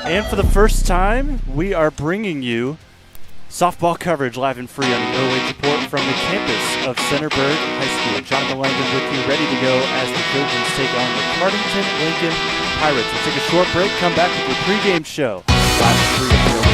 And for the first time, we are bringing you softball coverage live and free on the OH Report from the campus of Centerburg High School. Jonathan Langdon with you, ready to go as the Trojans take on the Cardington-Lincoln Pirates. We'll take a short break, come back with your pregame show live and free on the OH Report.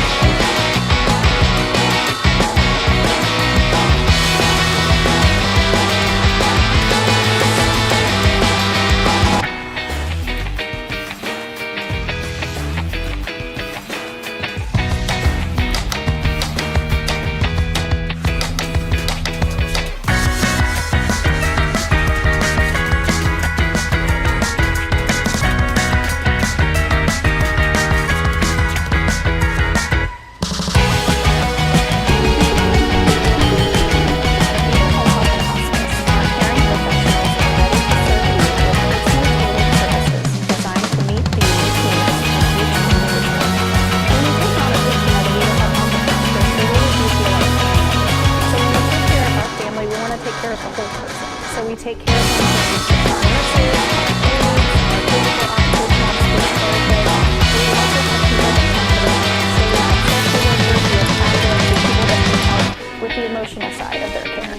Side of their care.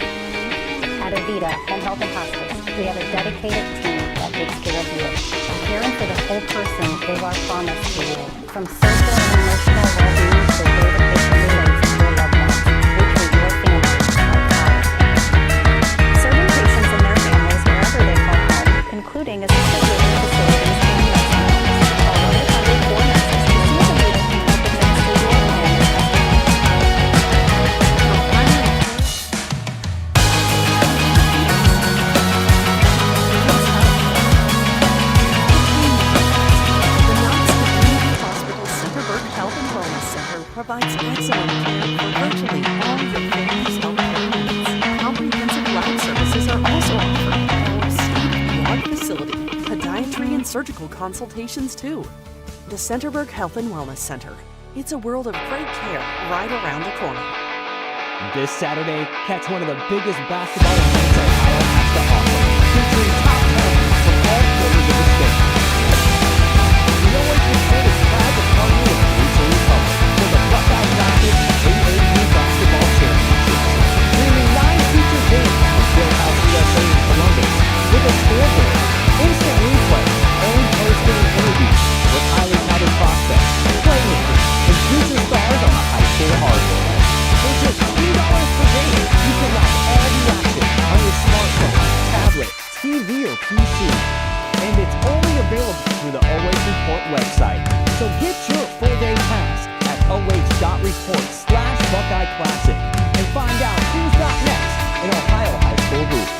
At Avita, Home Health and Hospice, we have a dedicated team that takes care of you. Caring for the whole person is our promise to you. From social and emotional well-being to the way the patient relates to their loved ones, we treat your family like ours. Serving patients and their families wherever they call home, including assisted living facilities and nursing homes. Call 1-800-4-NURSES to see if Avita can help administer your plan. Provides excellent care for virtually all your family's healthcare needs. Comprehensive lab services are also offered at our state-of-the-art facility. Podiatry and surgical consultations too. The Centerburg Health and Wellness Center. It's a world of great care right around the corner. This Saturday, catch one of the biggest basketball events Ohio has to offer, featuring top talent from all quarters of the state. The OH Report is proud to partner with Mutual Republic for the Buckeye Classic KMAC Basketball Championships. Streaming 9 feature games from Fieldhouse USA in Columbus with a scoreboard, instant replay, and post-game interviews with highly touted prospects, playmakers, and future stars on the high school hardwood. For just $3 per game, you can watch all the action on your smartphone, tablet, TV, or PC. And it's only available through the OH Report website. So get your full-day pass at oh.report/Buckeye Classic and find out who's got next in Ohio High School hoops.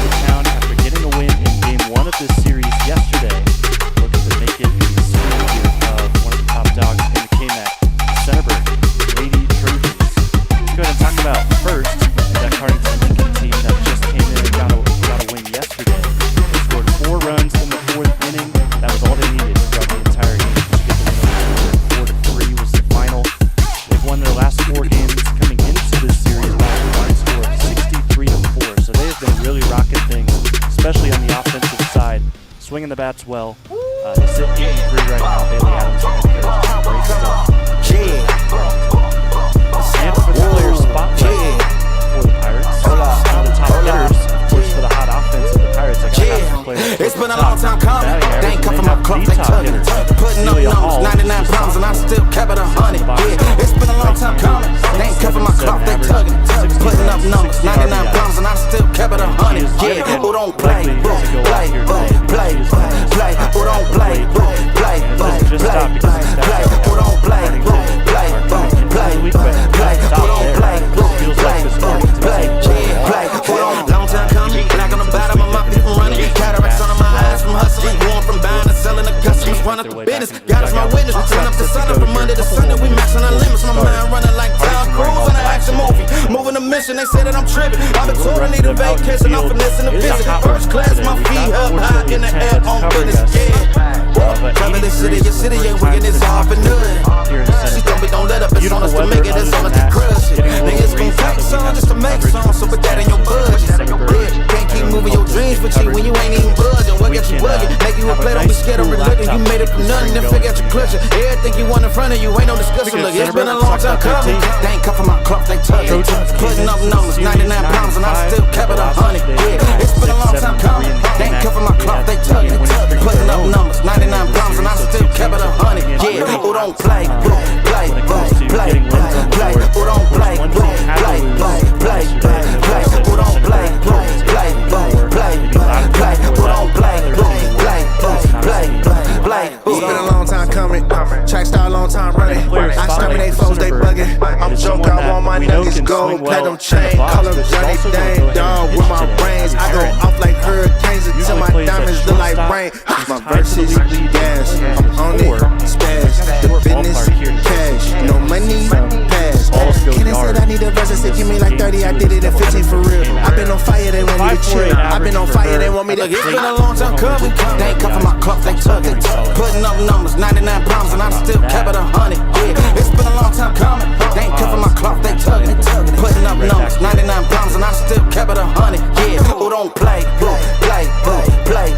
into town after getting a win in Game 1 of this series yesterday. Looking to make it in the spring here of one of the top dogs in the KMAC, Centerburg Lady Trojans. Let's go ahead and talk about first that Cardington-Lincoln team that just came in and got a win yesterday. They scored 4 runs in the 4th inning. That was all they needed throughout the entire game to get the win. 4-3 was the final. They've won their last 4 games coming into this series by a combined score of 63-4. So they have been really rocking things, especially on the offensive side, swinging the bats well. They sit 8-3 right now. Bailey Adams on the coach. Great stuff. And for the player spotlight for the Pirates, one of the top hitters, of course, for the hot offense of the Pirates. I gotta have some players. It's been a long time coming. They ain't come from my club, they tugging. Putting up numbers, 99 pounds, and I still kept it 100. Yeah, it's been a long time coming. They ain't come from my club, they tugging. Putting up numbers, 99 pounds, and I still kept it 100. Yeah, who don't play, play, play, play, who don't play, play, play, play, who don't play, play, play, play, who don't play, play, who don't. Long time coming, black on the bottom of my feet from running. Cataracts under my eyes from hustling, going from buying and selling to customers, run up the business. God is my witness, we turn up the sun up from Monday to Sunday. We maxing our limits, my mind running like Tom Cruise in an action movie. Moving a mission, they say that I'm tripping. I've been told I need a vacation, I'm finessing the visit. First class, my feet up high in the air on business. Yeah, cover this city, your city ain't wicked, it's all for nothing. She told me don't let up, it's on us to make it, it's on us to crush it. Niggas gon' take some just to make some, so put that in your budget. Yeah, can't keep moving your dreams for cheap when you ain't even budging. What got you bugging? Make you a play, don't be scared of religion. You made it from nothing, then figure out your clutching. Everything you want in front of you, ain't no discussion. Look, it's been a long time coming. They ain't come from my club, they tugging. Putting up numbers, 99 pounds, and I still kept it 100. Yeah, it's been a long time coming. They ain't come from my club, they tugging. Putting up numbers, 99 pounds, and I still kept it 100. Yeah, who don't play, play, play, play, who don't play, play, play, play, who don't play, play, play, play, who don't play, play. It's been a long time coming. Track star, long time running. I exterminate foes, they bugging. I'm joke, I want my nuggies gold, platinum chain, color Johnny Dang, dog with my brains. I go off like hurricanes until my diamonds look like rain. My verses, gas, I'm on it, spaz. The business, cash, no money, pass. Kenny said I need a verse, said give me like 30, I did it at 15 for real. I've been on fire, they want me to chill. I've been on fire, they want me to. It's been a long time coming. They ain't come from my club, they tugging. Putting up numbers, 99 pounds, and I still kept it 100. Yeah, it's been a long time coming. They ain't come from my club, they tugging. Putting up numbers, 99 pounds, and I still kept it 100. Yeah, who don't play, play, play, play,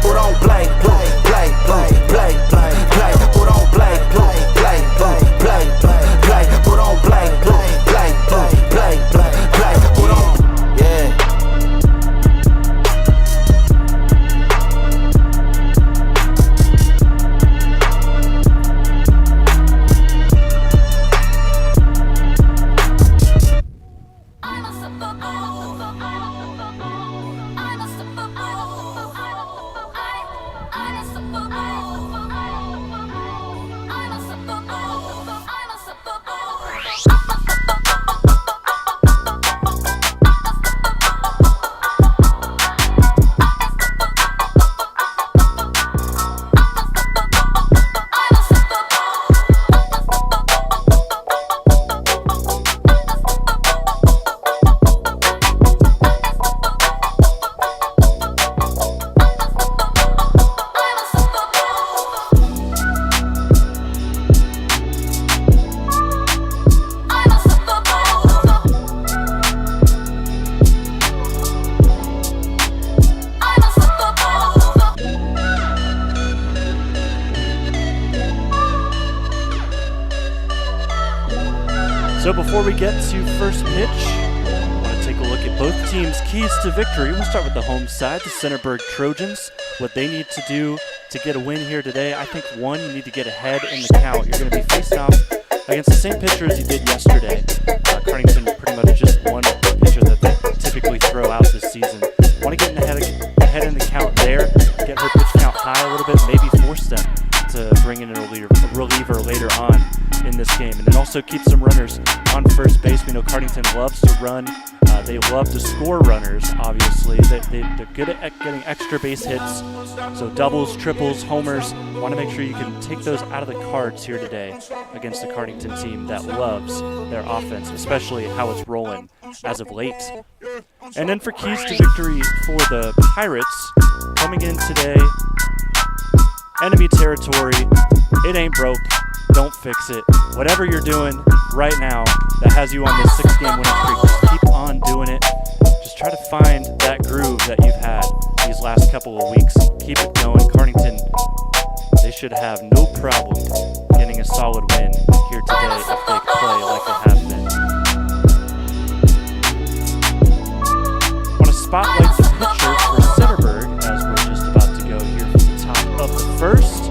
who don't play, play, play, play, who don't play, play, play, who don't play, play, who don't, yeah. So before we get to first pitch, I want to take a look at both teams' keys to victory. We'll start with the home side, the Centerburg Trojans. What they need to do to get a win here today, I think one, you need to get ahead in the count. You're going to be facing off against the same pitcher as you did yesterday. Cardington pretty much just one pitcher that they typically throw out this season. Want to get ahead in the count there, get her pitch count high a little bit, maybe force them to bring in a reliever later on in this game. And then also keep some runners on first base. We know Cardington loves to run. They love love to score runners, obviously. They're good at getting extra base hits, so doubles, triples, homers. Want to make sure you can take those out of the cards here today against the Cardington team that loves their offense, especially how it's rolling as of late. And then for keys to victory for the Pirates, coming in today, enemy territory, it ain't broke, don't fix it. Whatever you're doing right now that has you on this 6-game winning streak, just keep on doing it. Just try to find that groove that you've had these last couple of weeks. Keep it going. Cardington, they should have no problem getting a solid win here today if they play like they have been. Want to spotlight the pitcher for Centerburg as we're just about to go here from the top of the first.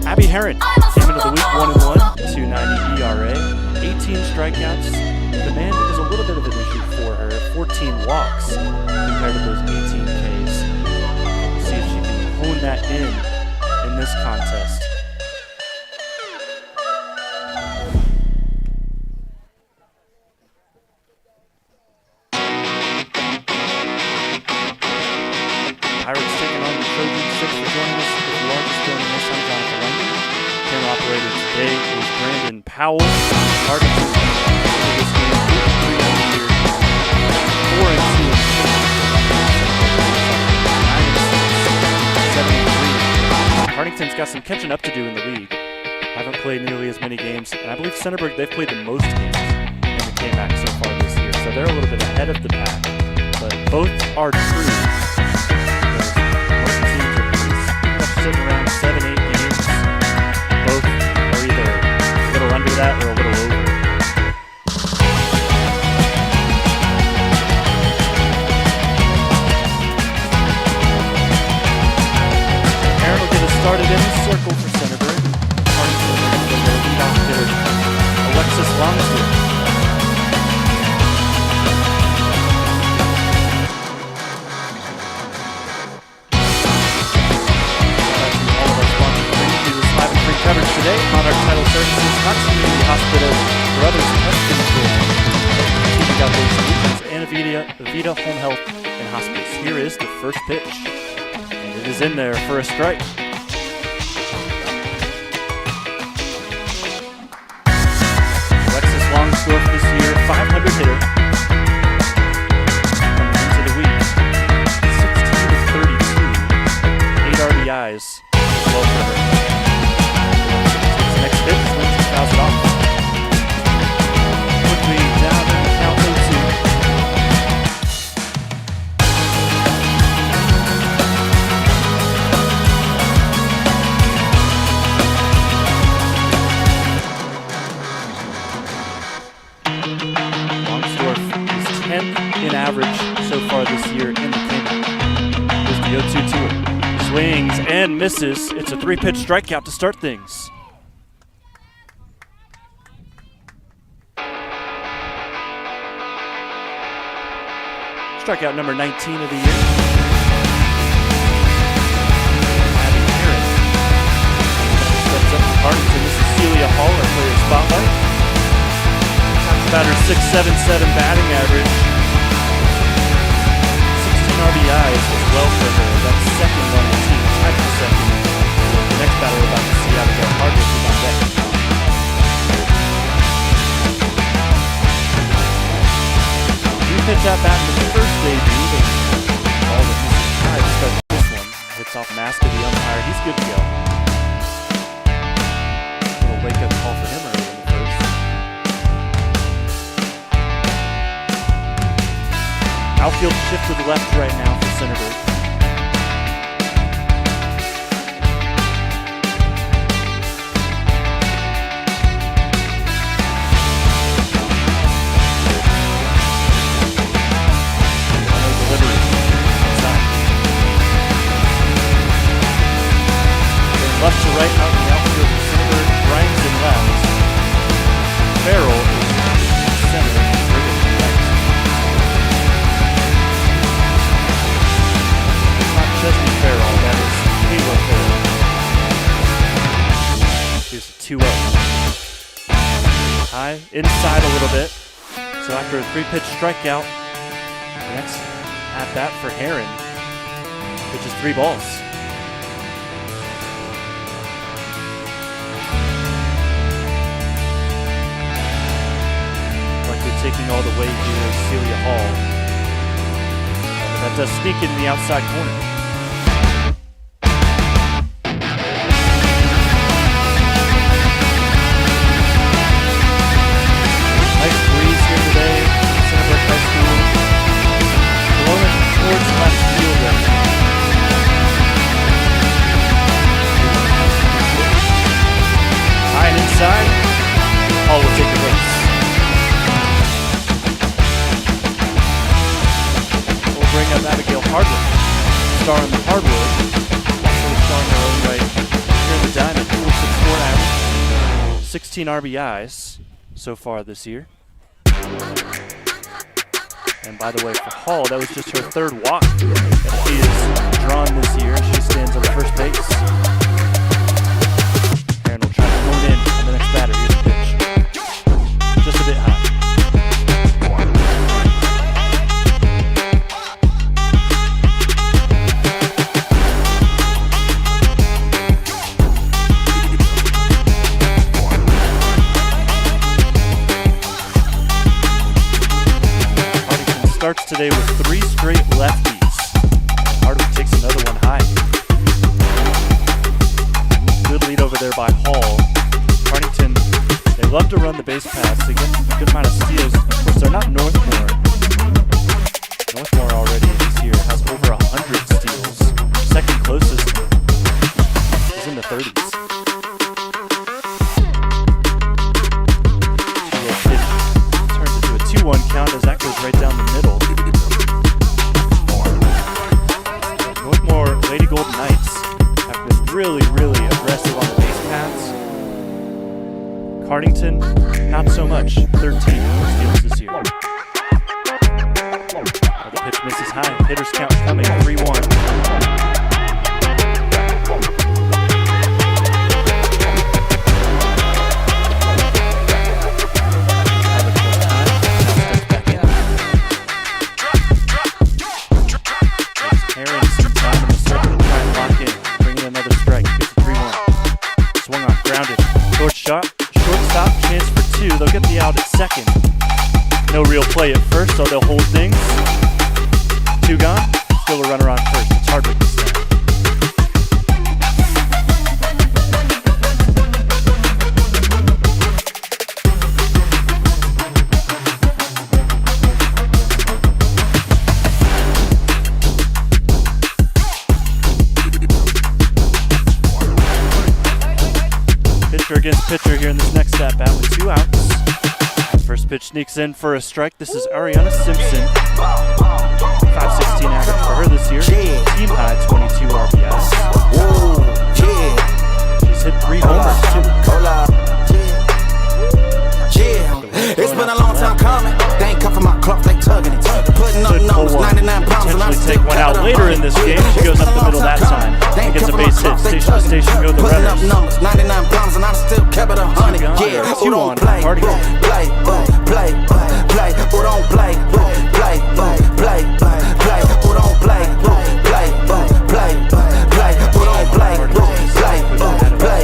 Abby Heron came into the week 1-1, 2.90 ERA, 18 strikeouts. Demand is a little bit of an issue for her, 14 walks compared to those 18 Ks. We'll see if she can hone that in this contest. Pirates taking on the Trojans. 6 for joining us. If you are just joining us, I'm Jonathan Langdon. Camera operator today is Brandon Powell. Cardington into this game 8-3 on the year. 4-2 in the 9-6, 7-3. Cardington's got some catching up to do in the league. Haven't played nearly as many games, and I believe Centerburg, they've played the most games in the KMAC so far this year, so they're a little bit ahead of the pack. But both are true. Sitting around 7-8 games. Both are either a little under that or a little over. Aaron will get us started in the circle for Centerburg. Cardington and the leadoff hitter, Alexis Longstreet. Coverage today, Monarch Title Services, Knox Community Hospital, Carothers, Pest, TV Solutions, and Avita Home Health and Hospice. Here is the first pitch, and it is in there for a strike. Alexis Longsdorff this year, 500 hitter. Coming into the week, 16 of 32, 8 RBIs, well for her. Next pitch, Lindsay fouls it off. Quickly down in the count 0-2. Longsdorff is 10th in average so far this year in the KMAC. Here's the 0-2 to him. Swings and misses. It's a 3-pitch strikeout to start things. Strikeout number 19 of the year. Abby Heron steps up for Cardington. This is Celia Hall, our player spotlight. Talks about her .677 batting average. 16 RBIs as well for her. That's second on the team, tied for second. The next battle we're about to see out of their Hardwick is on deck. Pitch at bat in the first debut, but all that he's tried to start this one. Hits off mask of the umpire. He's good to go. Little wake-up call for him early in the first. Outfield shift to the left right now for Centerburg. Left to right out in the outfield for Centerburg, Grimes in left. Farrell is center, Brigham in right. Not Chesney Farrell, that is Kayla Farrell. Here's a 2-0. High, inside a little bit. So after a 3-pitch strikeout, Next at bat for Heron, pitches 3 balls. Likely taking all the way here is Celia Hall. But that does sneak in the outside corner. Nice breeze here today, Centerburg High School. Blowing towards left field right now. High and inside, Hall will take the base. We'll bring up Abigail Hardwood, star in the hardwood, also a star in her own right here in the diamond. 4.64 average, 16 RBIs so far this year. And by the way, for Hall, that was just her 3rd walk that she has drawn this year. She stands on first base. Aaron will try to hone in on the next batter. Here's the pitch. Just a bit high. Starts today with 3 straight lefties. Hardwick takes another one high. Good lead over there by Hall. Cardington, they love to run the base pass. They get a good amount of steals. Of course, they're not Northmore. Northmore already this year has over 100 steals. Second closest is in the 30s. Turns into a 2-1 count as that goes right down the middle. Northmore Lady Golden Knights have been really aggressive on the base paths. Cardington, not so much. 13 steals this year. The pitch misses high. Hitters count coming. 3-1. Shortstop, chance for 2. They'll get the out at second. No real play at first, so they'll hold things. 2 gone. Still a runner on first. It's Hardwick this time. Pitcher against pitcher here in this next at bat with 2 outs. First pitch sneaks in for a strike. This is Ariana Simpson. 5.16 average for her this year. Team high 22 RBIs. She's hit 3 homers too. It's been a long time coming. They ain't cuffing my cloth, they tugging it. Putting up numbers, 99 pounds, and I'm still take one out later in this game. She goes up the middle that time and gets a base hit. Station to station go the Putting up runners. numbers, 99 pounds, and I'm still kept it 100. Yeah, who don't play, play, play, play, play, who don't play, play, play, play, play, who don't play, play, play, play, play, who don't play, play, play,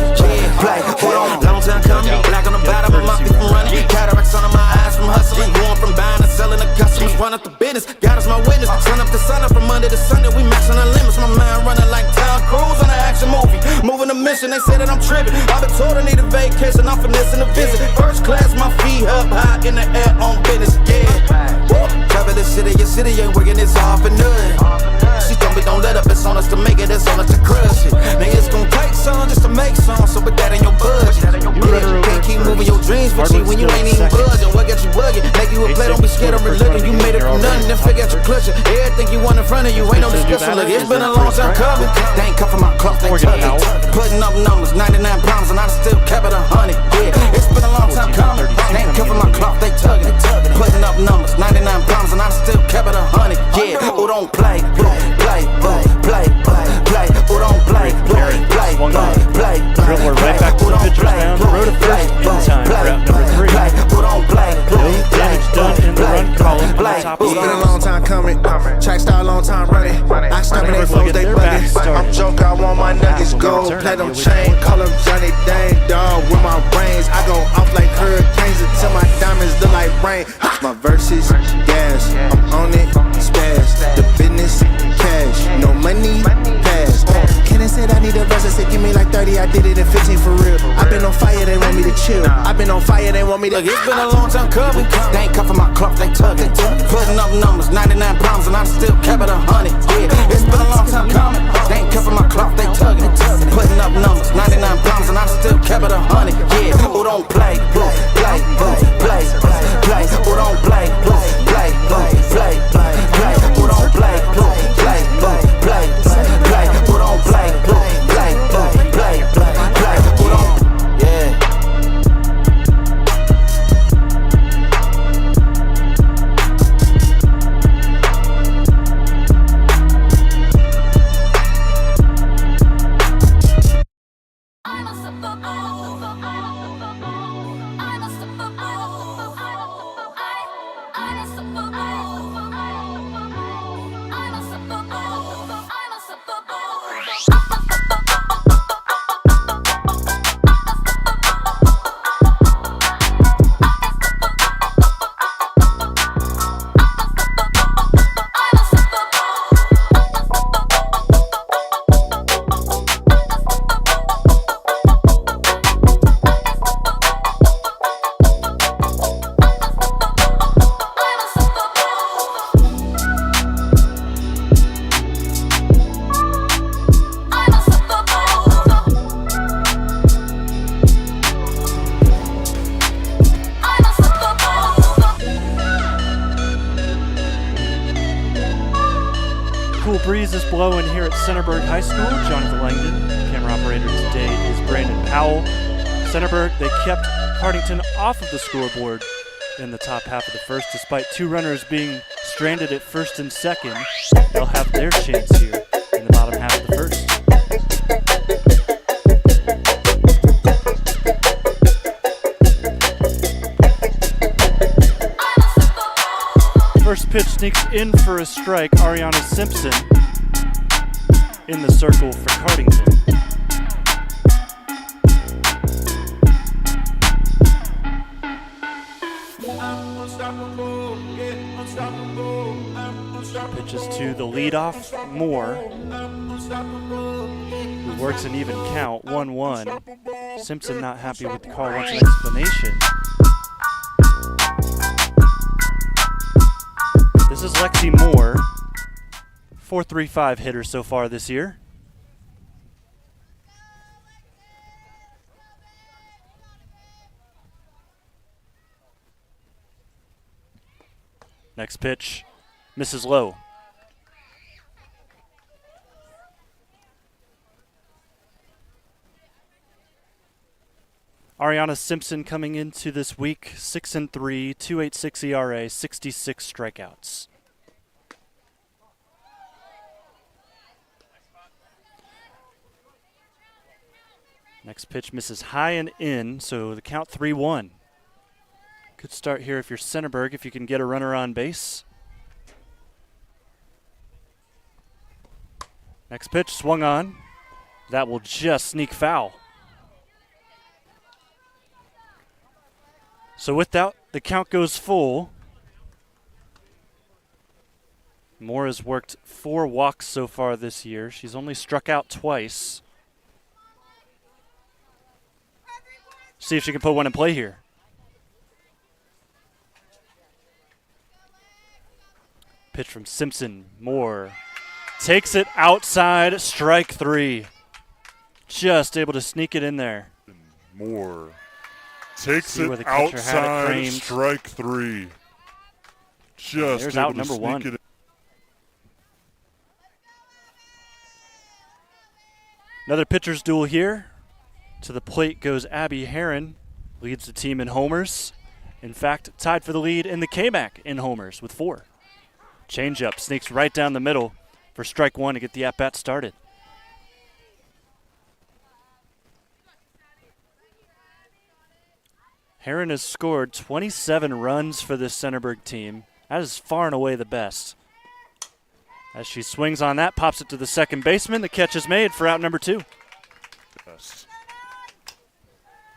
play, who don't. Long time coming, black on the bottom of my feet from running. Cataracts under my eyes from hustling. Going from buying and selling to customers. Run up the business, God is my witness. Sun up to sun up from Monday to Sunday. We maxing our limits. My mind running like Tom Cruise on an action movie. Moving a mission, they say that I'm tripping. I've been told I need a vacation. I'm finessing a visit. First class, my feet up high in the air on business. Yeah. Woo. Cover the city, your city ain't working, it's all for nothing. She told me don't let up, it's on us to make it, it's on us to crush it. Nigga, it's gonna take some just to make some, so put that in your budget. Yeah, can't keep moving your dreams for cheap when you ain't even buzzing. What got you bugging? Make you a play, don't be scared of looking. You made it from nothing, then figure out your clutching. Everything you want in front of you, ain't no discussion. Look, it's been a long time coming. They ain't cuffing my cloth, they tugging. Putting up numbers, 99 pounds, and I still kept it 100. Yeah, it's been a long time coming. They ain't cuffing my cloth, they tugging. Putting up numbers, 99 pounds, and I still kept it 100. Yeah, who don't play, play, play, play, play, who don't play, play, play, play, Dribbler right back to the pitcher's mound. Throw to first in time for out number 3. No damage done in the run column. top It's of been a long time coming. Track star, long time running. I stomach foes, they bugging. I'm joke, I want my nuggets. Gold, platinum chain. Call them Johnny Dang, dog. With my brains, I go off like hurricanes until my diamonds look like rain. My verses, gas. I'm on it, spaz. The business, cash. No money, pass. Kenny said I need a verse. I said give me like 30. I did it in 15 for real. I've been on fire, they want me to chill. I've been on fire, they want me to. Look, it's been a long time coming. They ain't cuffing my cloth, they tugging. Putting up numbers, 99 pounds, and I'm still kept it 100. Yeah, it's been a long time coming. They ain't cuffing my cloth, they tugging. Putting up numbers, 99 pounds, and I'm still kept it 100. Yeah, who don't play, play, play, play, play. Who don't play, play, play, play, play. Who don't play, play, play, play, play. Who don't play, play, play, play, play. Who don't, yeah. Breeze is blowing here at Centerburg High School. Jonathan Langdon, camera operator today is Brandon Powell. Centerburg, they kept Cardington off of the scoreboard in the top half of the first, despite two runners being stranded at first and second. They'll have their chance here in the bottom half of the first. First pitch sneaks in for a strike. Ariana Simpson in the circle for Cardington. Pitches to the leadoff, Moore, who works an even count, 1-1. Simpson not happy with the call, wants an explanation. This is Lexi Moore, 4.35 hitter so far this year. Next pitch, misses low. Ariana Simpson coming into this week, 6-3, 2.86 ERA, 66 strikeouts. Next pitch misses high and in, so the count 3-1. Good start here if you're Centerburg, if you can get a runner on base. Next pitch swung on. That will just sneak foul. So with that, the count goes full. Moore has worked 4 walks so far this year. She's only struck out twice. See if she can put one in play here. Pitch from Simpson. Moore takes it outside, strike 3. Just able to sneak it in there. Moore takes it outside, strike 3. Just there's able out to number sneak 1. it in. Another pitcher's duel here. To the plate goes Abby Heron, leads the team in homers. In fact, tied for the lead in the KMAC in homers with 4. Changeup sneaks right down the middle for strike 1 to get the at-bat started. Heron has scored 27 runs for this Centerburg team That is far and away the best. As she swings on that, pops it to the second baseman. The catch is made for out number 2. Yes.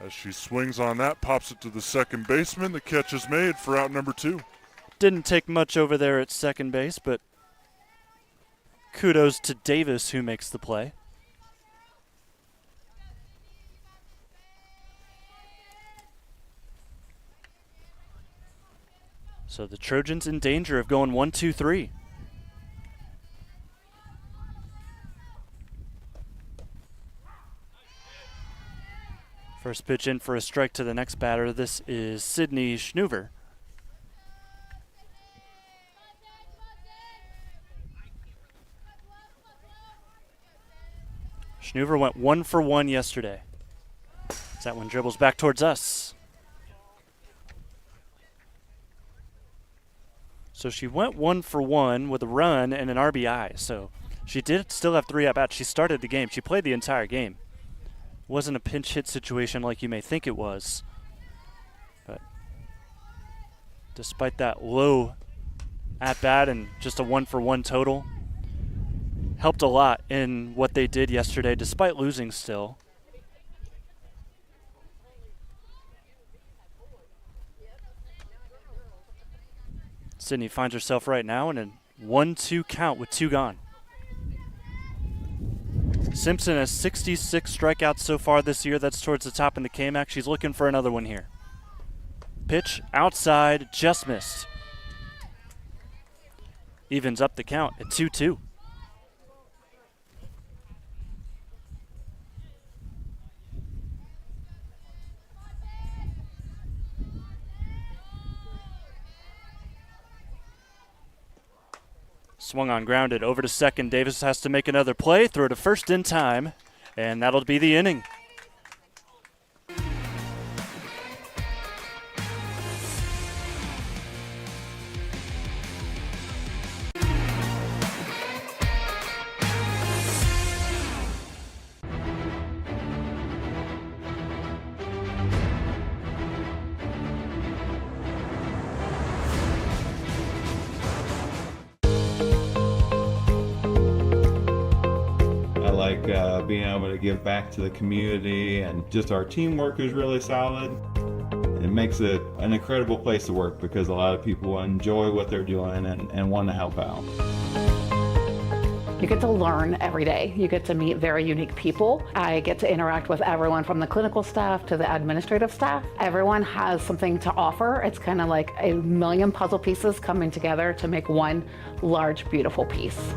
As she swings on that, pops it to the second baseman. The catch is made for out number 2. Didn't take much over there at second base, but kudos to Davis, who makes the play. So the Trojans in danger of going 1-2-3. First pitch in for a strike to the next batter. This is Sydney Schnuver. Schnuver went 1 for 1 yesterday. That one dribbles back towards us. So she went 1 for 1 with a run and an RBI. So she did still have 3 at-bats. She started the game. She played the entire game. Wasn't a pinch hit situation like you may think it was. But despite that low at-bat and just a 1 for 1 total, helped a lot in what they did yesterday despite losing still. Sydney finds herself right now in a 1-2 count with 2 gone. Simpson has 66 strikeouts so far this year. That's towards the top in the KMAC. She's looking for another one here. Pitch outside, just missed. Evens up the count at 2-2. Swung on, grounded, over to second. Davis has to make another play, throw to first in time, and that'll be the inning. Being able to give back to the community, and just our teamwork is really solid. It makes it an incredible place to work because a lot of people enjoy what they're doing and want to help out. You get to learn every day. You get to meet very unique people. I get to interact with everyone from the clinical staff to the administrative staff. Everyone has something to offer. It's kind of like a million puzzle pieces coming together to make one large, beautiful piece.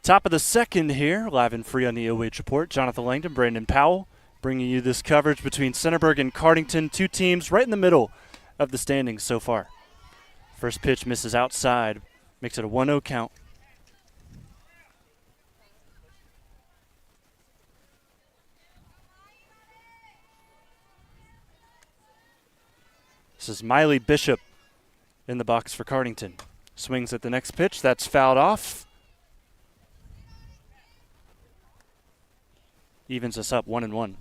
Top of the second here, live and free on the OH Report. Jonathan Langdon, Brandon Powell, bringing you this coverage between Centerburg and Cardington, 2 teams right in the middle of the standings so far. First pitch misses outside, makes it a 1-0 count. This is Miley Bishop in the box for Cardington. Swings at the next pitch, that's fouled off. Evens us up 1-1.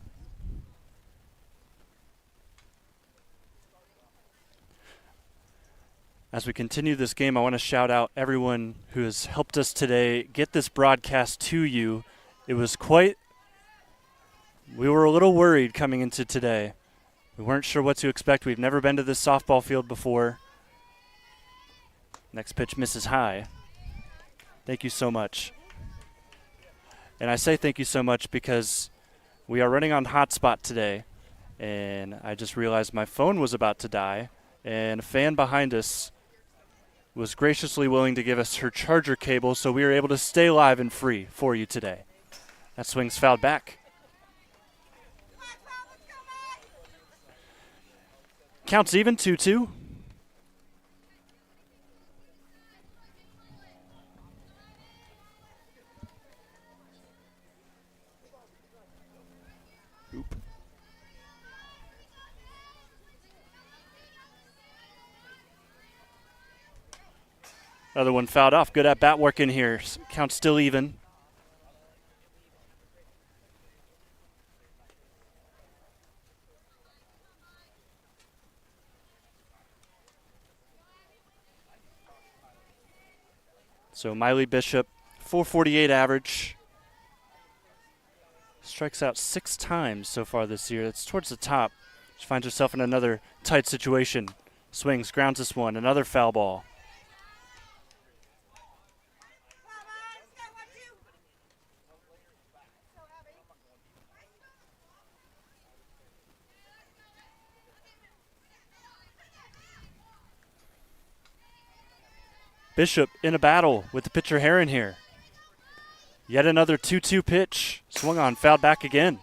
As we continue this game, I want to shout out everyone who has helped us today get this broadcast to you. It was we were a little worried coming into today. We weren't sure what to expect. We've never been to this softball field before. Next pitch misses high. Thank you so much. And I say thank you so much because we are running on hotspot today, and I just realized my phone was about to die, and a fan behind us was graciously willing to give us her charger cable so we were able to stay live and free for you today. That swing's fouled back. Counts even, 2-2. Another one fouled off. Good at bat work in here. Count still even. So Miley Bishop, 448 average. Strikes out 6 times so far this year. That's towards the top. She finds herself in another tight situation. Swings, grounds this one. Another foul ball. Bishop in a battle with the pitcher Heron here. Yet another 2-2 pitch. Swung on, fouled back again.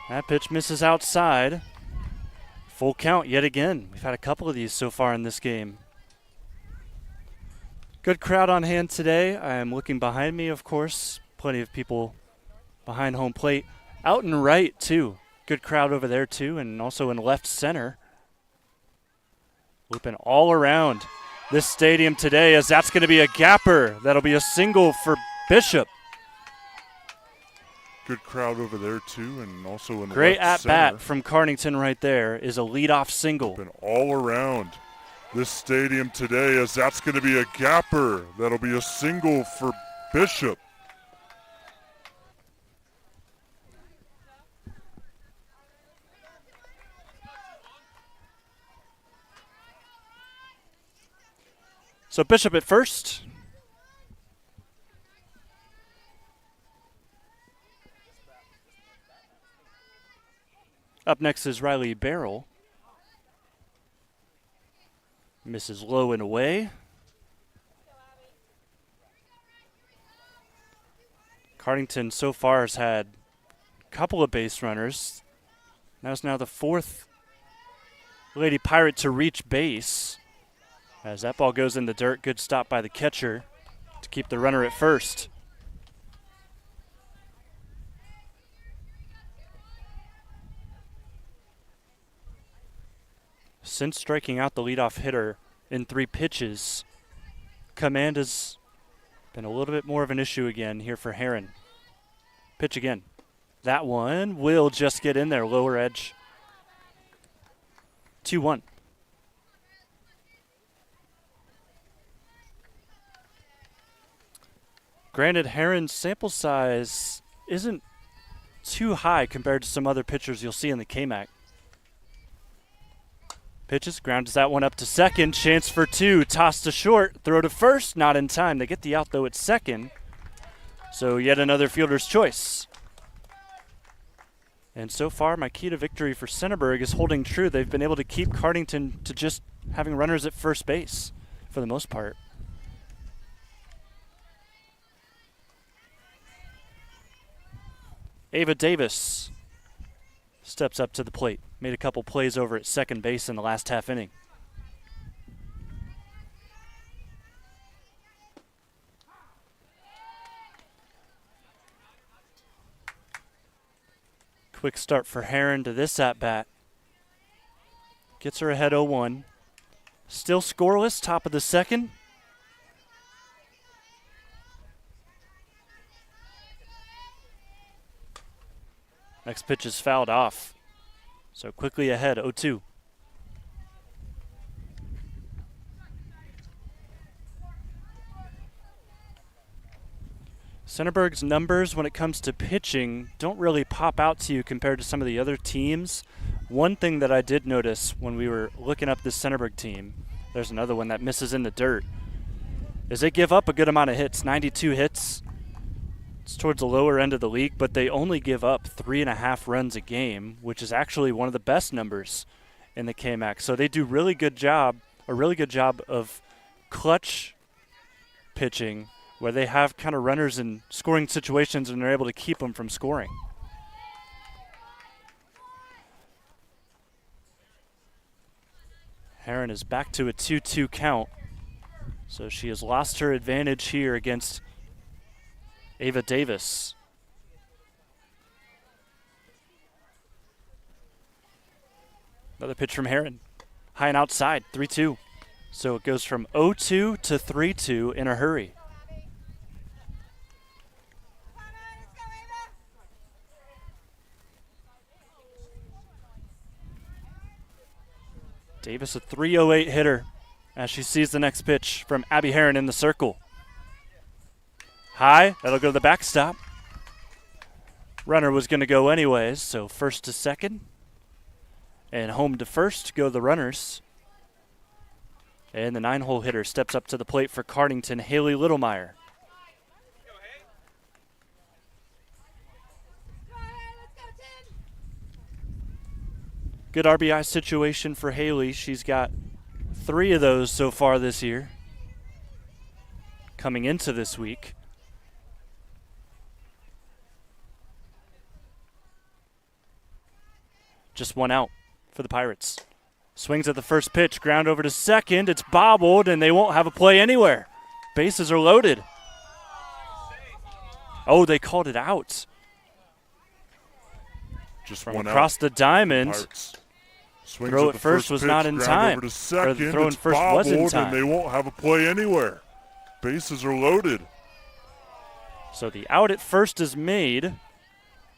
That pitch misses outside. Full count yet again. We've had a couple of these so far in this game. Good crowd on hand today. I am looking behind me, of course. Plenty of people behind home plate. Out and right, too. Good crowd over there, too, and also in left center. Looping all around this stadium today, as that's going to be a gapper. That'll be a single for Bishop. Good crowd over there, too, and also in the great left at-bat from Cardington right there is a leadoff single. Been all around this stadium today, as that's going to be a gapper. That'll be a single for Bishop. So Bishop at first. Up next is Riley Barrel. Misses low and away. Cardington so far has had a couple of base runners. That's now the 4th Lady Pirate to reach base. As that ball goes in the dirt, good stop by the catcher to keep the runner at first. Since striking out the leadoff hitter in 3 pitches, command has been a little bit more of an issue again here for Heron. Pitch again. That one will just get in there, lower edge. 2-1. Granted, Heron's sample size isn't too high compared to some other pitchers you'll see in the KMAC. Pitches, grounds that one up to second. Chance for 2. Tossed to short. Throw to first. Not in time. They get the out, though, at second. So yet another fielder's choice. And so far, my key to victory for Centerburg is holding true. They've been able to keep Cardington to just having runners at first base for the most part. Ava Davis steps up to the plate. Made a couple plays over at second base in the last half inning. Quick start for Heron to this at-bat. Gets her ahead 0-1. Still scoreless, top of the second. Next pitch is fouled off. So quickly ahead, 0-2. Centerburg's numbers when it comes to pitching don't really pop out to you compared to some of the other teams. One thing that I did notice when we were looking up this Centerburg team, there's another one that misses in the dirt, is they give up a good amount of hits, 92 hits. It's towards the lower end of the league, but they only give up 3.5 runs a game, which is actually one of the best numbers in the KMAC. So they do a really good job of clutch pitching, where they have kind of runners in scoring situations and they're able to keep them from scoring. Heron is back to a 2-2 count. So she has lost her advantage here against Ava Davis. Another pitch from Heron. High and outside, 3-2. So it goes from 0-2 to 3-2 in a hurry. Davis, a 308 hitter, as she sees the next pitch from Abby Heron in the circle. High, that'll go to the backstop. Runner was going to go anyways, so first to second. And home to first go the runners. And the 9-hole hitter steps up to the plate for Cardington, Haley Littlemeyer. Good RBI situation for Haley. She's got 3 of those so far this year, coming into this week. Just 1 out for the Pirates. Swings at the first pitch, ground over to second. It's bobbled, and they won't have a play anywhere. Bases are loaded. Oh, they called it out. Just from 1 across out. the diamond. Throw at first was not in time. Over to second. Or the throw in it's first was in time. And they won't have a play anywhere. Bases are loaded. So the out at first is made,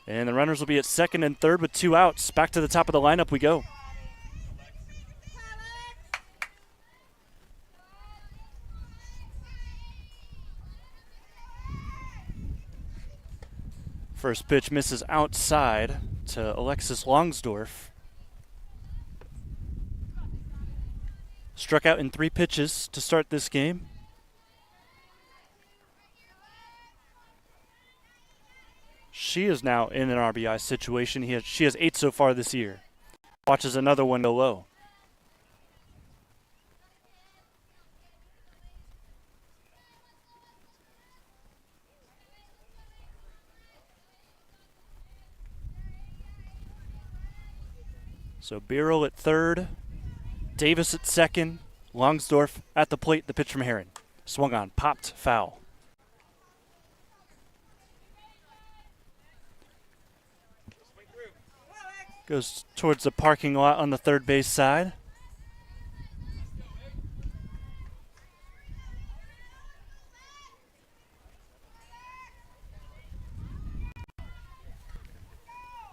and the runners will be at second and third with 2 outs. Back to the top of the lineup we go. First pitch misses outside to Alexis Longsdorf. Struck out in 3 pitches to start this game. She is now in an RBI situation. She has 8 so far this year. Watches another one go low. So Birrell at third, Davis at second, Longsdorf at the plate. The pitch from Heron. Swung on, popped, foul. Goes towards the parking lot on the third base side.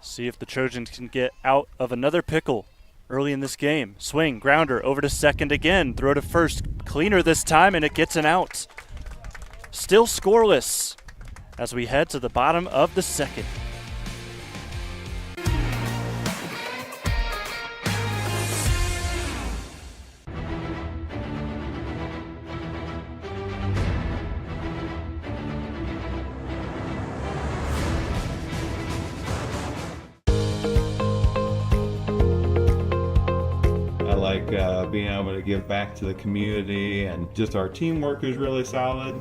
See if the Trojans can get out of another pickle early in this game. Swing, grounder, over to second again. Throw to first, cleaner this time, and it gets an out. Still scoreless as we head to the bottom of the second. Being able to give back to the community, and just our teamwork is really solid.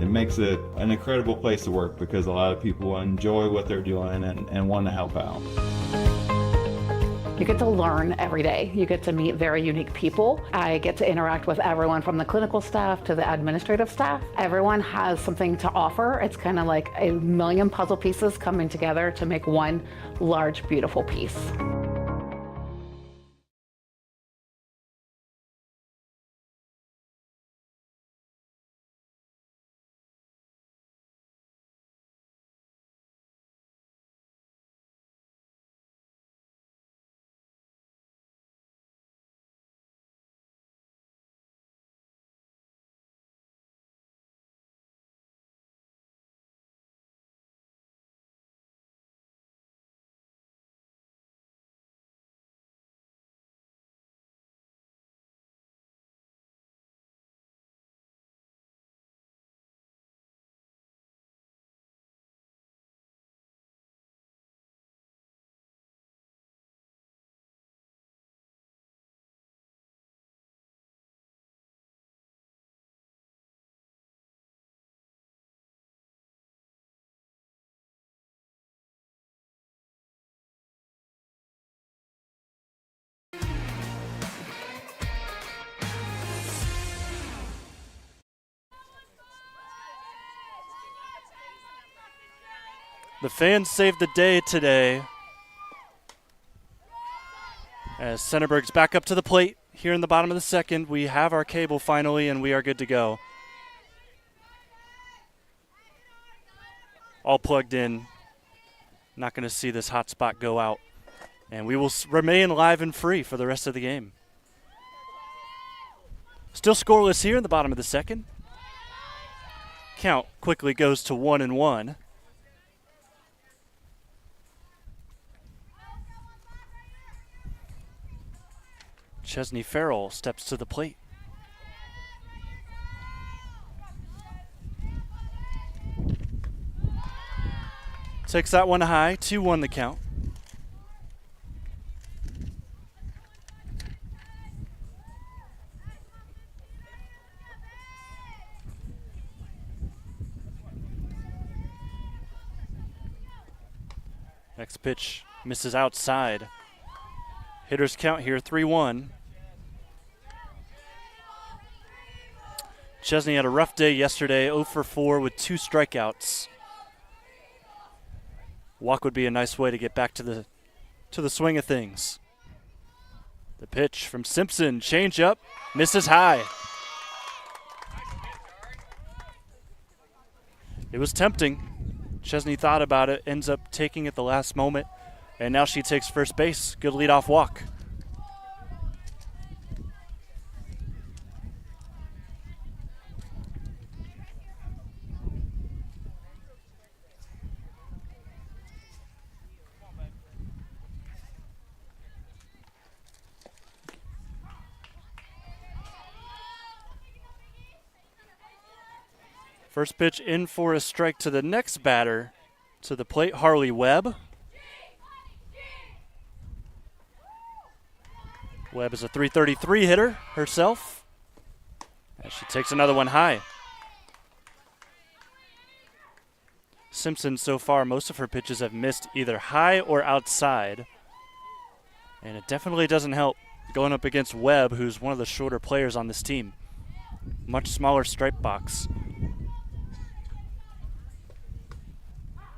It makes it an incredible place to work because a lot of people enjoy what they're doing and want to help out. You get to learn every day. You get to meet very unique people. I get to interact with everyone from the clinical staff to the administrative staff. Everyone has something to offer. It's kind of like a million puzzle pieces coming together to make one large, beautiful piece. The fans saved the day today as Centerburg's back up to the plate here in the bottom of the second. We have our cable finally, and we are good to go. All plugged in. Not going to see this hot spot go out. And we will remain live and free for the rest of the game. Still scoreless here in the bottom of the second. Count quickly goes to 1-1. Chesney Farrell steps to the plate. Takes that one high, 2-1 the count. Next pitch misses outside. Hitters count here, 3-1. Chesney had a rough day yesterday, 0 for 4 with 2 strikeouts. Walk would be a nice way to get back to the swing of things. The pitch from Simpson, change up, misses high. It was tempting. Chesney thought about it, ends up taking it the last moment, and now she takes first base. Good leadoff walk. First pitch in for a strike to the next batter. To the plate, Harley Webb. Webb is a .333 hitter herself. And she takes another one high. Simpson so far, most of her pitches have missed either high or outside. And it definitely doesn't help going up against Webb, who's one of the shorter players on this team. Much smaller stripe box.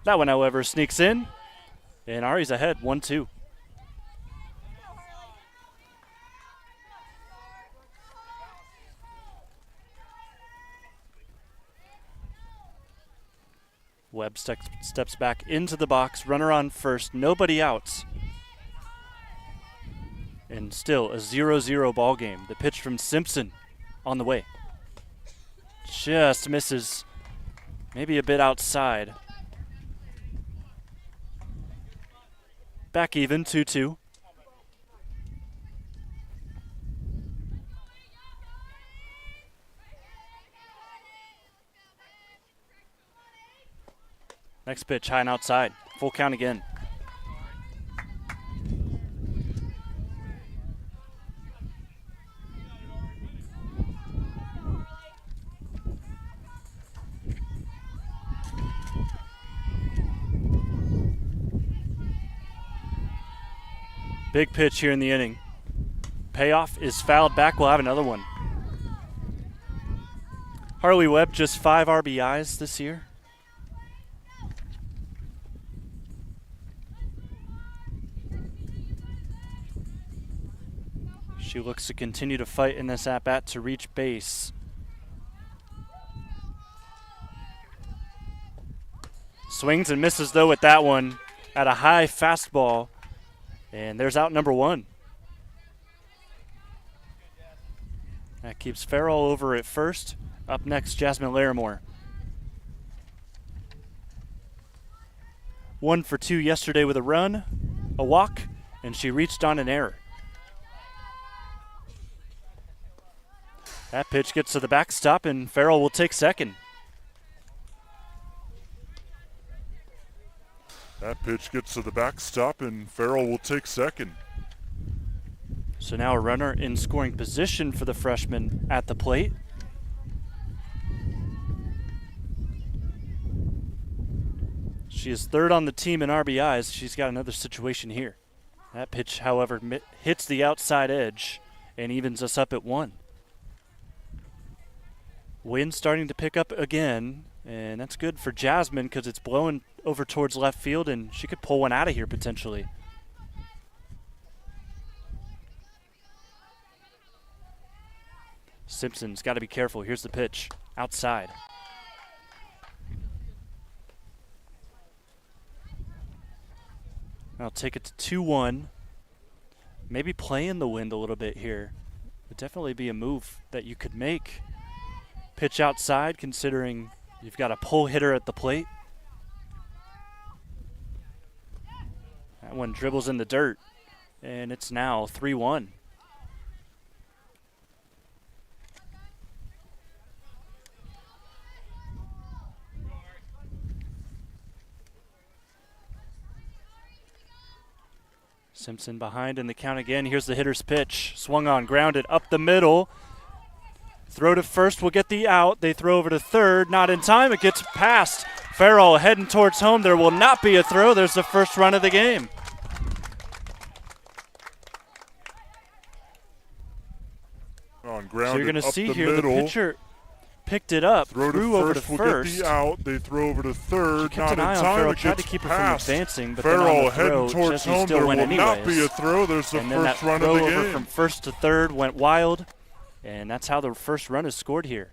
That one, however, sneaks in, and Ari's ahead, 1-2. Webb steps back into the box, runner on first, nobody out. And still a 0-0 ball game. The pitch from Simpson on the way. Just misses, maybe a bit outside. Back even, 2-2. Next pitch, high and outside. Full count again. Big pitch here in the inning. Payoff is fouled back. We'll have another one. Harley Webb just 5 RBIs this year. She looks to continue to fight in this at-bat to reach base. Swings and misses, though, with that one at a high fastball. And there's out number 1. That keeps Farrell over at first. Up next, Jasmine Larimore. 1 for 2 yesterday with a run, a walk, and she reached on an error. That pitch gets to the backstop, and Farrell will take second. That pitch gets to the backstop, and Farrell will take second. So now a runner in scoring position for the freshman at the plate. She is third on the team in RBIs. She's got another situation here. That pitch, however, hits the outside edge and evens us up at 1. Wind starting to pick up again, And that's good for Jasmine because it's blowing over towards left field, and she could pull one out of here potentially. Simpson's got to be careful. Here's the pitch. Outside. I'll take it to 2-1. Maybe play in the wind a little bit here. Would definitely be a move that you could make. Pitch outside, considering you've got a pull hitter at the plate. That one dribbles in the dirt, and it's now 3-1. Simpson behind in the count again. Here's the hitter's pitch. Swung on, grounded up the middle. Throw to first will get the out. They throw over to third. Not in time. It gets past. Farrell heading towards home. There will not be a throw. There's the first run of the game. On So grounded you're going to up see the here middle. the pitcher picked it up, Throw threw to over first to will first. get the out. They throw over to third. She kept Not an eye in on time. Farrell, It tried to gets keep her past. from advancing, but then on Farrell the heading throw, towards Jesse home. still There went will not be a anyways. throw. There's the And then that first run of throw the over game. from first to third went wild, and that's how the first run is scored here.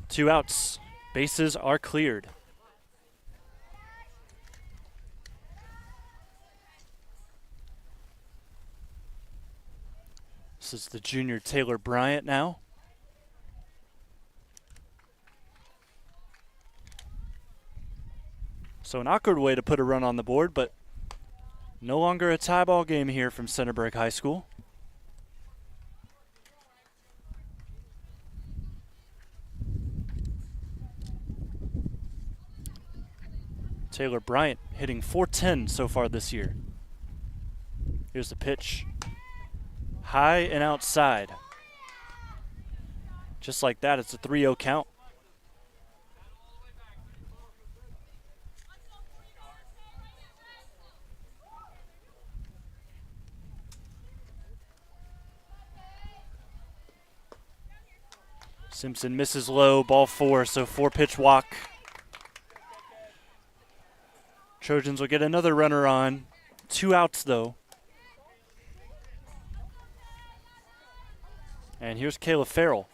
Two outs. Bases are cleared. This is the junior Taylor Bryant now. So an awkward way to put a run on the board, but no longer a tie ball game here from Centerburg High School. Taylor Bryant hitting .410 so far this year. Here's the pitch. High and outside. Just like that, it's a 3-0 count. Simpson misses low, ball 4, so 4-pitch walk. Trojans will get another runner on. 2 outs, though. And here's Kayla Farrell.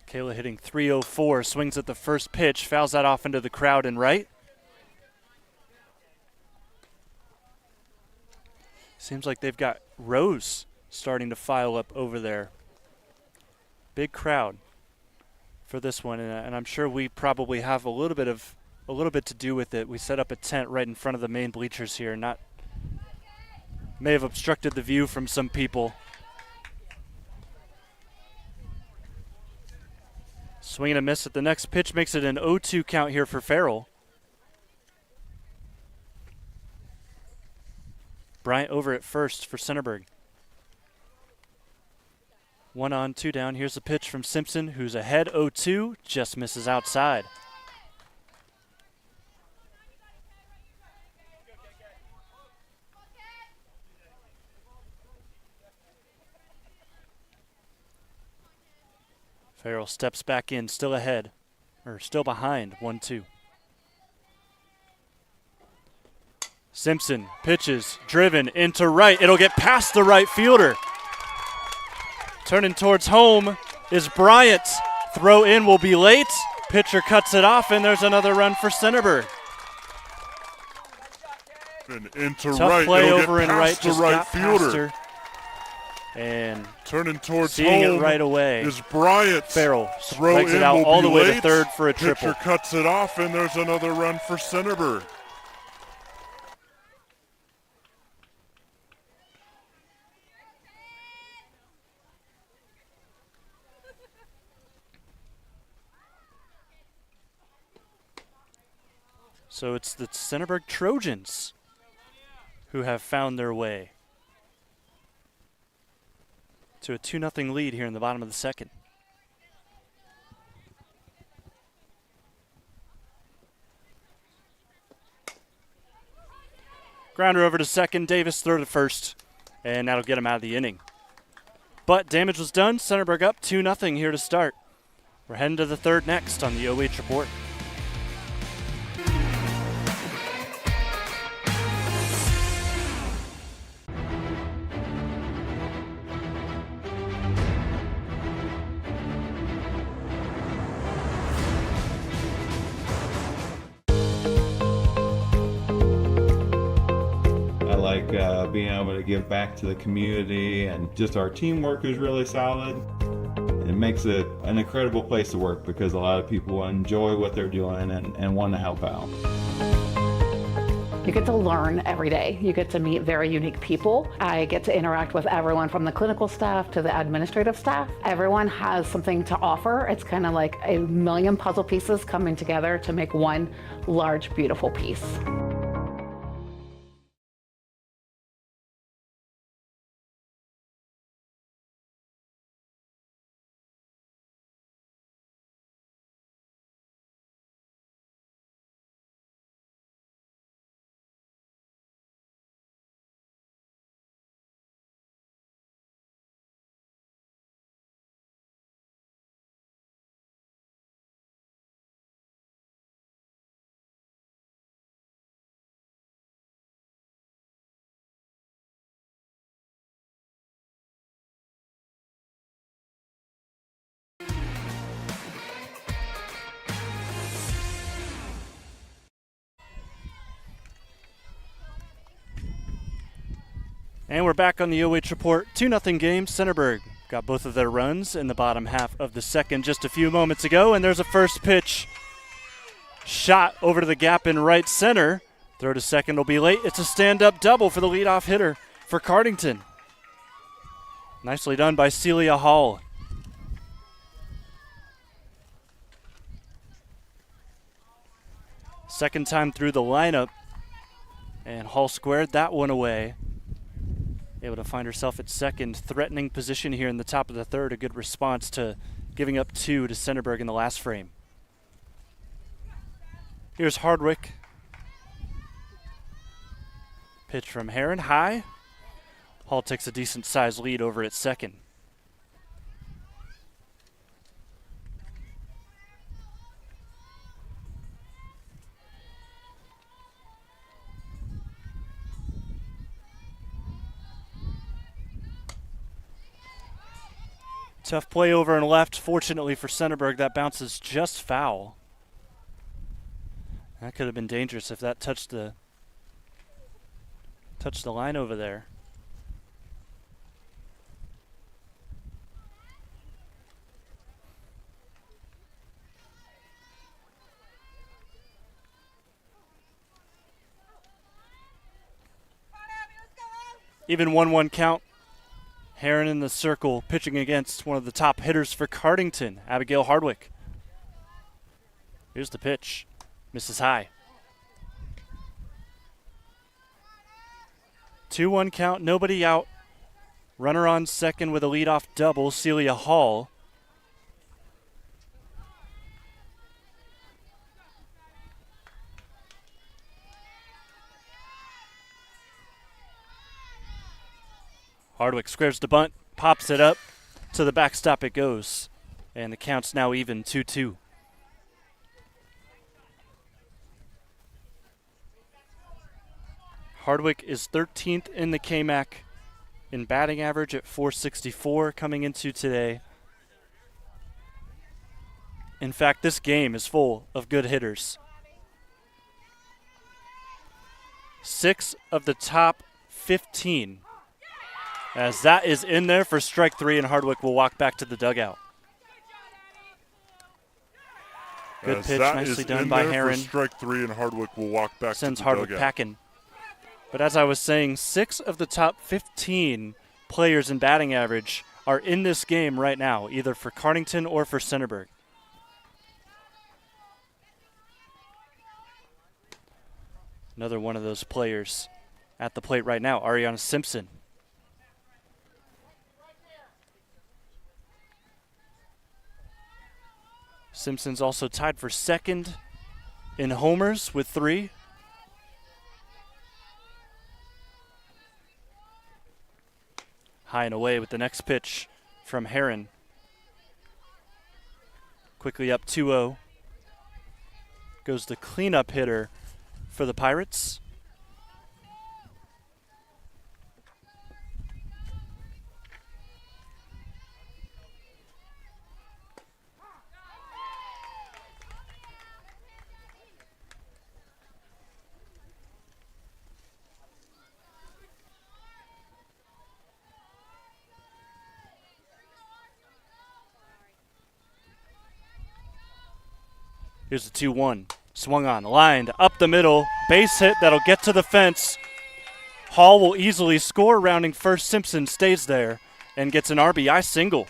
Kayla hitting .304, swings at the first pitch, fouls that off into the crowd and right. Seems like they've got rows starting to file up over there. Big crowd for this one, and I'm sure we probably have a little bit to do with it. We set up a tent right in front of the main bleachers here, may have obstructed the view from some people. Swing and a miss at the next pitch makes it an 0-2 count here for Farrell. Bryant over at first for Centerburg. 1 on, 2 down. Here's the pitch from Simpson, who's ahead 0-2, just misses outside. Farrell steps back in, still ahead, or still behind, 1-2. Simpson pitches, driven into right. It'll get past the right fielder. Turning towards home is Bryant. Throw in will be late. Pitcher cuts it off, and there's another run for Centerburg. And into Tough right. play It'll over get and right, past the just right got fielder. past her. And turning towards seeing home it right away is Bryant. Farrell Throw legs in it out will all be the way late. to third for a triple. Pitcher cuts it off, and there's another run for Centerburg. So it's the Centerburg Trojans who have found their way. to a 2-0 lead here in the bottom of the second. Grounder over to second. Davis throw to first, and that'll get him out of the inning. But damage was done. Centerburg up 2-0 here to start. We're heading to the third next on the OH Report. Being able to give back to the community, and just our teamwork is really solid. It makes it an incredible place to work because a lot of people enjoy what they're doing and want to help out. You get to learn every day. You get to meet very unique people. I get to interact with everyone from the clinical staff to the administrative staff. Everyone has something to offer. It's kind of like a million puzzle pieces coming together to make one large, beautiful piece. And we're back on the OH Report. 2-0 game. Centerburg got both of their runs in the bottom half of the second just a few moments ago. And there's a first pitch shot over to the gap in right center. Throw to second will be late. It's a stand-up double for the leadoff hitter for Cardington. Nicely done by Celia Hall. Second time through the lineup. And Hall squared that one away. Able to find herself at second, threatening position here in the top of the third. A good response to giving up 2 to Centerburg in the last frame. Here's Hardwick. Pitch from Heron, high. Hall takes a decent sized lead over at second. Tough play over and left. Fortunately for Centerburg, that bounces just foul. That could have been dangerous if that touched the line over there. Even 1-1 count. Heron in the circle, pitching against one of the top hitters for Cardington, Abigail Hardwick. Here's the pitch. Misses high. 2-1 count, nobody out. Runner on second with a leadoff double, Celia Hall. Hardwick squares the bunt, pops it up. To the backstop it goes. And the count's now even 2-2. Hardwick is 13th in the KMAC in batting average at .464 coming into today. In fact, this game is full of good hitters. 6 of the top 15. As that is in there for strike 3, and Hardwick will walk back to the dugout. Good pitch, nicely done by Heron. Strike 3, and Hardwick will walk back to the dugout. Sends Hardwick packing. But as I was saying, 6 of the top 15 players in batting average are in this game right now, either for Cardington or for Centerburg. Another one of those players at the plate right now, Ariana Simpson. Simpson's also tied for second in homers with 3. High and away with the next pitch from Heron. Quickly up 2-0. Goes the cleanup hitter for the Pirates. Here's the 2-1. Swung on, lined up the middle. Base hit that'll get to the fence. Hall will easily score. Rounding first, Simpson stays there and gets an RBI single.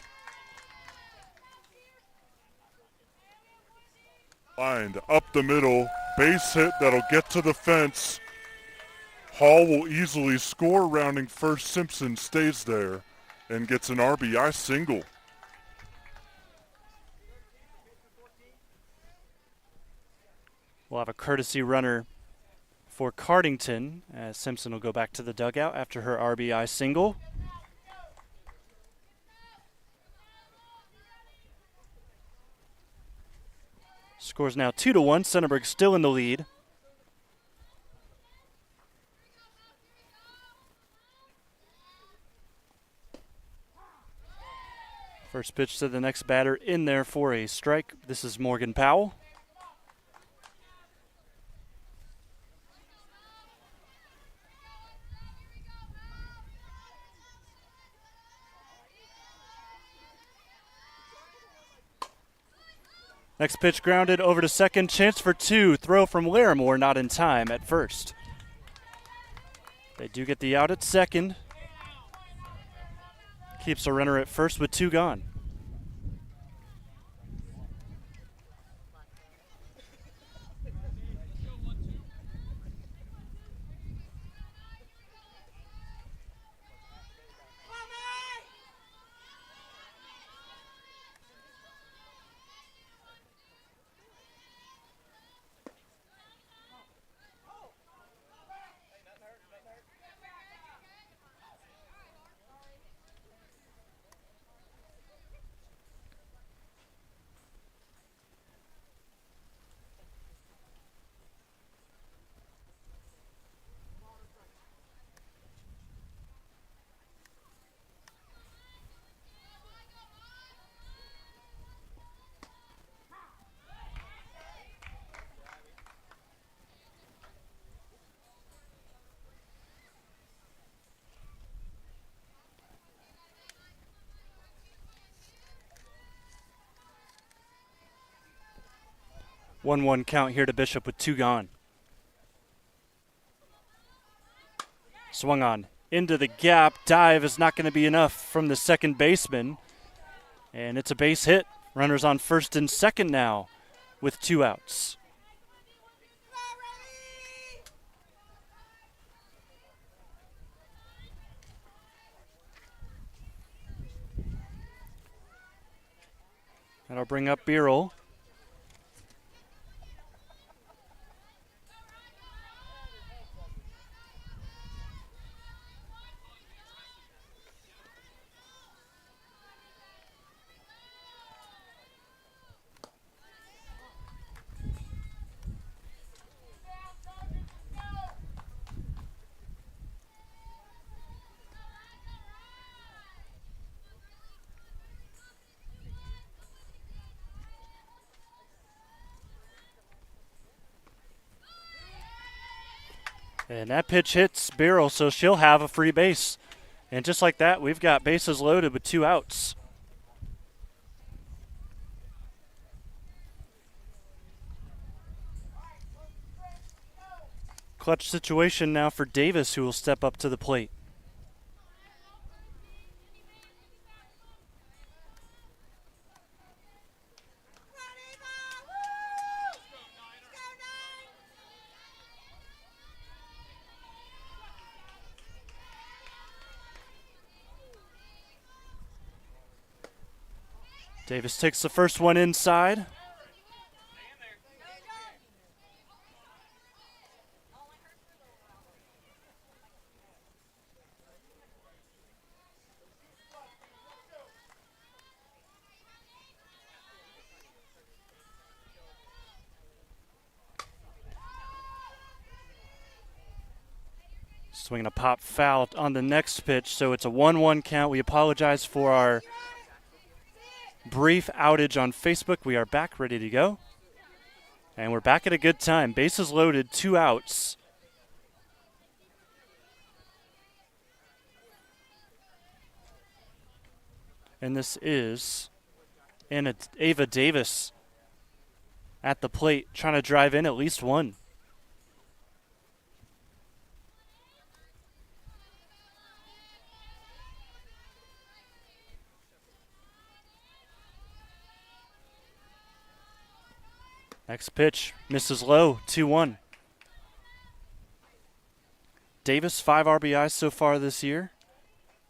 Lined up the middle. Base hit that'll get to the fence. Hall will easily score. Rounding first, Simpson stays there and gets an RBI single. We'll have a courtesy runner for Cardington as Simpson will go back to the dugout after her RBI single. Score's now 2-1. Centerburg still in the lead. First pitch to the next batter in there for a strike. This is Morgan Powell. Next pitch grounded over to second. Chance for 2. Throw from Larimore, not in time at first. They do get the out at second. Keeps a runner at first with 2 gone. One count here to Bishop with 2 gone. Swung on into the gap. Dive is not going to be enough from the second baseman. And it's a base hit. Runners on first and second now with 2 outs. That'll bring up Beerle. And that pitch hits Beryl, so she'll have a free base. And just like that, we've got bases loaded with 2 outs. Clutch situation now for Davis, who will step up to the plate. Davis takes the first one inside. Swinging a pop foul on the next pitch, so it's a 1-1 count. We apologize for our brief outage on Facebook. We are back, ready to go. And we're back at a good time. Bases loaded, 2 outs. And this is Ava Davis at the plate, trying to drive in at least one. Next pitch, misses low, 2-1. Davis, 5 RBIs so far this year.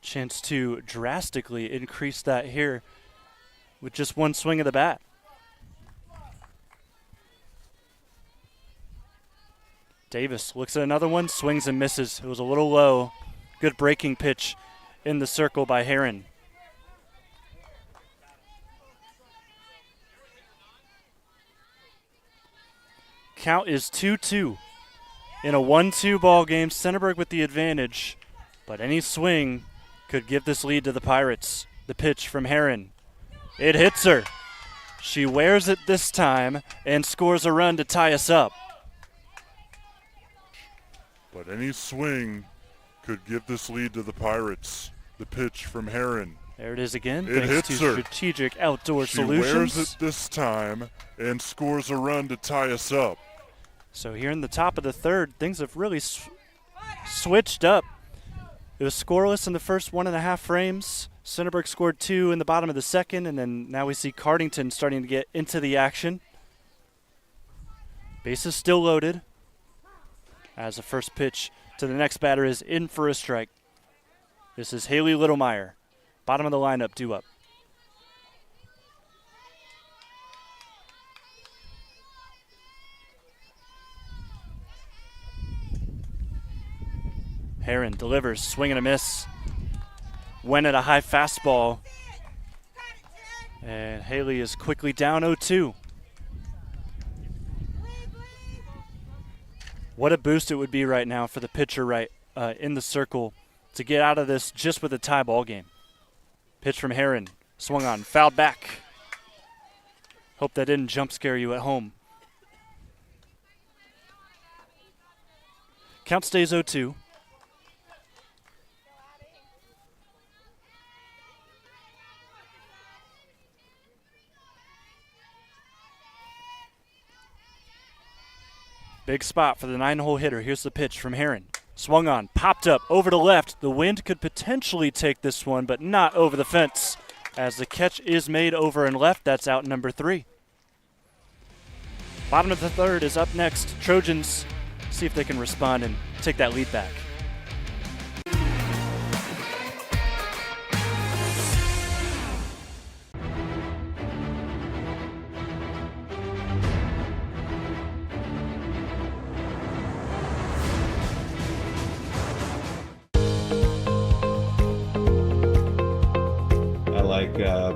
Chance to drastically increase that here with just one swing of the bat. Davis looks at another one, swings and misses. It was a little low. Good breaking pitch in the circle by Heron. Count is 2-2. In a 1-2 ball game, Centerburg with the advantage, but any swing could give this lead to the Pirates. The pitch from Heron. It hits her. She wears it this time and scores a run to tie us up. But any swing could give this lead to the Pirates. The pitch from Heron. There it is again, It thanks hits to her. Strategic Outdoor She Solutions. wears it this time and scores a run to tie us up. So here in the top of the third, things have really switched up. It was scoreless in the first 1.5 frames. Centerburg scored 2 in the bottom of the second, and then now we see Cardington starting to get into the action. Bases still loaded as the first pitch to the next batter is in for a strike. This is Haley Littlemeyer, bottom of the lineup, due up. Heron delivers, swing and a miss. Went at a high fastball. And Haley is quickly down 0-2. What a boost it would be right now for the pitcher right in the circle to get out of this just with a tie ball game. Pitch from Heron, swung on, fouled back. Hope that didn't jump scare you at home. Count stays 0-2. Big spot for the 9-hole hitter. Here's the pitch from Heron. Swung on, popped up, over to left. The wind could potentially take this one, but not over the fence. As the catch is made over and left, that's out number 3. Bottom of the third is up next. Trojans see if they can respond and take that lead back.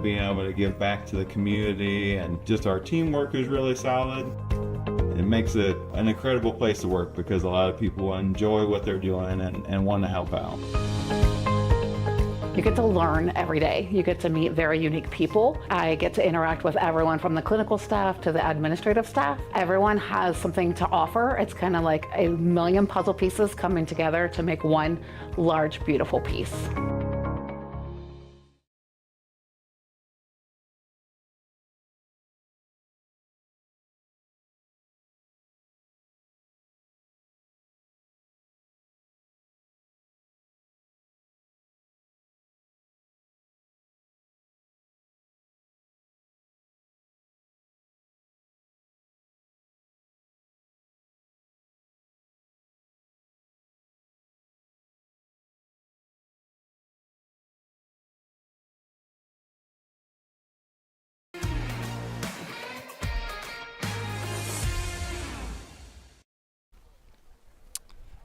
Being able to give back to the community, and just our teamwork is really solid. It makes it an incredible place to work because a lot of people enjoy what they're doing and want to help out. You get to learn every day. You get to meet very unique people. I get to interact with everyone from the clinical staff to the administrative staff. Everyone has something to offer. It's kind of like a million puzzle pieces coming together to make one large, beautiful piece.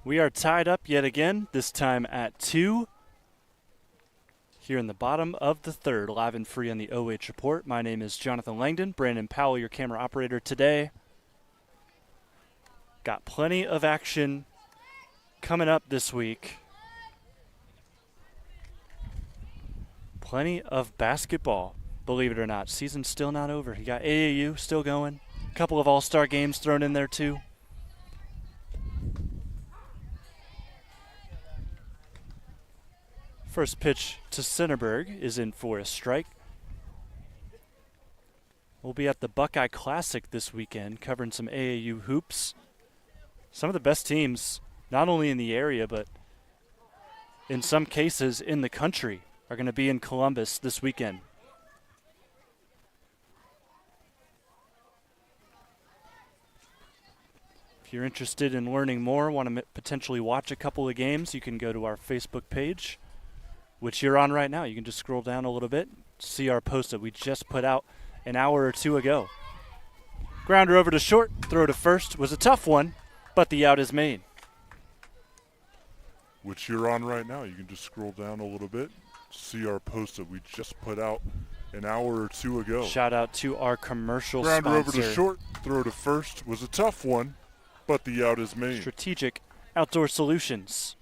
We are tied up yet again, this time at 2. Here in the bottom of the third, live and free on the OH Report. My name is Jonathan Langdon. Brandon Powell, your camera operator today. Got plenty of action coming up this week. Plenty of basketball, believe it or not. Season's still not over. You got AAU still going. A couple of all-star games thrown in there too. First pitch to Centerburg is in for a strike. We'll be at the Buckeye Classic this weekend covering some AAU hoops. Some of the best teams, not only in the area, but in some cases in the country, are going to be in Columbus this weekend. If you're interested in learning more, want to potentially watch a couple of games, you can go to our Facebook page, which you're on right now. You can just scroll down a little bit, see our post that we just put out an hour or two ago. Grounder over to short, throw to first was a tough one, but the out is made. Which you're on right now. You can just scroll down a little bit, see our post that we just put out an hour or two ago. Shout out to our commercial Grounder sponsor. over to short, throw to first was a tough one, but the out is made. Strategic Outdoor Solutions.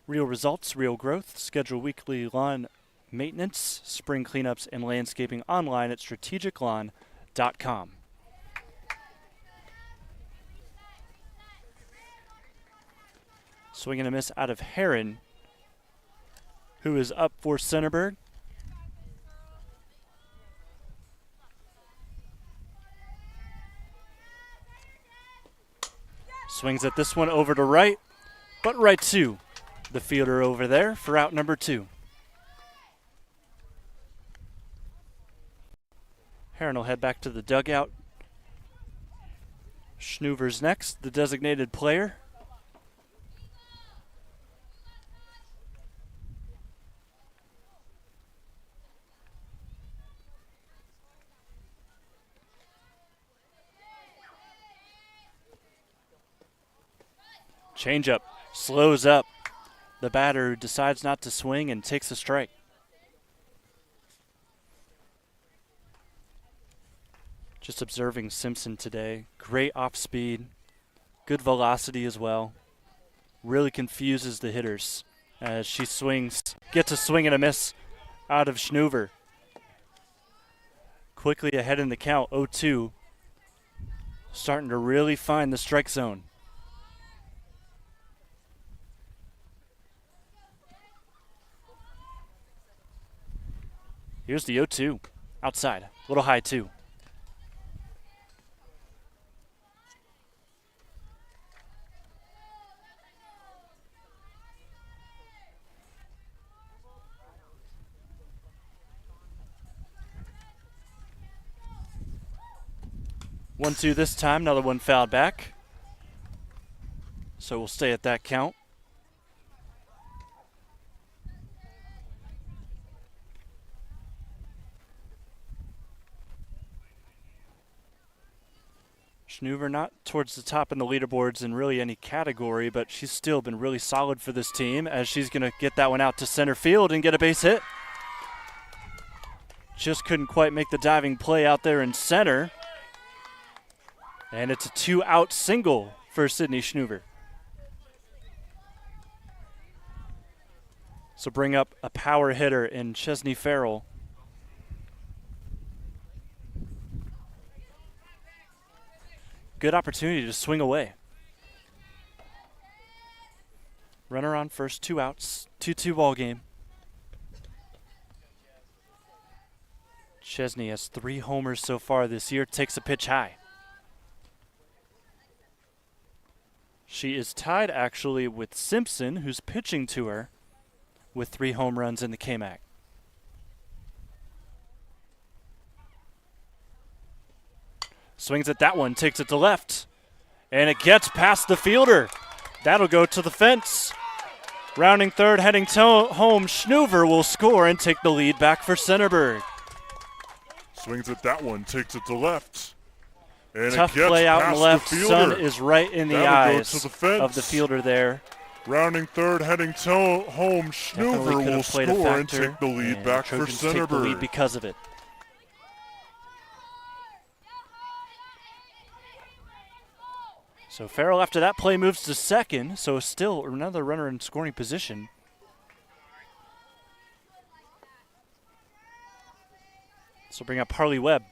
Real results, real growth. Schedule weekly lawn maintenance, spring cleanups, and landscaping online at strategiclawn.com. Swing and a miss out of Heron, who is up for Centerburg. Swings at this one over to right, but right to the fielder over there for out number 2. Heron will head back to the dugout. Schnuver's next, the designated player. Changeup, slows up. The batter decides not to swing and takes a strike. Just observing Simpson today. Great off speed, good velocity as well. Really confuses the hitters as she swings. Gets a swing and a miss out of Schnuver. Quickly ahead in the count, 0-2. Starting to really find the strike zone. Here's the 0-2. Outside. A little high, too. One-two this time. Another one fouled back. So we'll stay at that count. Schnuver not towards the top in the leaderboards in really any category, but she's still been really solid for this team as she's going to get that one out to center field and get a base hit. Just couldn't quite make the diving play out there in center. And it's a 2-out single for Sydney Schnuver. So bring up a power hitter in Chesney Farrell. Good opportunity to swing away. Runner on first, 2 outs, 2-2 ball game. Chesney has 3 homers so far this year, takes a pitch high. She is tied actually with Simpson, who's pitching to her, with 3 home runs in the KMAC. Swings at that one, takes it to left, and it gets past the fielder. That'll go to the fence. Rounding third, heading home, Schnuver will score and take the lead back for Centerburg. Swings at that one, takes it to left. And Tough it gets play out in past the left. The Sun is right in the eyes of the fielder there. Rounding third, heading home, Schnuver will score and take the lead back for Trojans take the Centerburg. lead because of it. So Farrell, after that play, moves to second, so still another runner in scoring position. So bring up Harley Webb.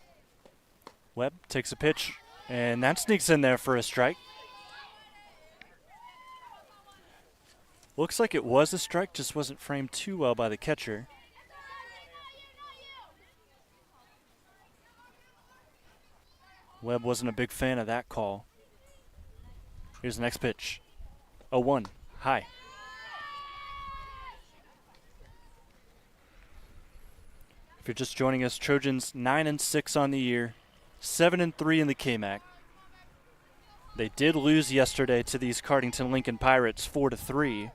Webb takes a pitch, and that sneaks in there for a strike. Looks like it was a strike, just wasn't framed too well by the catcher. Webb wasn't a big fan of that call. Here's the next pitch. 0-1, high. If you're just joining us, Trojans 9-6 on the year, 7-3 in the KMAC. They did lose yesterday to these Cardington-Lincoln Pirates 4-3.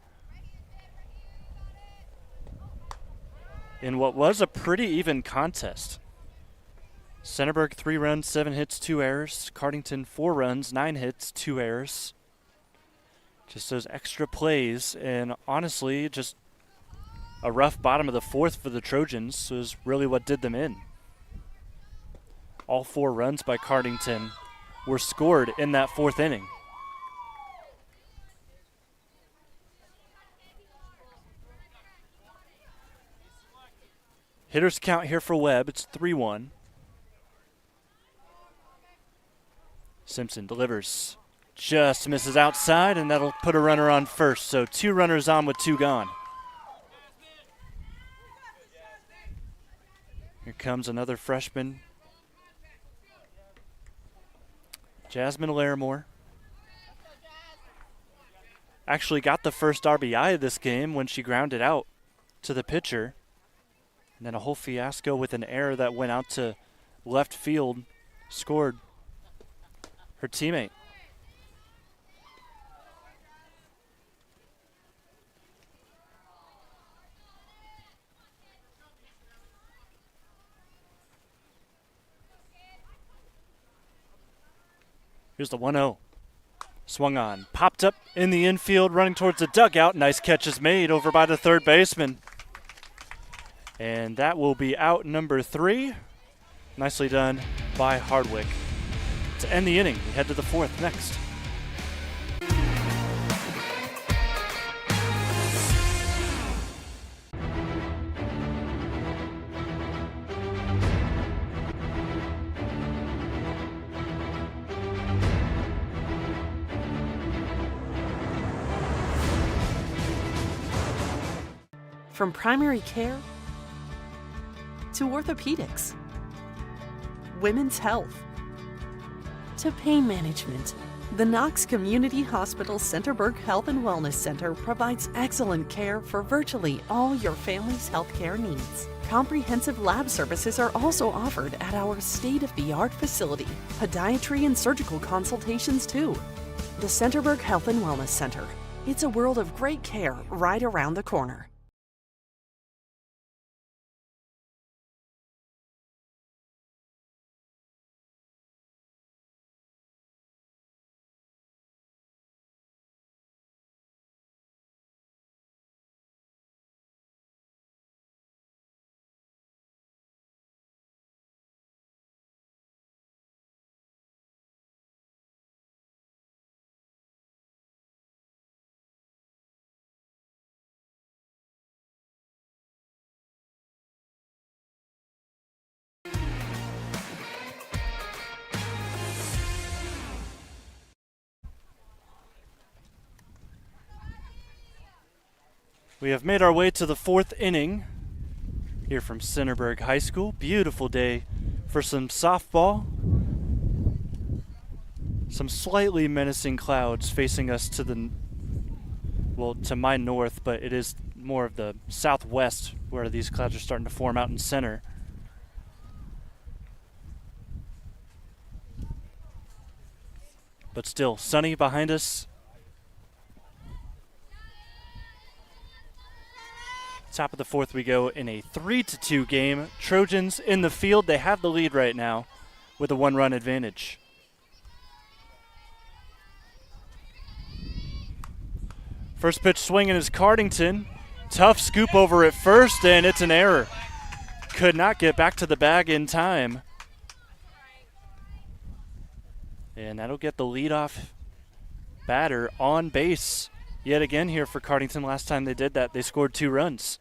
In what was a pretty even contest. Centerburg 3 runs, 7 hits, 2 errors. Cardington 4 runs, 9 hits, 2 errors. Just those extra plays, and honestly, just a rough bottom of the fourth for the Trojans was really what did them in. All 4 runs by Cardington were scored in that fourth inning. Hitters count here for Webb. It's 3-1. Simpson delivers. Just misses outside, and that'll put a runner on first. So 2 runners on with 2 gone. Here comes another freshman, Jasmine Larimore. Actually got the first RBI of this game when she grounded out to the pitcher. And then a whole fiasco with an error that went out to left field, scored her teammate. Here's the 1-0. Swung on. Popped up in the infield, running towards the dugout. Nice catch is made over by the third baseman. And that will be out number 3. Nicely done by Hardwick. To end the inning, we head to the 4th next. From primary care to orthopedics, women's health, to pain management, the Knox Community Hospital Centerburg Health and Wellness Center provides excellent care for virtually all your family's healthcare needs. Comprehensive lab services are also offered at our state-of-the-art facility. Podiatry and surgical consultations too. The Centerburg Health and Wellness Center. It's a world of great care right around the corner. We have made our way to the 4th inning here from Centerburg High School. Beautiful day for some softball. Some slightly menacing clouds facing us to the, well, to my north, but it is more of the southwest where these clouds are starting to form out in center. But still, sunny behind us. Top of the 4th we go in a 3-2 game. Trojans in the field. They have the lead right now with a 1-run advantage. First pitch swinging is Cardington. Tough scoop over at first, and it's an error. Could not get back to the bag in time. And that'll get the leadoff batter on base yet again here for Cardington. Last time they did that, they scored 2 runs.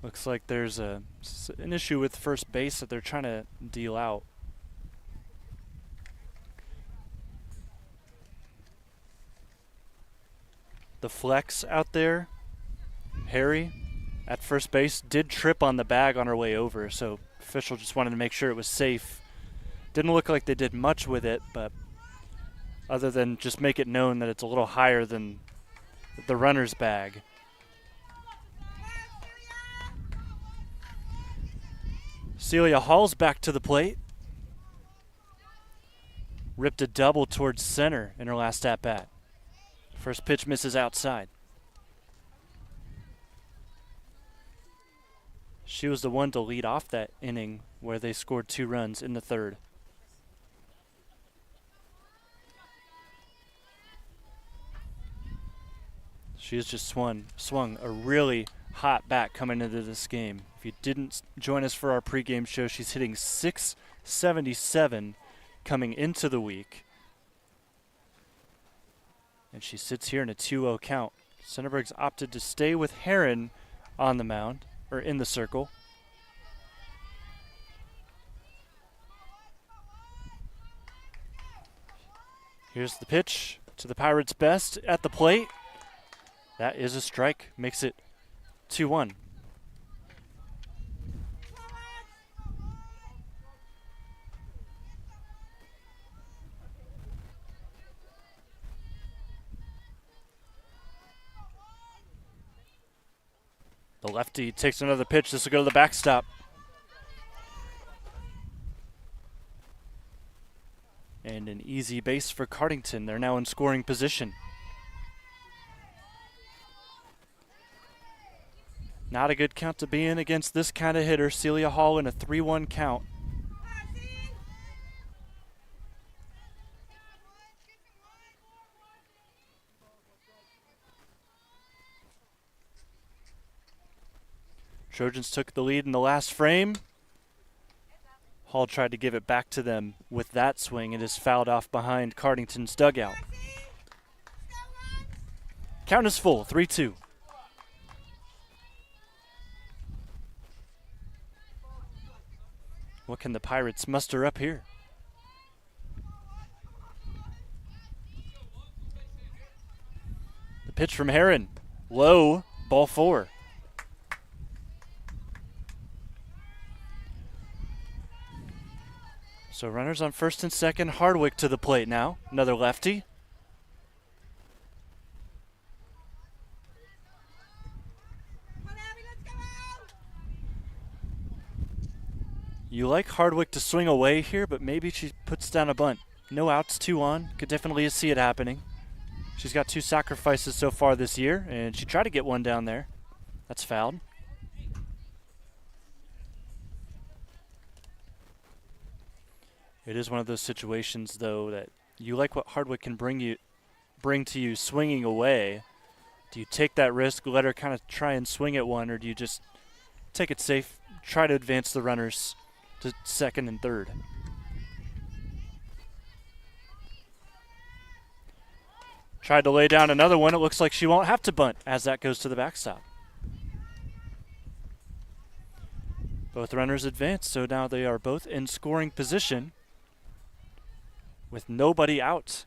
Looks like there's an issue with first base that they're trying to deal out. The flex out there, Harry, at first base, did trip on the bag on her way over, so official just wanted to make sure it was safe. Didn't look like they did much with it, but other than just make it known that it's a little higher than the runner's bag. Celia Hall's back to the plate. Ripped a double towards center in her last at-bat. First pitch misses outside. She was the one to lead off that inning where they scored 2 runs in the third. She has just swung a really hot bat coming into this game. If you didn't join us for our pregame show, she's hitting .677 coming into the week. And she sits here in a 2-0 count. Centerburg's opted to stay with Heron on the mound, or in the circle. Here's the pitch to the Pirates' best at the plate. That is a strike, makes it 2-1. The lefty takes another pitch. This will go to the backstop. And an easy base for Cardington. They're now in scoring position. Not a good count to be in against this kind of hitter. Celia Hall in a 3-1 count. Trojans took the lead in the last frame. Hall tried to give it back to them with that swing. It is fouled off behind Cardington's dugout. Count is full, 3-2. What can the Pirates muster up here? The pitch from Heron. Low, ball 4. So runners on first and second. Hardwick to the plate now. Another lefty. You like Hardwick to swing away here, but maybe she puts down a bunt. No outs, 2 on. Could definitely see it happening. She's got 2 sacrifices so far this year, and she tried to get one down there. That's fouled. It is one of those situations, though, that you like what Hardwick can bring to you swinging away. Do you take that risk, let her kind of try and swing at one, or do you just take it safe, try to advance the runners to second and third? Tried to lay down another one. It looks like she won't have to bunt as that goes to the backstop. Both runners advance, so now they are both in scoring position with nobody out.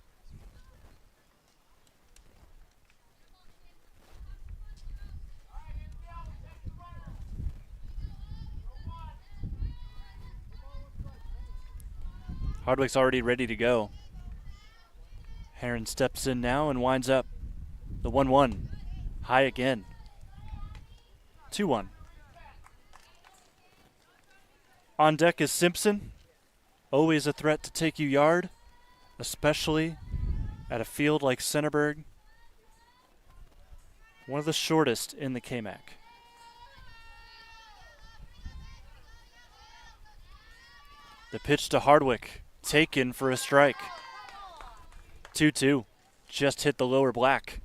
Hardwick's already ready to go. Heron steps in now and winds up the 1-1. High again. 2-1. On deck is Simpson. Always a threat to take you yard, especially at a field like Centerburg. One of the shortest in the KMAC. The pitch to Hardwick, taken for a strike. 2-2, just hit the lower black.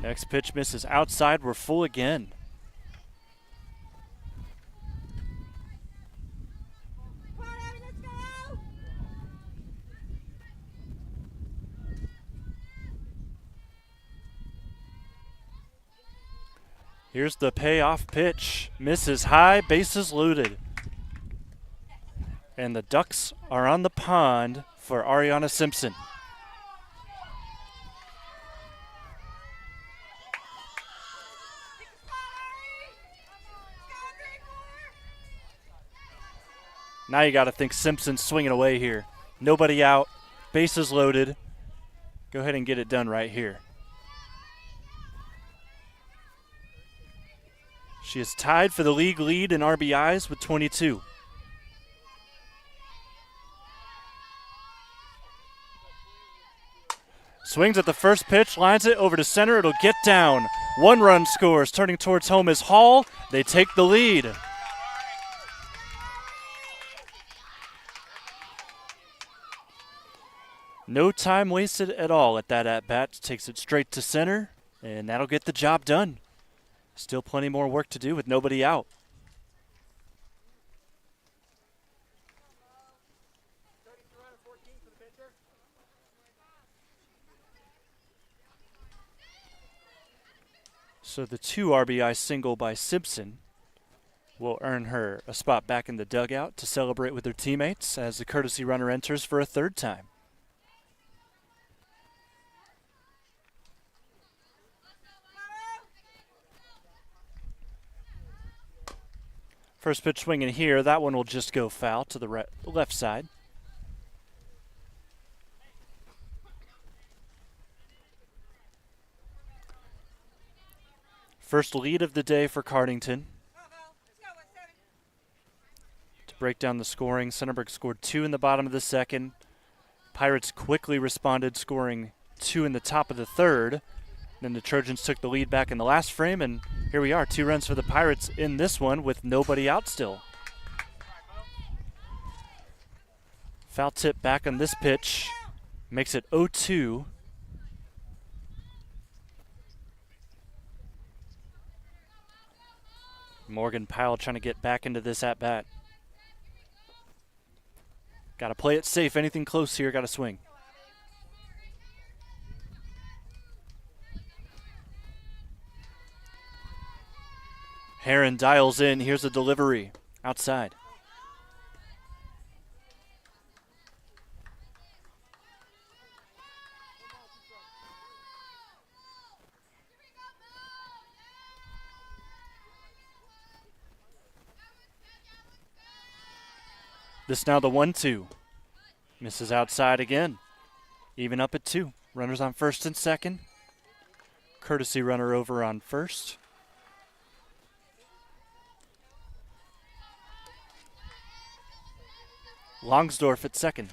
Next pitch misses outside. We're full again. Here's the payoff pitch. Misses high, bases loaded. And the Ducks are on the pond for Ariana Simpson. Now you got to think Simpson's swinging away here. Nobody out, bases loaded. Go ahead and get it done right here. She is tied for the league lead in RBIs with 22. Swings at the first pitch, lines it over to center. It'll get down. 1 run scores. Turning towards home is Hall. They take the lead. No time wasted at all at that at-bat. Takes it straight to center, and that'll get the job done. Still plenty more work to do with nobody out. So the 2 RBI single by Simpson will earn her a spot back in the dugout to celebrate with her teammates as the courtesy runner enters for a 3rd time. First pitch swinging here. That one will just go foul to the left side. First lead of the day for Cardington. To break down the scoring, Centerburg scored 2 in the bottom of the 2nd. Pirates quickly responded, scoring 2 in the top of the 3rd. Then the Trojans took the lead back in the last frame, and here we are, 2 runs for the Pirates in this one with nobody out still. Foul tip back on this pitch, makes it 0-2. Morgan Powell trying to get back into this at-bat. Got to play it safe. Anything close here, got to swing. Heron dials in. Here's the delivery. Outside. This now the 1-2. Misses outside again. Even up at 2. Runners on first and second. Courtesy runner over on first. Longsdorf at second.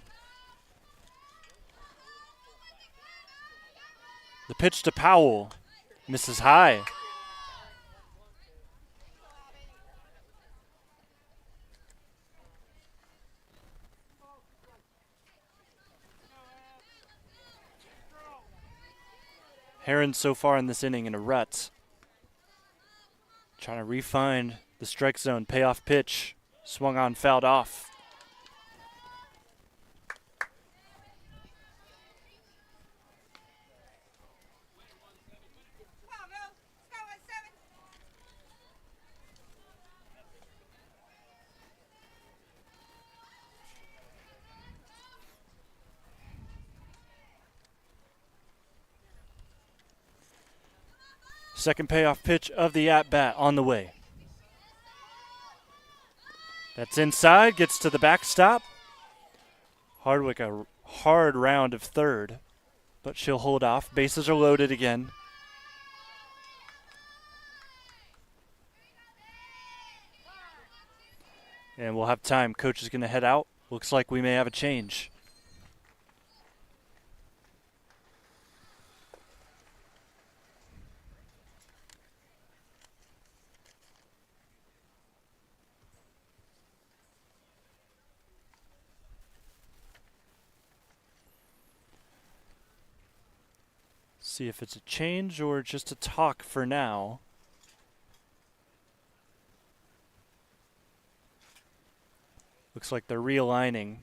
The pitch to Powell. Misses high. Heron so far in this inning in a rut. Trying to refine the strike zone. Payoff pitch. Swung on, fouled off. Second payoff pitch of the at-bat on the way. That's inside, gets to the backstop. Hardwick a hard round of third, but she'll hold off. Bases are loaded again. And we'll have time. Coach is going to head out. Looks like we may have a change. See if it's a change or just a talk for now. Looks like they're realigning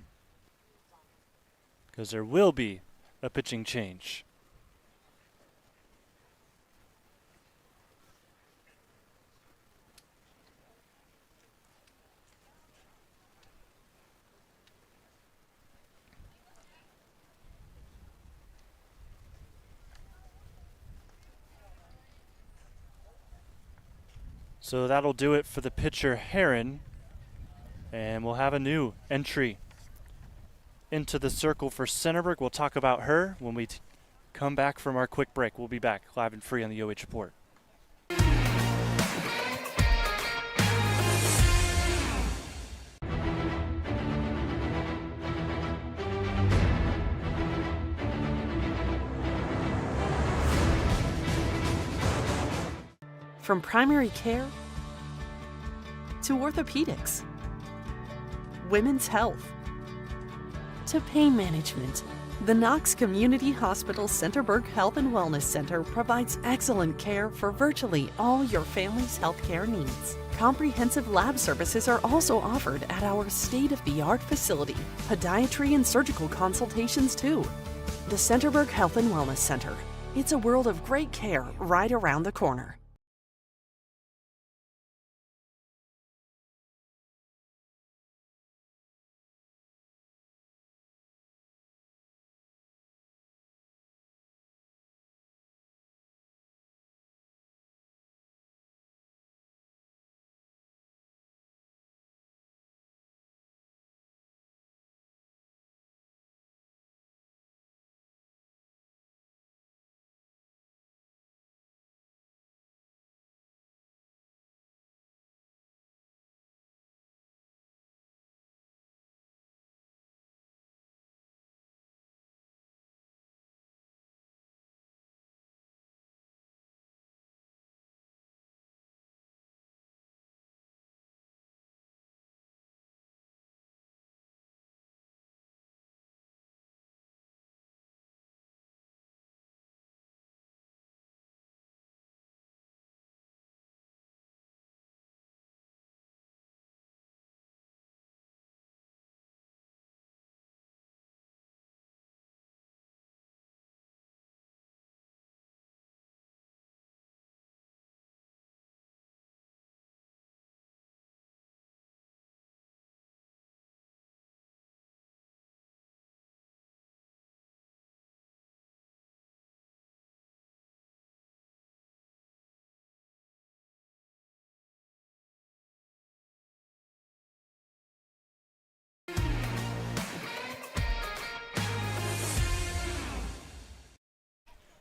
because there will be a pitching change. So that'll do it for the pitcher, Heron. And we'll have a new entry into the circle for Centerburg. We'll talk about her when we come back from our quick break. We'll be back live and free on the OH Report. From primary care to orthopedics, women's health to pain management, the Knox Community Hospital Centerburg Health and Wellness Center provides excellent care for virtually all your family's healthcare needs. Comprehensive lab services are also offered at our state-of-the-art facility. Podiatry and surgical consultations too. The Centerburg Health and Wellness Center. It's a world of great care right around the corner.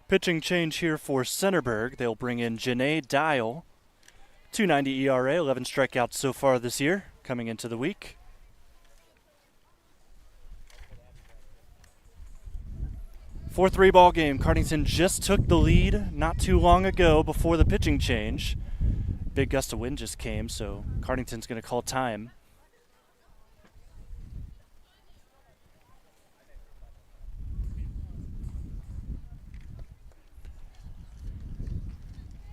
Pitching change here for Centerburg. They'll bring in Janae Dial. 2.90 ERA, 11 strikeouts so far this year, coming into the week. Fourth 3 ball game. Cardington just took the lead not too long ago before the pitching change. Big gust of wind just came, so Cardington's going to call time.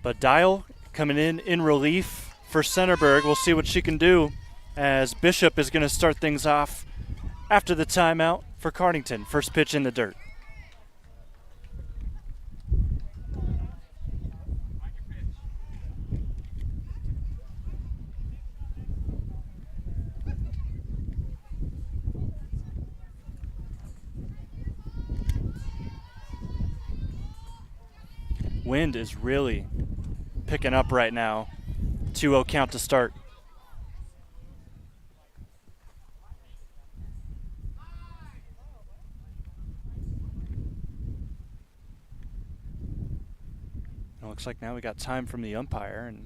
But Dial coming in relief for Centerburg. We'll see what she can do as Bishop is going to start things off after the timeout for Cardington. First pitch in the dirt. Wind is really picking up right now. 2-0 count to start. It looks like now we got time from the umpire, and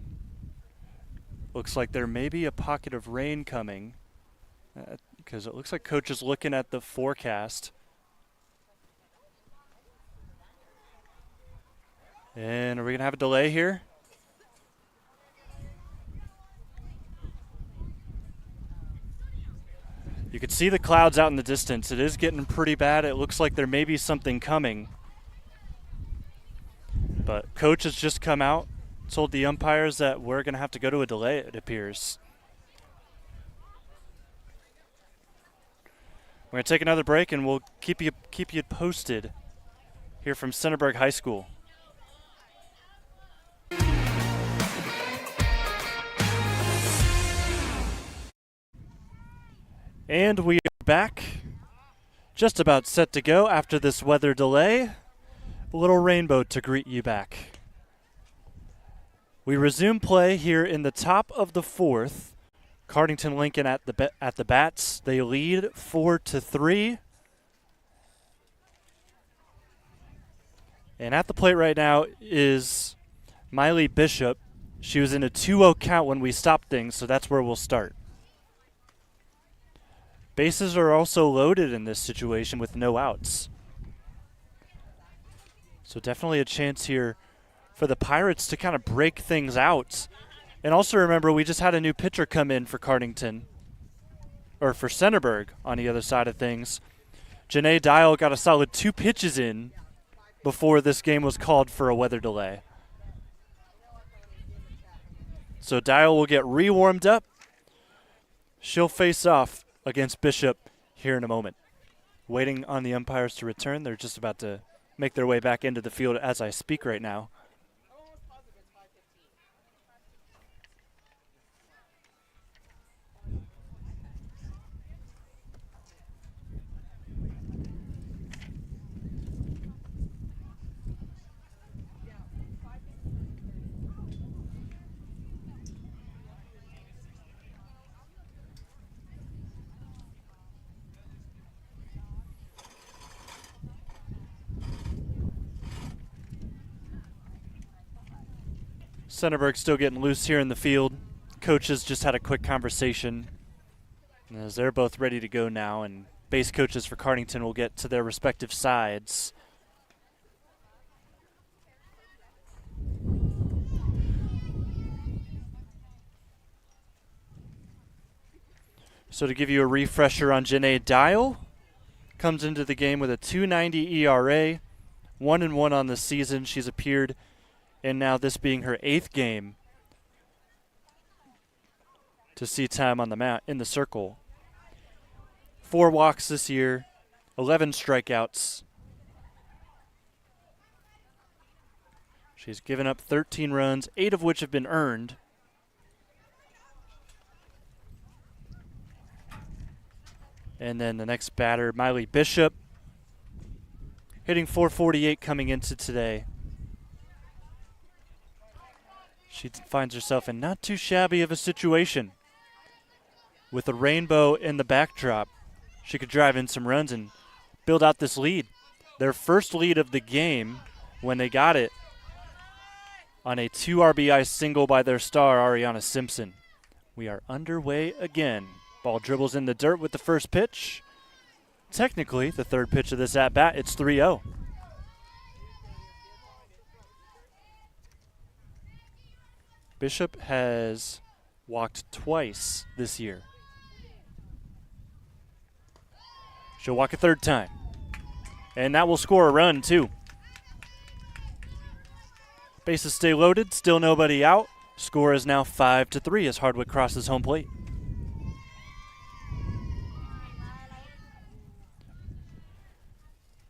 looks like there may be a pocket of rain coming because it looks like coach is looking at the forecast. And are we going to have a delay here? You can see the clouds out in the distance. It is getting pretty bad. It looks like there may be something coming. But coach has just come out, told the umpires that we're going to have to go to a delay, it appears. We're going to take another break, and we'll keep you posted here from Centerburg High School. And we are back, just about set to go after this weather delay. A little rainbow to greet you back. We resume play here in the top of the fourth. Cardington-Lincoln at the bats. They lead 4-3. And at the plate right now is Miley Bishop. She was in a 2-0 count when we stopped things, so that's where we'll start. Bases are also loaded in this situation with no outs. So definitely a chance here for the Pirates to kind of break things out. And also remember, we just had a new pitcher come in for Cardington, or for Centerburg on the other side of things. Janae Dial got a solid 2 pitches in before this game was called for a weather delay. So Dial will get re-warmed up. She'll face off against Bishop here in a moment. Waiting on the umpires to return. They're just about to make their way back into the field as I speak right now. Centerburg still getting loose here in the field. Coaches just had a quick conversation as they're both ready to go now, and base coaches for Cardington will get to their respective sides. So to give you a refresher on Janae Dial, comes into the game with a 2.90 ERA, 1-1 on the season. She's appeared, and now this being her 8th game to see time on the mat in the circle. 4 walks this year, 11 strikeouts. She's given up 13 runs, 8 of which have been earned. And then the next batter, Miley Bishop, hitting .448 coming into today. She finds herself in not too shabby of a situation. With a rainbow in the backdrop, she could drive in some runs and build out this lead. Their first lead of the game when they got it on a 2 RBI single by their star, Ariana Simpson. We are underway again. Ball dribbles in the dirt with the first pitch. Technically, the third pitch of this at-bat, it's 3-0. Bishop has walked twice this year. She'll walk a third time. And that will score a run, too. Bases stay loaded, still nobody out. Score is now 5-3 as Hardwick crosses home plate.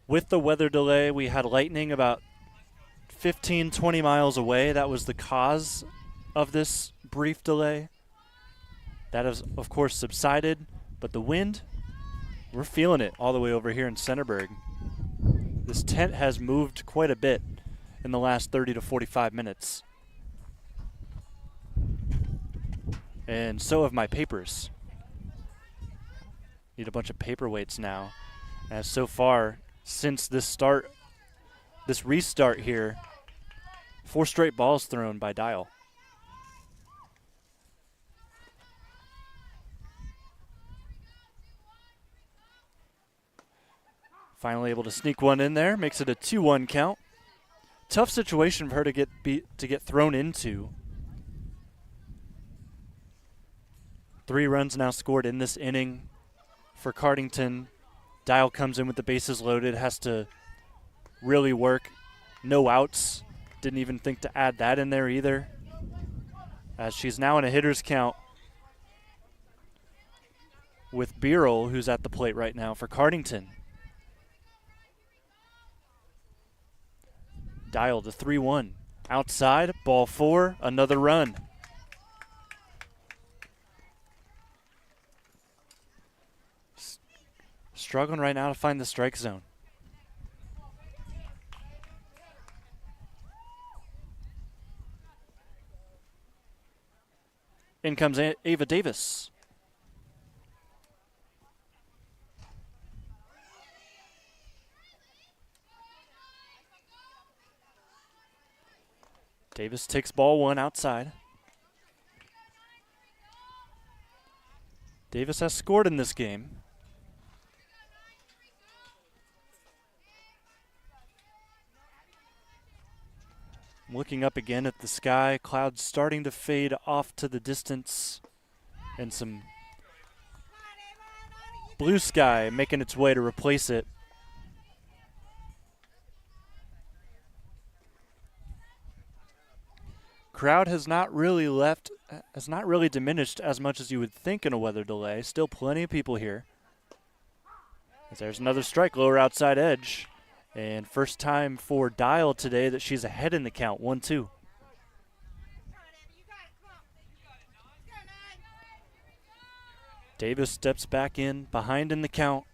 With the weather delay, we had lightning about 15-20 miles away. That was the cause of this brief delay. That has, of course, subsided, but the wind, we're feeling it all the way over here in Centerburg. This tent has moved quite a bit in the last 30 to 45 minutes. And so have my papers. Need a bunch of paperweights now. As so far, since this restart here, 4 straight balls thrown by Dial. Finally able to sneak one in there, makes it a 2-1 count. Tough situation for her to get thrown into. 3 runs now scored in this inning for Cardington. Dial comes in with the bases loaded, has to really work. No outs Didn't even think to add that in there either, as she's now in a hitter's count with Beerle, who's at the plate right now for Cardington. Dial to 3-1. Outside, ball 4, another run. Struggling right now to find the strike zone. In comes Ava Davis. Davis takes ball 1 outside. Davis has scored in this game. Looking up again at the sky, clouds starting to fade off to the distance, and some blue sky making its way to replace it. Crowd has not really diminished as much as you would think in a weather delay. Still plenty of people here. There's another strike, lower outside edge. And first time for Dial today that she's ahead in the count, 1-2. Davis steps back in, behind in the count.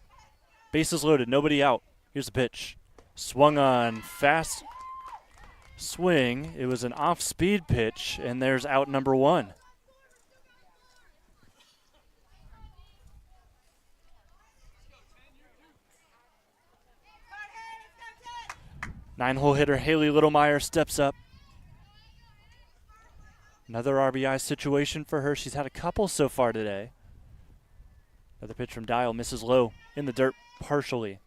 Bases loaded, nobody out. Here's the pitch. Swung on, fast swing. It was an off-speed pitch, and there's out number 1. Nine-hole hitter Haley Littlemeyer steps up. Another RBI situation for her. She's had a couple so far today. Another pitch from Dial, misses low in the dirt partially.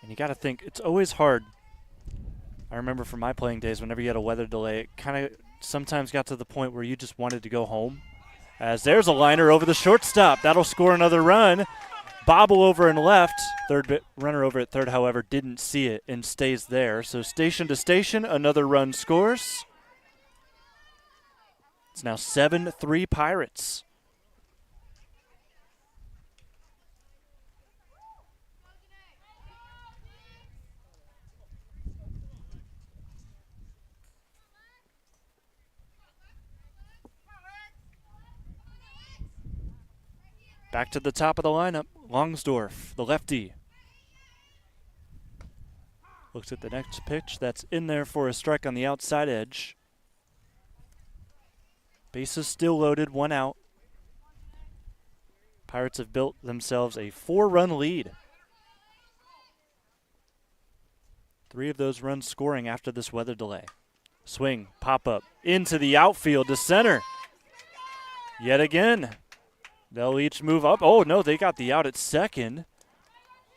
And you got to think, it's always hard. I remember from my playing days, whenever you had a weather delay, it kind of sometimes got to the point where you just wanted to go home. As there's a liner over the shortstop. That'll score another run. Bobble over and left. Runner over at third, however, didn't see it and stays there. So station to station, another run scores. It's now 7-3 Pirates. Back to the top of the lineup, Longsdorf, the lefty. Looks at the next pitch. That's in there for a strike on the outside edge. Bases still loaded, 1 out. Pirates have built themselves a 4-run lead. 3 of those runs scoring after this weather delay. Swing, pop up, into the outfield to center. Yet again. They'll each move up. Oh, no, they got the out at second,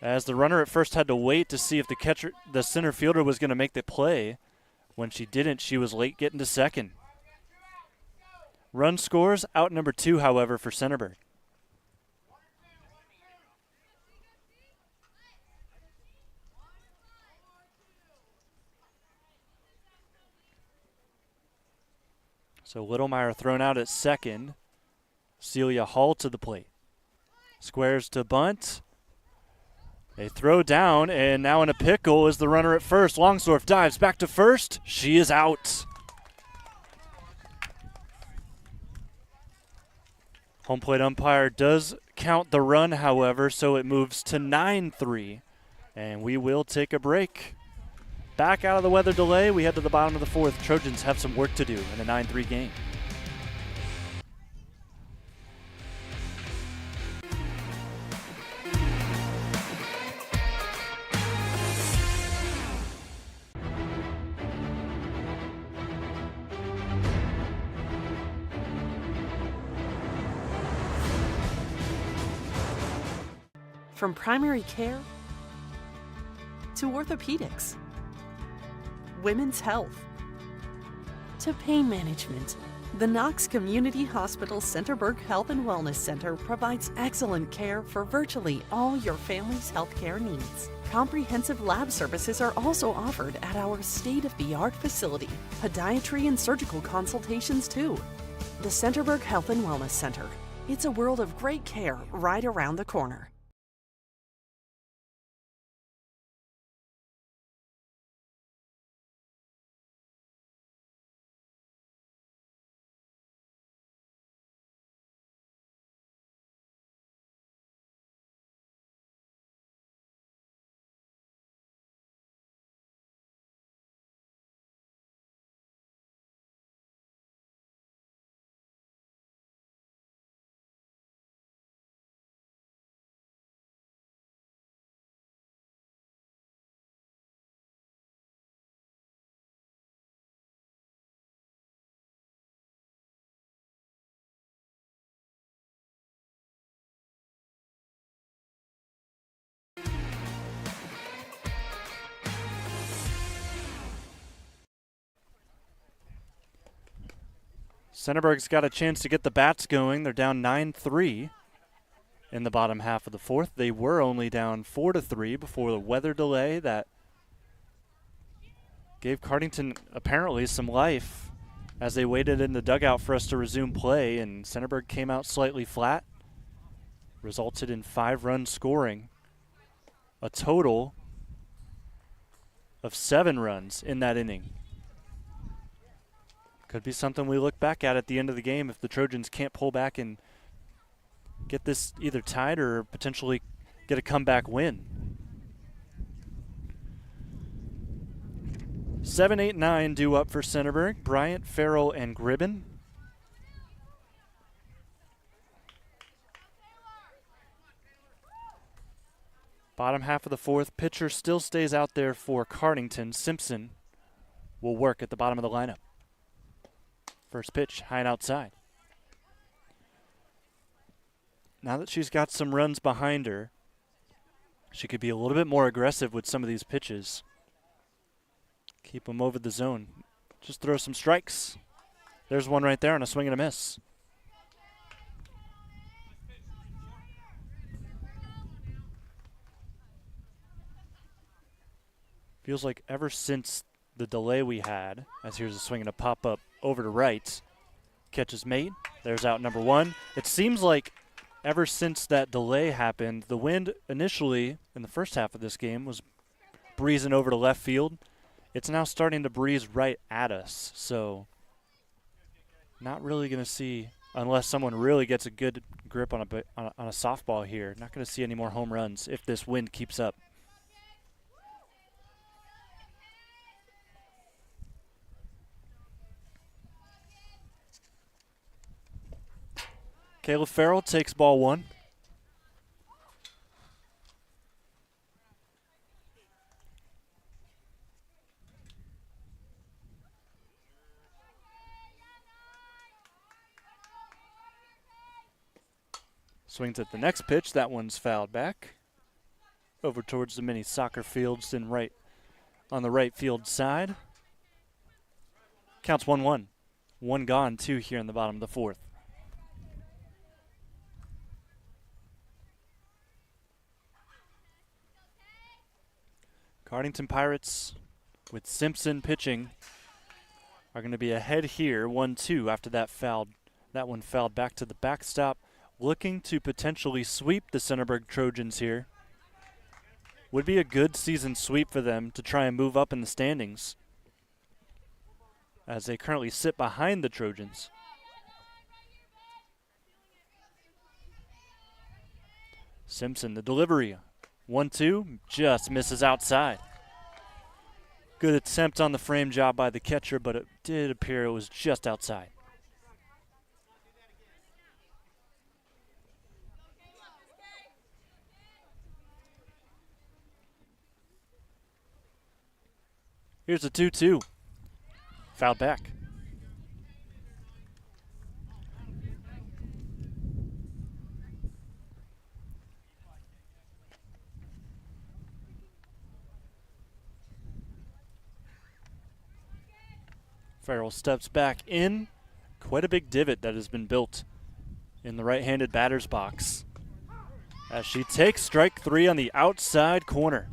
as the runner at first had to wait to see if the center fielder was going to make the play. When she didn't, she was late getting to second. Run scores, out number 2, however, for Centerburg. So Littlemeyer thrown out at second. Celia Hall to the plate. Squares to bunt. They throw down, and now in a pickle is the runner at first. Longsdorf dives back to first. She is out. Home plate umpire does count the run, however, so it moves to 9-3, and we will take a break. Back out of the weather delay, we head to the bottom of the 4th. Trojans have some work to do in a 9-3 game. From primary care to orthopedics, women's health, to pain management. The Knox Community Hospital Centerburg Health and Wellness Center provides excellent care for virtually all your family's healthcare needs. Comprehensive lab services are also offered at our state-of-the-art facility. Podiatry and surgical consultations too. The Centerburg Health and Wellness Center. It's a world of great care right around the corner. Centerburg's got a chance to get the bats going. They're down 9-3 in the bottom half of the fourth. They were only down 4-3 before the weather delay that gave Cardington apparently some life as they waited in the dugout for us to resume play, and Centerburg came out slightly flat, resulted in 5 runs scoring, a total of 7 runs in that inning. Could be something we look back at the end of the game if the Trojans can't pull back and get this either tied or potentially get a comeback win. 7, 8, 9 due up for Centerburg. Bryant, Farrell, and Gribben. Bottom half of the fourth, pitcher still stays out there for Cardington. Simpson will work at the bottom of the lineup. First pitch, high and outside. Now that she's got some runs behind her, she could be a little bit more aggressive with some of these pitches. Keep them over the zone. Just throw some strikes. There's one right there on a swing and a miss. Feels like ever since the delay we had, as here's a swing and a pop-up over to right. Catch is made. There's out number 1. It seems like ever since that delay happened, the wind initially in the first half of this game was breezing over to left field. It's now starting to breeze right at us, so not really going to see, unless someone really gets a good grip on a softball here, not going to see any more home runs if this wind keeps up. Caleb Farrell takes ball 1. Swings at the next pitch. That one's fouled back. Over towards the mini soccer fields and right on the right field side. Counts 1-1. 1 gone, 2 here in the bottom of the fourth. Cardington Pirates, with Simpson pitching, are going to be ahead here, 1-2 after that one fouled back to the backstop, looking to potentially sweep the Centerburg Trojans here. Would be a good season sweep for them to try and move up in the standings, as they currently sit behind the Trojans. Simpson, the delivery. 1-2, just misses outside. Good attempt on the frame job by the catcher, but it did appear it was just outside. Here's a 2-2. Fouled back. Farrell steps back in. Quite a big divot that has been built in the right-handed batter's box as she takes strike 3 on the outside corner.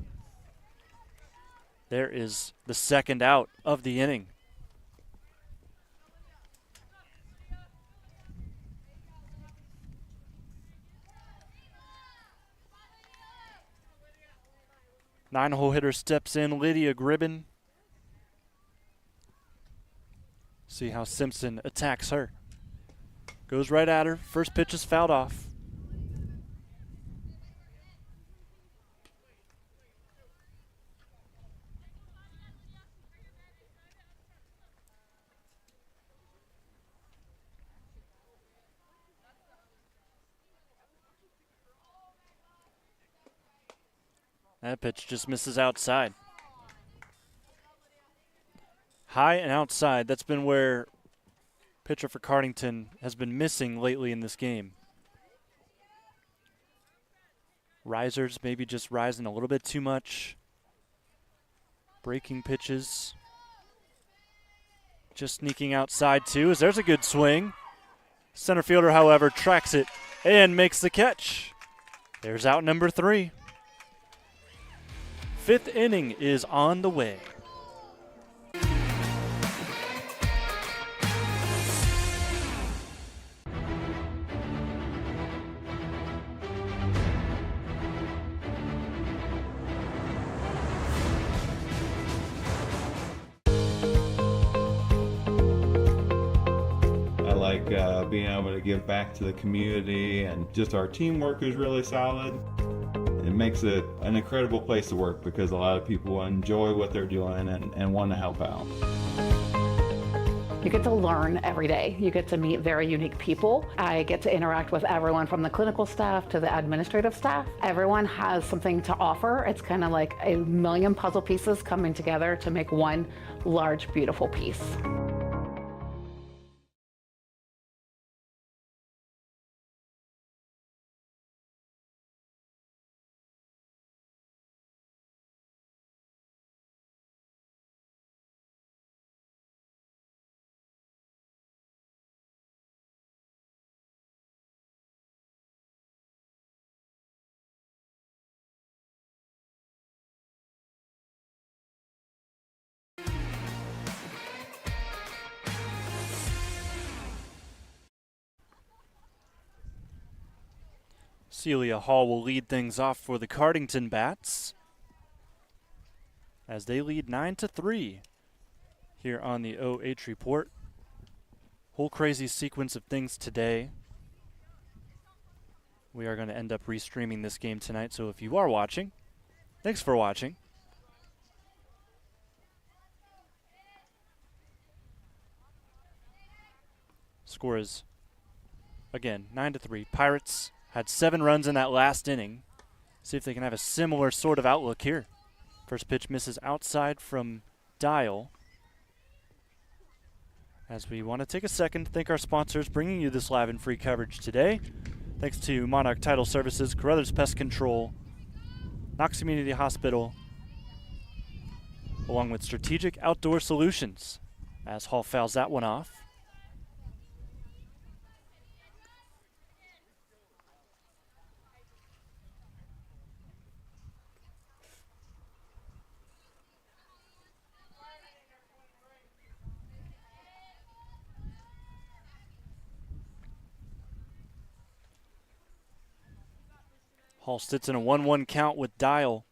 There is the second out of the inning. Nine-hole hitter steps in, Lydia Gribben. See how Simpson attacks her. Goes right at her. First pitch is fouled off. That pitch just misses outside. High and outside. That's been where pitcher for Cardington has been missing lately in this game. Risers maybe just rising a little bit too much. Breaking pitches. Just sneaking outside too, as there's a good swing. Center fielder, however, tracks it and makes the catch. There's out number 3. 5th inning is on the way. I like being able to give back to the community, and just our teamwork is really solid. It makes it an incredible place to work because a lot of people enjoy what they're doing and want to help out. You get to learn every day. You get to meet very unique people. I get to interact with everyone from the clinical staff to the administrative staff. Everyone has something to offer. It's kind of like a million puzzle pieces coming together to make one large, beautiful piece. Celia Hall will lead things off for the Cardington Bats as they lead 9-3 here on the OH Report. Whole crazy sequence of things today. We are going to end up restreaming this game tonight, so if you are watching, thanks for watching. Score is, again, 9-3. Pirates had 7 runs in that last inning. See if they can have a similar sort of outlook here. First pitch misses outside from Dial. As we want to take a second to thank our sponsors bringing you this live and free coverage today. Thanks to Monarch Title Services, Carothers Pest Control, Knox Community Hospital, along with Strategic Outdoor Solutions. As Hall fouls that one off. Hall sits in a 1-1 count with Dial.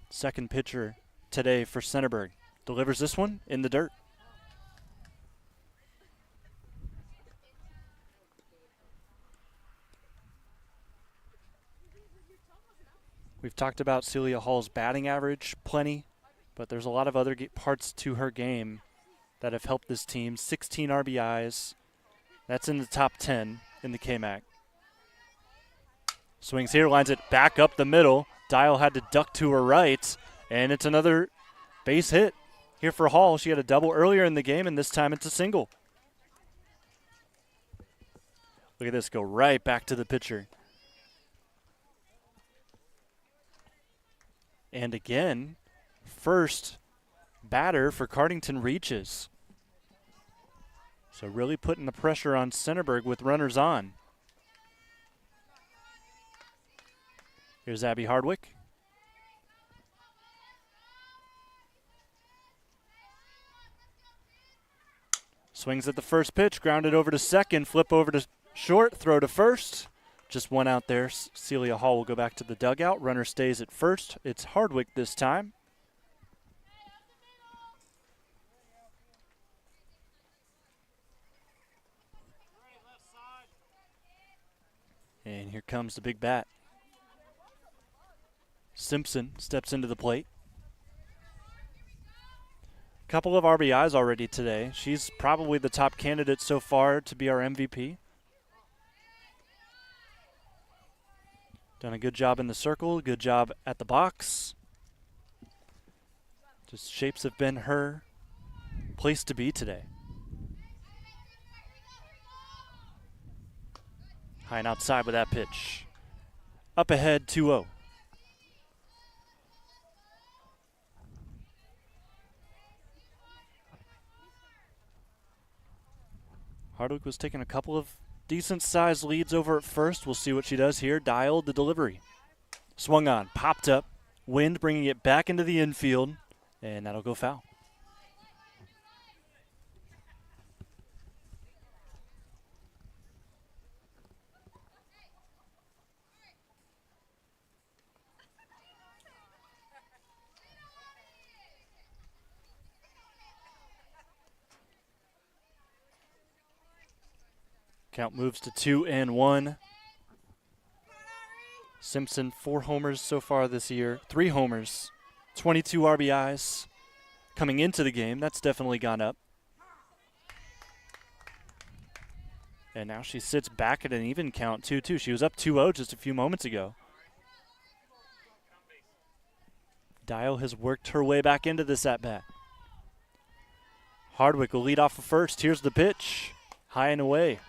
Second pitcher today for Centerburg. Delivers this one in the dirt. We've talked about Celia Hall's batting average plenty, but there's a lot of other parts to her game that have helped this team. 16 RBIs. That's in the top 10 in the KMAC. Swings here, lines it back up the middle. Dial had to duck to her right, and it's another base hit here for Hall. She had a double earlier in the game, and this time it's a single. Look at this, go right back to the pitcher. And again, first batter for Cardington reaches. So really putting the pressure on Centerburg with runners on. Here's Abby Hardwick. Swings at the first pitch, grounded over to second, flip over to short, throw to first. Just one out there. Celia Hall will go back to the dugout. Runner stays at first. It's Hardwick this time. And here comes the big bat. Simpson steps into the plate. Couple of RBIs already today. She's probably the top candidate so far to be our MVP. Done a good job in the circle, good job at the box. Just shapes have been her place to be today. High and outside with that pitch. Up ahead, 2-0. Hardwick was taking a couple of decent-sized leads over at first. We'll see what she does here. Dialed the delivery. Swung on, popped up. Wind bringing it back into the infield, and that'll go foul. Count moves to 2-1. Simpson, 4 homers so far this year. 3 homers, 22 RBIs. Coming into the game, that's definitely gone up. And now she sits back at an even count, 2-2. She was up 2-0 just a few moments ago. Dial has worked her way back into this at-bat. Hardwick will lead off of first. Here's the pitch. High and away.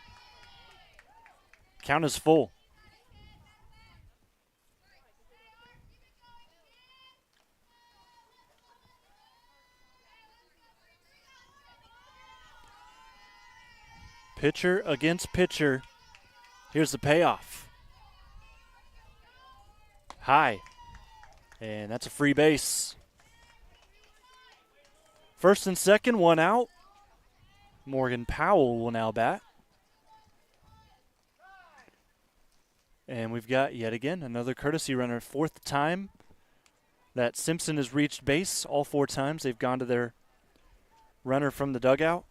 Count is full. Pitcher against pitcher. Here's the payoff. High. And that's a free base. First and second, 1 out. Morgan Powell will now bat. And we've got, yet again, another courtesy runner. 4th time that Simpson has reached base. All 4 times they've gone to their runner from the dugout.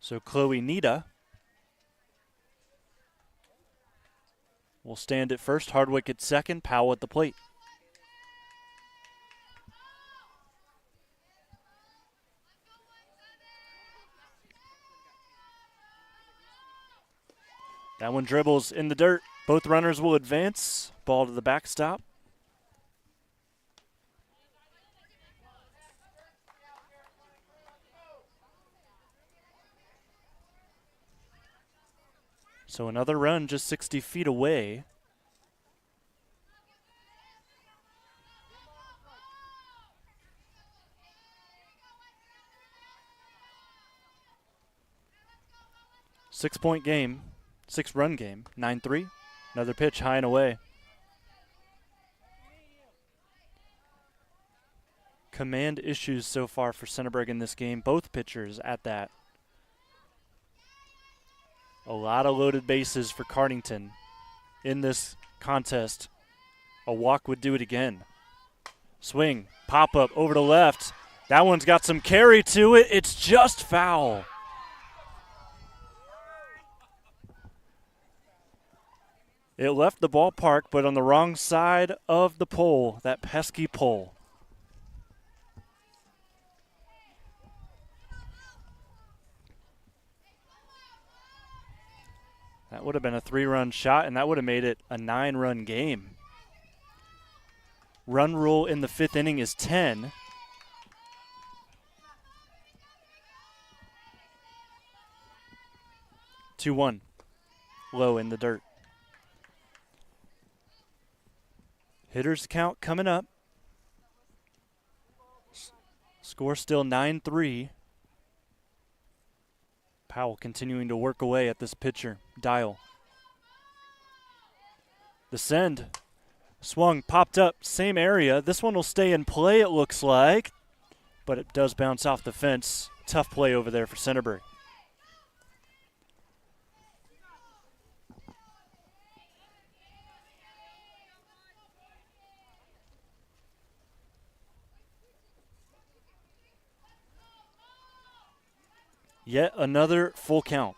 So Chloe Nita will stand at first. Hardwick at second. Powell at the plate. That one dribbles in the dirt. Both runners will advance. Ball to the backstop. So another run just 60 feet away. Six-point game. 6-run game, 9-3. Another pitch high and away. Command issues so far for Centerburg in this game. Both pitchers at that. A lot of loaded bases for Cardington in this contest. A walk would do it again. Swing, pop up over to left. That one's got some carry to it. It's just foul. It left the ballpark, but on the wrong side of the pole, that pesky pole. That would have been a 3-run shot, and that would have made it a 9-run game. Run rule in the 5th inning is 10. Two-1, low in the dirt. Hitters count coming up. Score still 9-3. Powell continuing to work away at this pitcher, Dial. The send. Swung, popped up, same area. This one will stay in play, it looks like, but it does bounce off the fence. Tough play over there for Centerburg. Yet another full count.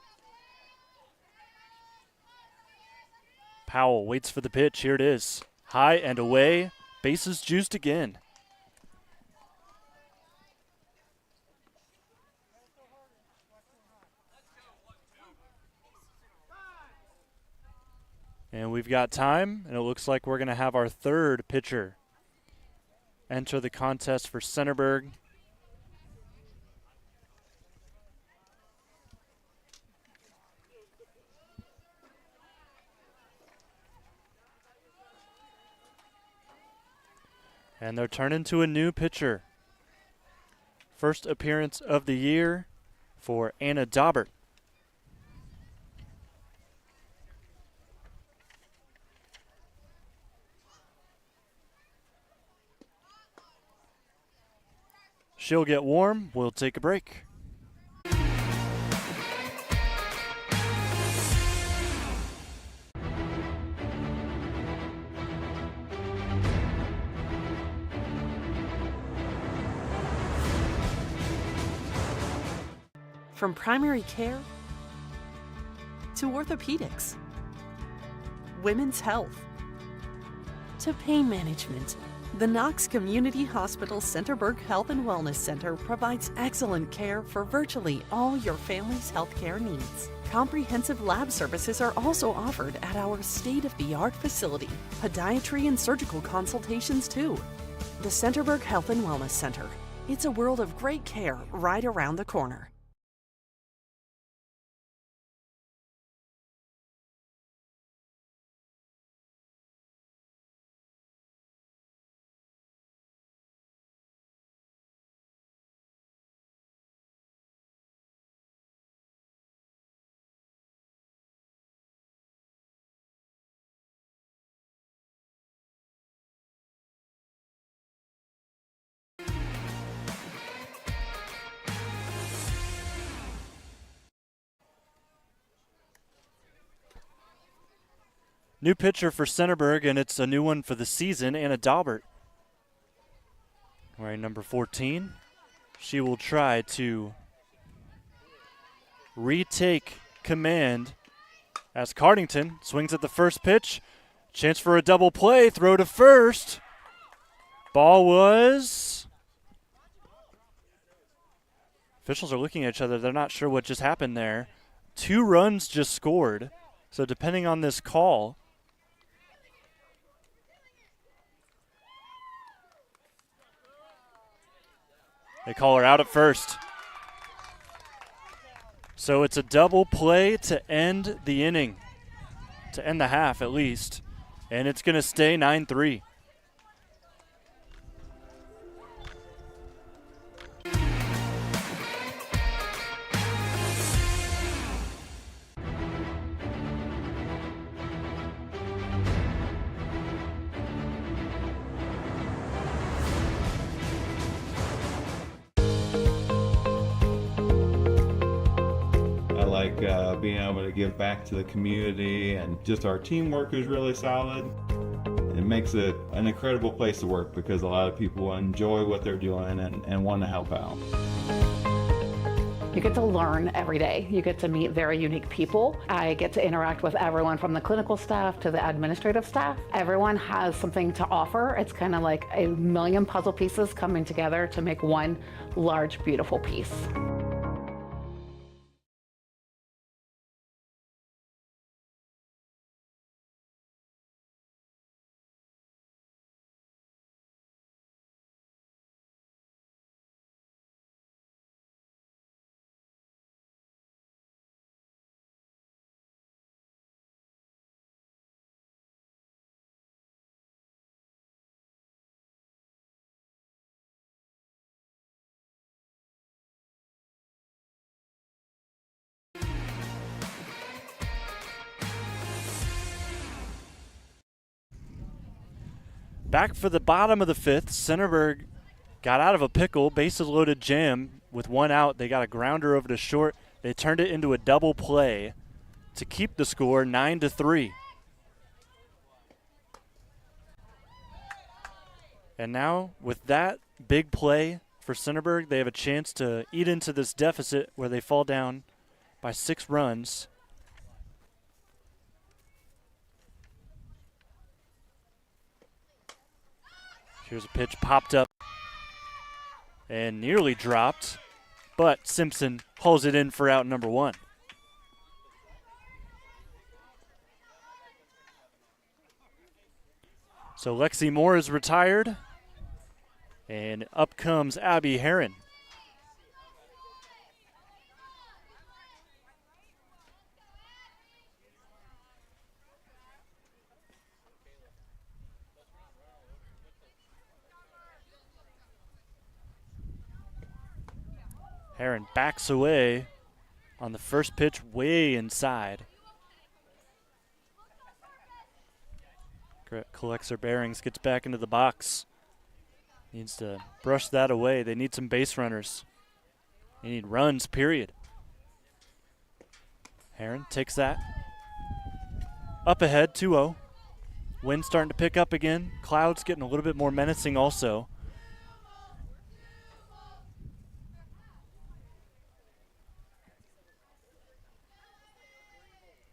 Powell waits for the pitch. Here it is. High and away. Bases juiced again. And we've got time, and it looks like we're going to have our third pitcher enter the contest for Centerburg. And they're turning to a new pitcher. First appearance of the year for Anna Daubert. She'll get warm. We'll take a break. From primary care to orthopedics, women's health to pain management, the Knox Community Hospital Centerburg Health and Wellness Center provides excellent care for virtually all your family's healthcare needs. Comprehensive lab services are also offered at our state-of-the-art facility. Podiatry and surgical consultations too. The Centerburg Health and Wellness Center. It's a world of great care right around the corner. New pitcher for Centerburg, and it's a new one for the season, Anna Daubert. Wearing number 14. She will try to retake command as Cardington swings at the first pitch. Chance for a double play, throw to first. Ball was... Officials are looking at each other. They're not sure what just happened there. 2 runs just scored. So depending on this call, they call her out at first. So it's a double play to end the inning, to end the half at least. And it's going to stay 9-3. Being able to give back to the community, and just our teamwork is really solid. It makes it an incredible place to work because a lot of people enjoy what they're doing and want to help out. You get to learn every day. You get to meet very unique people. I get to interact with everyone from the clinical staff to the administrative staff. Everyone has something to offer. It's kind of like a million puzzle pieces coming together to make one large, beautiful piece. Back for the bottom of the fifth. Centerburg got out of a pickle, bases loaded jam with one out. They got a grounder over to short. They turned it into a double play to keep the score 9-3. And now with that big play for Centerburg, they have a chance to eat into this deficit where they fall down by 6 runs. Here's a pitch popped up and nearly dropped, but Simpson hauls it in for out number 1. So Lexi Moore is retired, and up comes Abby Herron. Herron backs away on the first pitch way inside. Collects her bearings, gets back into the box. Needs to brush that away. They need some base runners. They need runs, period. Herron takes that. Up ahead, 2-0. Wind starting to pick up again. Clouds getting a little bit more menacing also.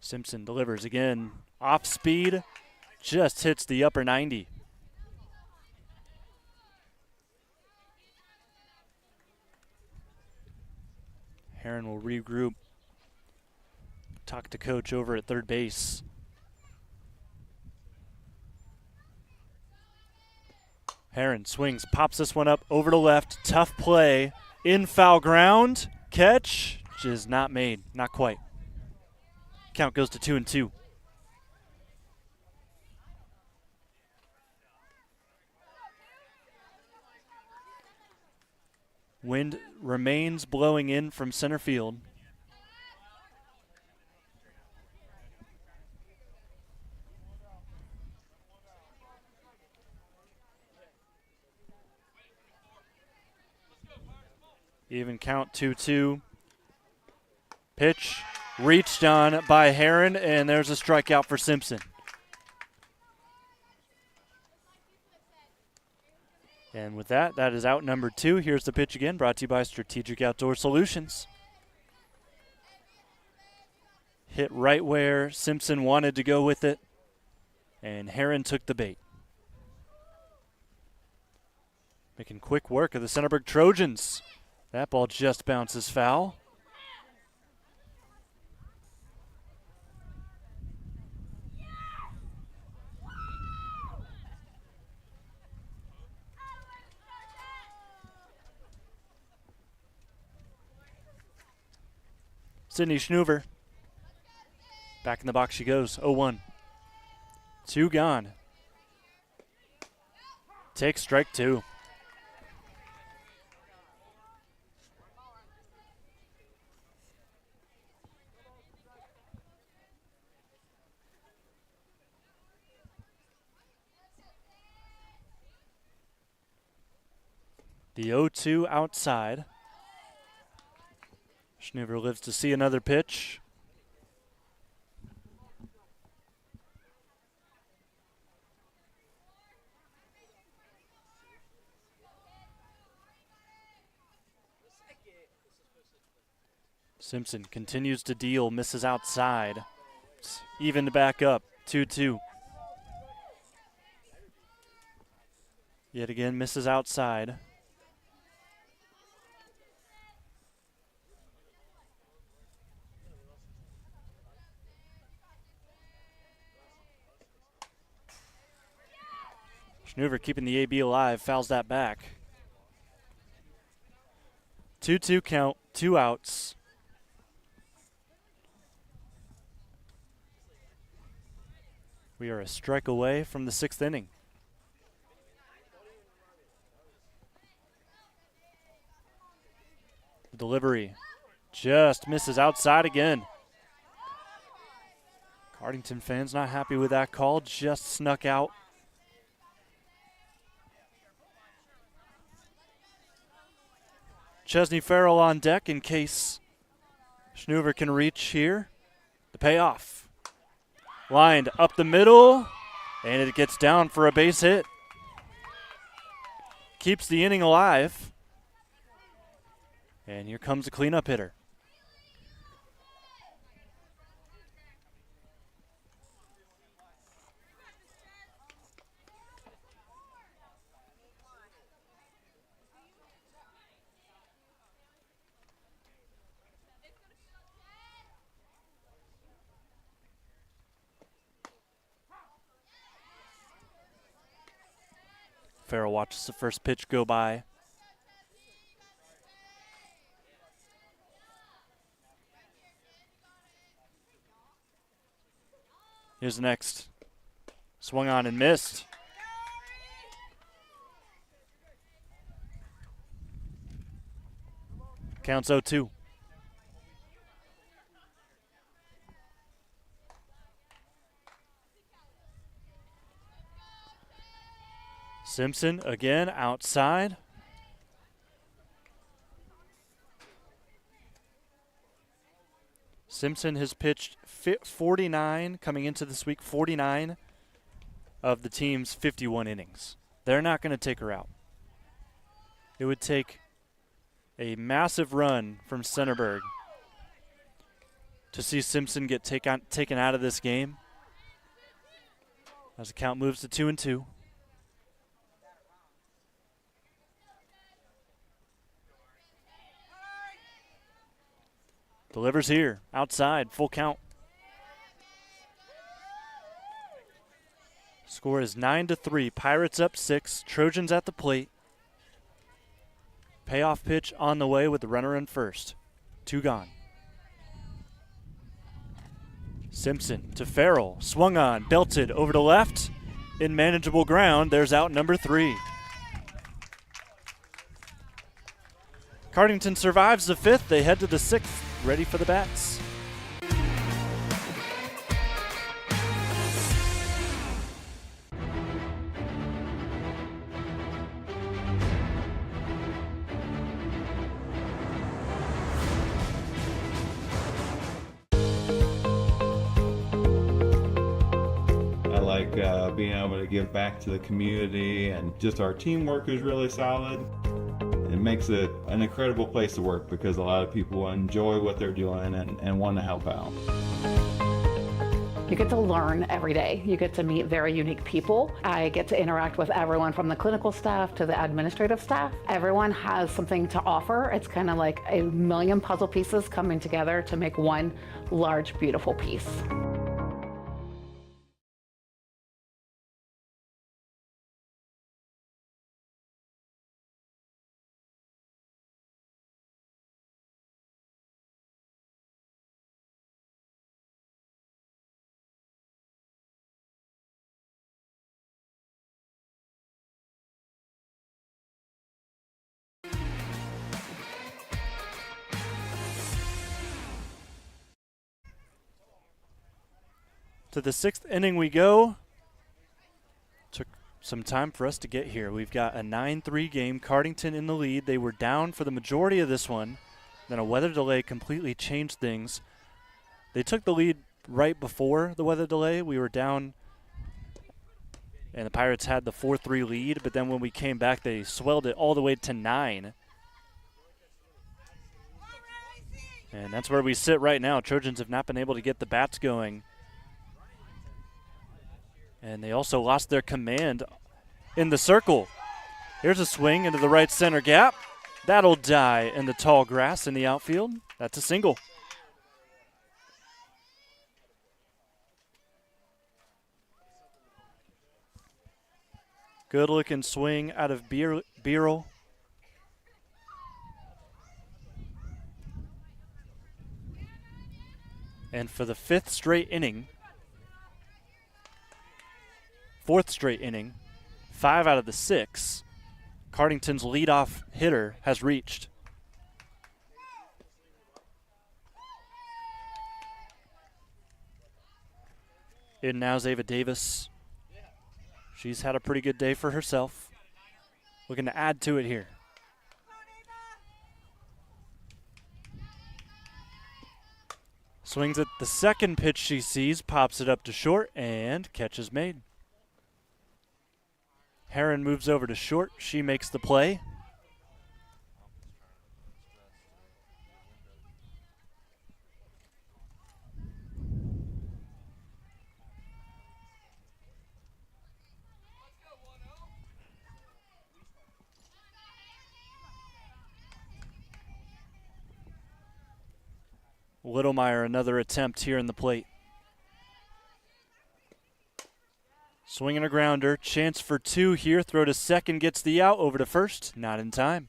Simpson delivers again. Off speed, just hits the upper 90. Herron will regroup. Talk to coach over at third base. Herron swings, pops this one up over to left. Tough play. In foul ground. Catch, which is not made. Not quite. Count goes to 2-2. Wind remains blowing in from center field. Even count 2-2. Pitch reached on by Herron, and there's a strikeout for Simpson. And with that, that is out number 2. Here's the pitch again, brought to you by Strategic Outdoor Solutions. Hit right where Simpson wanted to go with it, and Herron took the bait. Making quick work of the Centerburg Trojans. That ball just bounces foul. Sydney Schnuver. Back in the box she goes. 0-1. 2 gone. Takes strike 2. The 0-2 outside. Schnuver lives to see another pitch. Simpson continues to deal, misses outside. It's even to back up, 2-2. Yet again, misses outside. Schnuver keeping the AB alive, fouls that back. 2-2 count, 2 outs. We are a strike away from the 6th inning. The delivery just misses outside again. Cardington fans not happy with that call, just snuck out. Chesney Farrell on deck in case Schnuver can reach here. The payoff. Lined up the middle, and it gets down for a base hit. Keeps the inning alive. And here comes a cleanup hitter. Farrell watches the first pitch go by. Here's the next. Swung on and missed. Counts 0-2. Simpson again outside. Simpson has pitched 49 coming into this week, 49 of the team's 51 innings. They're not going to take her out. It would take a massive run from Centerburg to see Simpson get taken out of this game. As the count moves to 2-2. Delivers here, outside, full count. Score is 9-3. Pirates up 6. Trojans at the plate. Payoff pitch on the way with the runner in first. 2 gone. Simpson to Farrell. Swung on, belted over to left. In manageable ground, there's out number 3. Cardington survives the 5th. They head to the 6th, ready for the bats. I like being able to give back to the community, and just our teamwork is really solid. It makes it an incredible place to work because a lot of people enjoy what they're doing and want to help out. You get to learn every day. You get to meet very unique people. I get to interact with everyone from the clinical staff to the administrative staff. Everyone has something to offer. It's kind of like a million puzzle pieces coming together to make one large, beautiful piece. To the 6th inning we go. Took some time for us to get here. We've got a 9-3 game. Cardington in the lead. They were down for the majority of this one. Then a weather delay completely changed things. They took the lead right before the weather delay. We were down, and the Pirates had the 4-3 lead. But then when we came back, they swelled it all the way to 9. And that's where we sit right now. Trojans have not been able to get the bats going. And they also lost their command in the circle. Here's a swing into the right center gap. That'll die in the tall grass in the outfield. That's a single. Good looking swing out of Beerle. And for the 5th straight inning, 4th straight inning, 5 out of the 6, Cardington's leadoff hitter has reached. In now is Ava Davis. She's had a pretty good day for herself. Looking to add to it here. Swings at the second pitch she sees, pops it up to short, and catch is made. Heron moves over to short. She makes the play. Littlemeyer, another attempt here in the plate. Swinging a grounder, chance for two here. Throw to second, gets the out, over to first, not in time.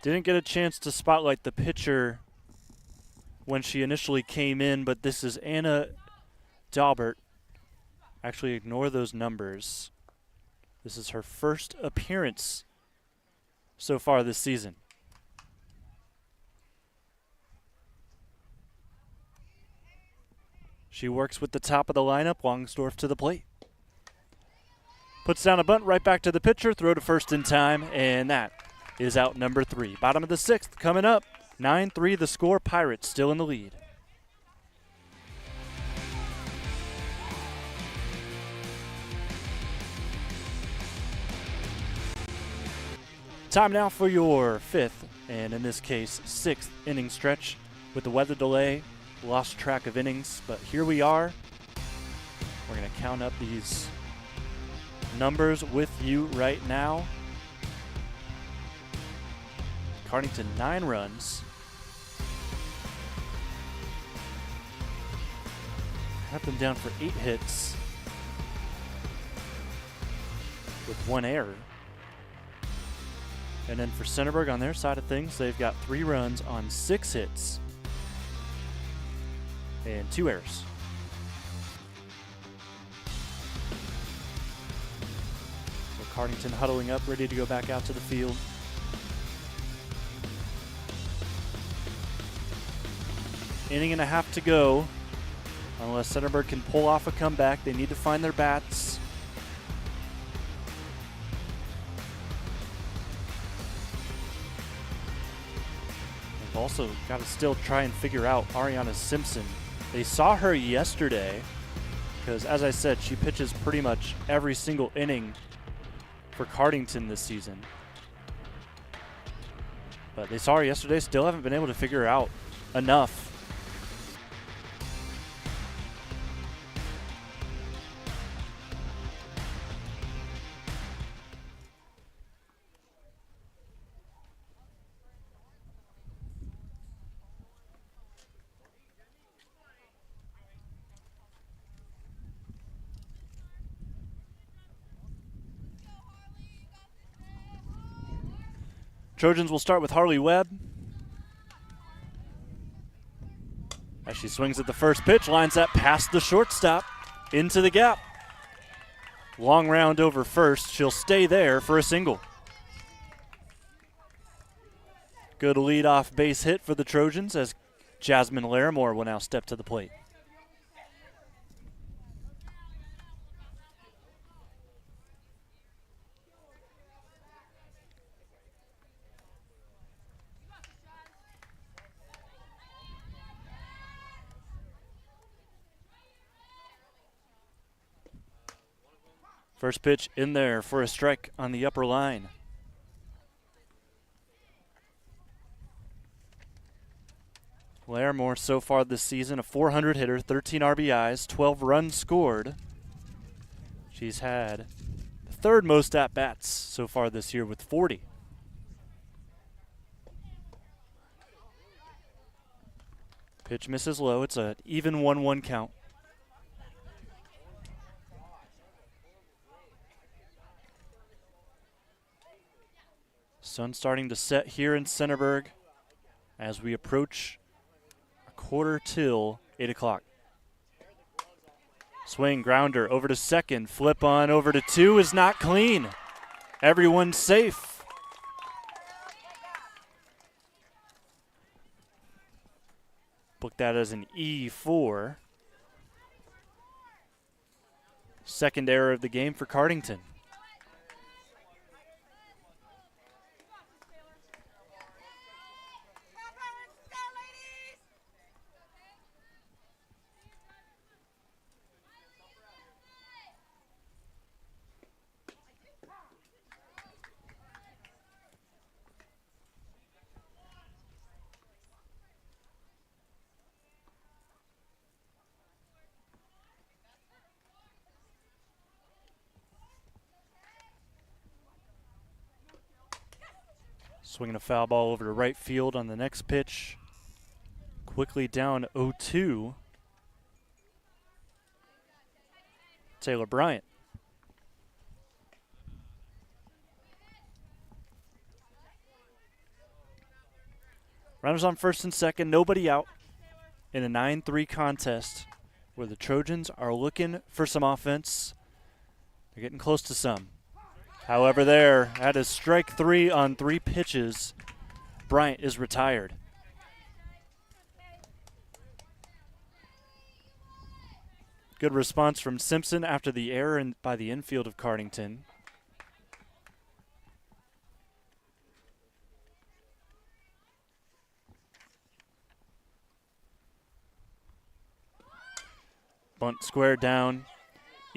Didn't get a chance to spotlight the pitcher when she initially came in, but this is Anna Daubert. Actually, ignore those numbers. This is her first appearance so far this season. She works with the top of the lineup. Longsdorf to the plate. Puts down a bunt right back to the pitcher. Throw to first in time, and that is out number 3. Bottom of the 6th coming up. 9-3 the score. Pirates still in the lead. Time now for your 5th, and in this case, 6th inning stretch. With the weather delay, lost track of innings, but here we are. We're going to count up these numbers with you right now. Cardington, 9 runs. Have them down for 8 hits with 1 error. And then for Centerburg on their side of things, they've got 3 runs on 6 hits and 2 errors. So Cardington huddling up, ready to go back out to the field. Inning and a half to go. Unless Centerburg can pull off a comeback, they need to find their bats. They've also got to still try and figure out Ariana Simpson. They saw her yesterday because, as I said, she pitches pretty much every single inning for Cardington this season. But they saw her yesterday, still haven't been able to figure her out enough. Trojans will start with Harley Webb. As she swings at the first pitch, lines that past the shortstop into the gap. Long round over first. She'll stay there for a single. Good leadoff base hit for the Trojans as Jasmine Larimore will now step to the plate. First pitch in there for a strike on the upper line. Larimore so far this season, a .400 hitter, 13 RBIs, 12 runs scored. She's had the 3rd most at-bats so far this year with 40. Pitch misses low. It's an even 1-1 count. Sun starting to set here in Centerburg as we approach a quarter till 8 o'clock. Swing, grounder, over to second. Flip on over to 2 is not clean. Everyone's safe. Book that as an E4. Second error of the game for Cardington. Swinging a foul ball over to right field on the next pitch. Quickly down 0-2. Taylor Bryant. Runners on first and second, nobody out in a 9-3 contest where the Trojans are looking for some offense. They're getting close to some. However, there, that is strike 3 on 3 pitches. Bryant is retired. Good response from Simpson after the error by the infield of Cardington. Bunt square down.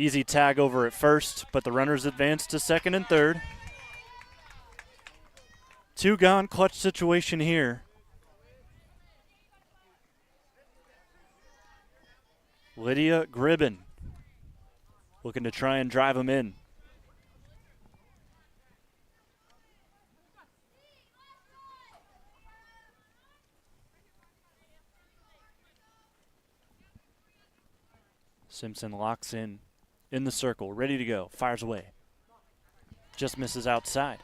Easy tag over at first, but the runners advance to second and third. 2 gone, clutch situation here. Lydia Gribben looking to try and drive him in. Simpson locks in the circle, ready to go, fires away. Just misses outside.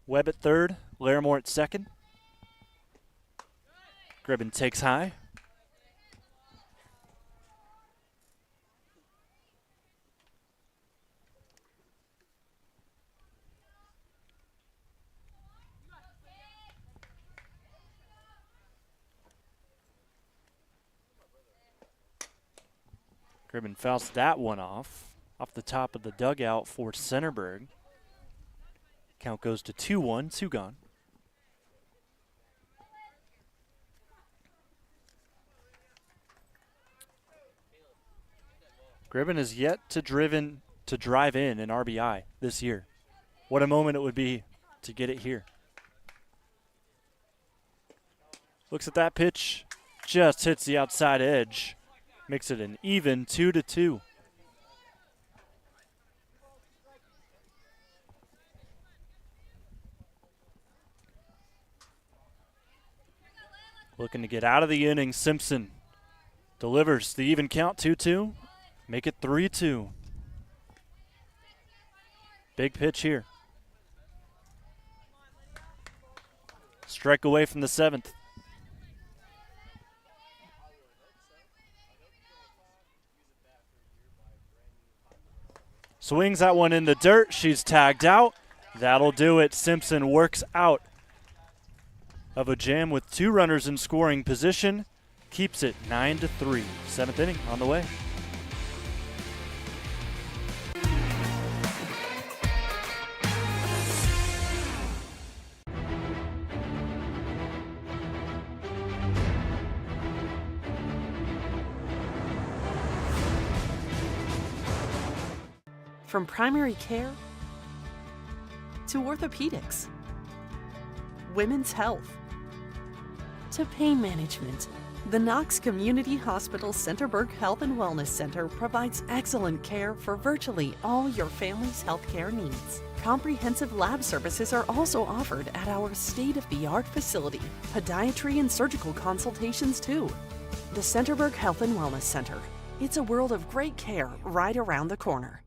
Webb at third, Larimore at second. Gribben takes high. Gribben fouls that one off the top of the dugout for Centerburg. Count goes to 2-1, 2 gone. Gribben is yet to drive in an RBI this year. What a moment it would be to get it here. Looks at that pitch, just hits the outside edge. Makes it an even 2-2. Looking to get out of the inning, Simpson delivers the even count, 2-2. Make it 3-2. Big pitch here. Strike away from the 7th. Swings that one in the dirt. She's tagged out. That'll do it. Simpson works out of a jam with 2 runners in scoring position. Keeps it 9-3. 7th inning on the way. From primary care to orthopedics, women's health to pain management, the Knox Community Hospital Centerburg Health and Wellness Center provides excellent care for virtually all your family's healthcare needs. Comprehensive lab services are also offered at our state-of-the-art facility. Podiatry and surgical consultations too. The Centerburg Health and Wellness Center. It's a world of great care right around the corner.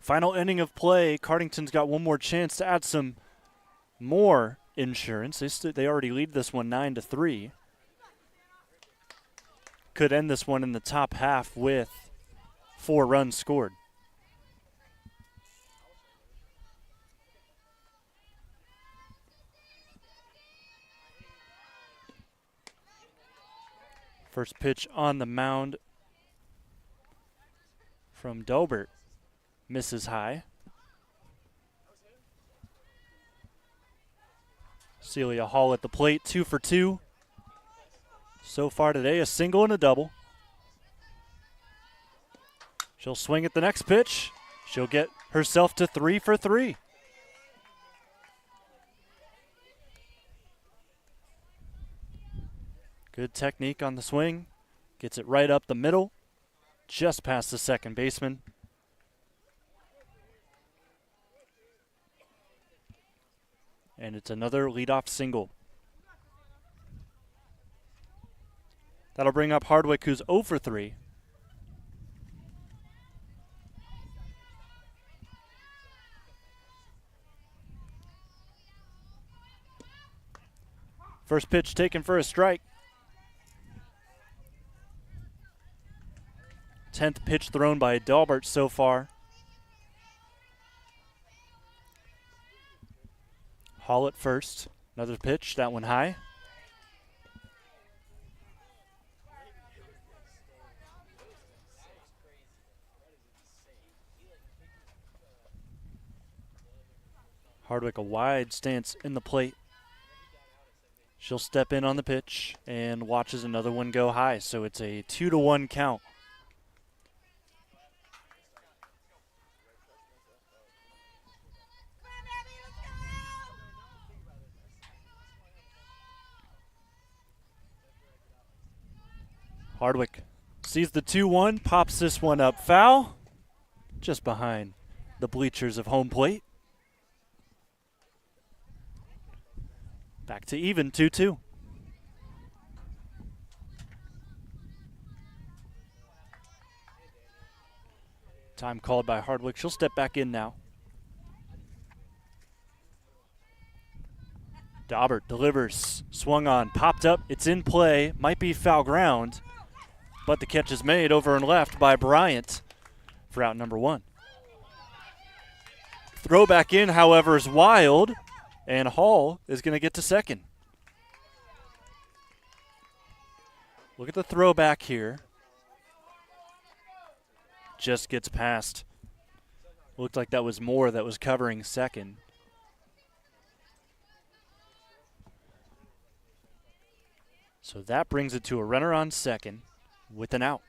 Final inning of play. Cardington's got one more chance to add some more insurance. They already lead this one 9-3. could end this one in the top half with 4 runs scored. First pitch on the mound from Delbert. Misses high. Celia Hall at the plate, 2 for 2. So far today, a single and a double. She'll swing at the next pitch. She'll get herself to 3 for 3. Good technique on the swing. Gets it right up the middle, just past the second baseman. And it's another leadoff single. That'll bring up Hardwick, who's 0 for 3. First pitch taken for a strike. 10th pitch thrown by Delbert so far. Hall at first. Another pitch, that one high. Hardwick a wide stance in the plate. She'll step in on the pitch and watches another one go high, so it's a 2-1 count. Hardwick sees the 2-1, pops this one up foul, just behind the bleachers of home plate. Back to even, 2-2. Time called by Hardwick. She'll step back in now. Daubert delivers, swung on, popped up, it's in play, might be foul ground, but the catch is made over and left by Bryant for out number 1. Throw back in, however, is wild, and Hall is going to get to second. Look at the throw back here. Just gets past. Looked like that was Moore that was covering second. So that brings it to a runner on second with an out.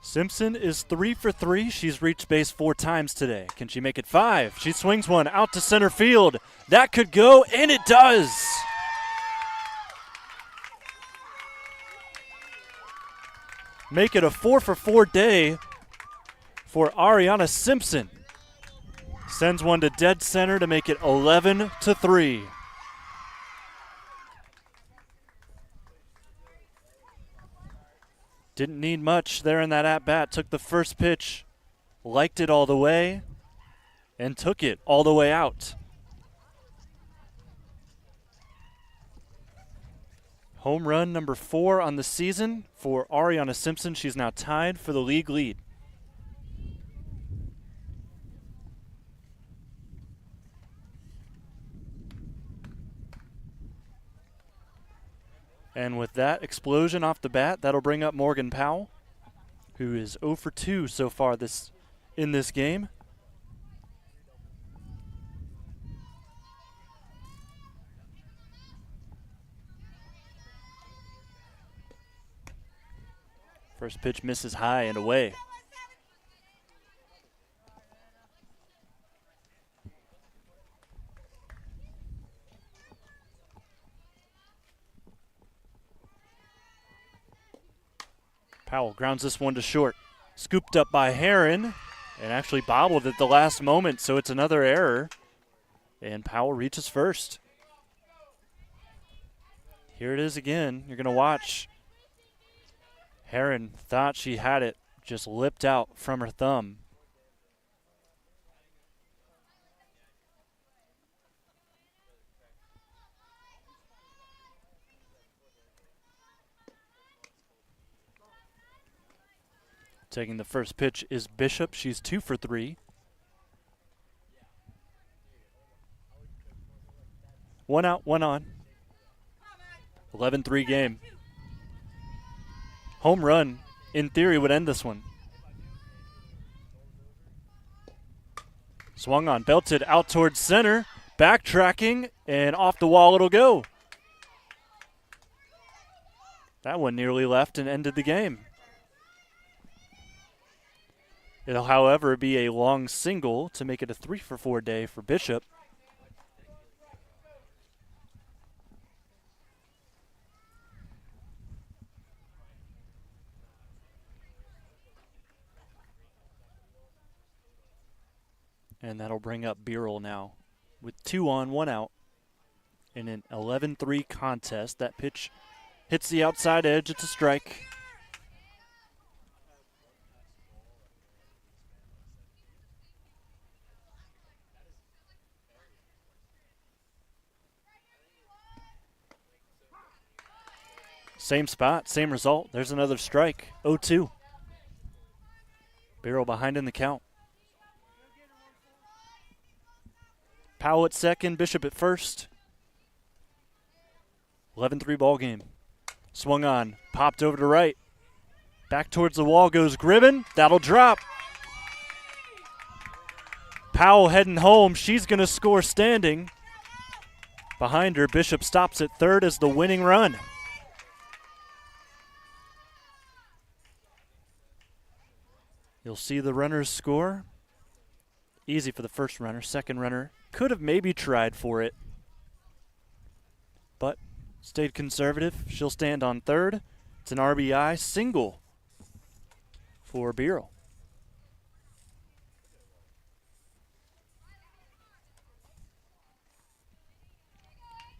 Simpson is 3 for 3. She's reached base 4 times today. Can she make it 5? She swings one out to center field. That could go, and it does. Make it a 4 for 4 day for Ariana Simpson. Sends one to dead center to make it 11 to 3. Didn't need much there in that at-bat. Took the first pitch, liked it all the way, and took it all the way out. Home run number 4 on the season for Ariana Simpson. She's now tied for the league lead. And with that explosion off the bat, that'll bring up Morgan Powell, who is 0 for 2 so far in this game. First pitch misses high and away. Powell grounds this one to short. Scooped up by Heron and actually bobbled at the last moment, so it's another error. And Powell reaches first. Here it is again. You're going to watch. Heron thought she had it, just lipped out from her thumb. Taking the first pitch is Bishop. She's 2 for 3. 1 out, 1 on. 11-3 game. Home run, in theory, would end this one. Swung on, belted out towards center. Backtracking, and off the wall it'll go. That one nearly left and ended the game. It'll, however, be a long single to make it a 3 for 4 day for Bishop. And that'll bring up Beerle now with 2 on, 1 out in an 11-3 contest. That pitch hits the outside edge. It's a strike. Same spot, same result. There's another strike. 0-2. Beerle behind in the count. Powell at second, Bishop at first. 11-3 ball game. Swung on, popped over to right. Back towards the wall goes Gribben. That'll drop. Powell heading home. She's going to score standing. Behind her, Bishop stops at third as the winning run. You'll see the runners score. Easy for the first runner. Second runner could have maybe tried for it, but stayed conservative. She'll stand on third. It's an RBI single for Beerle.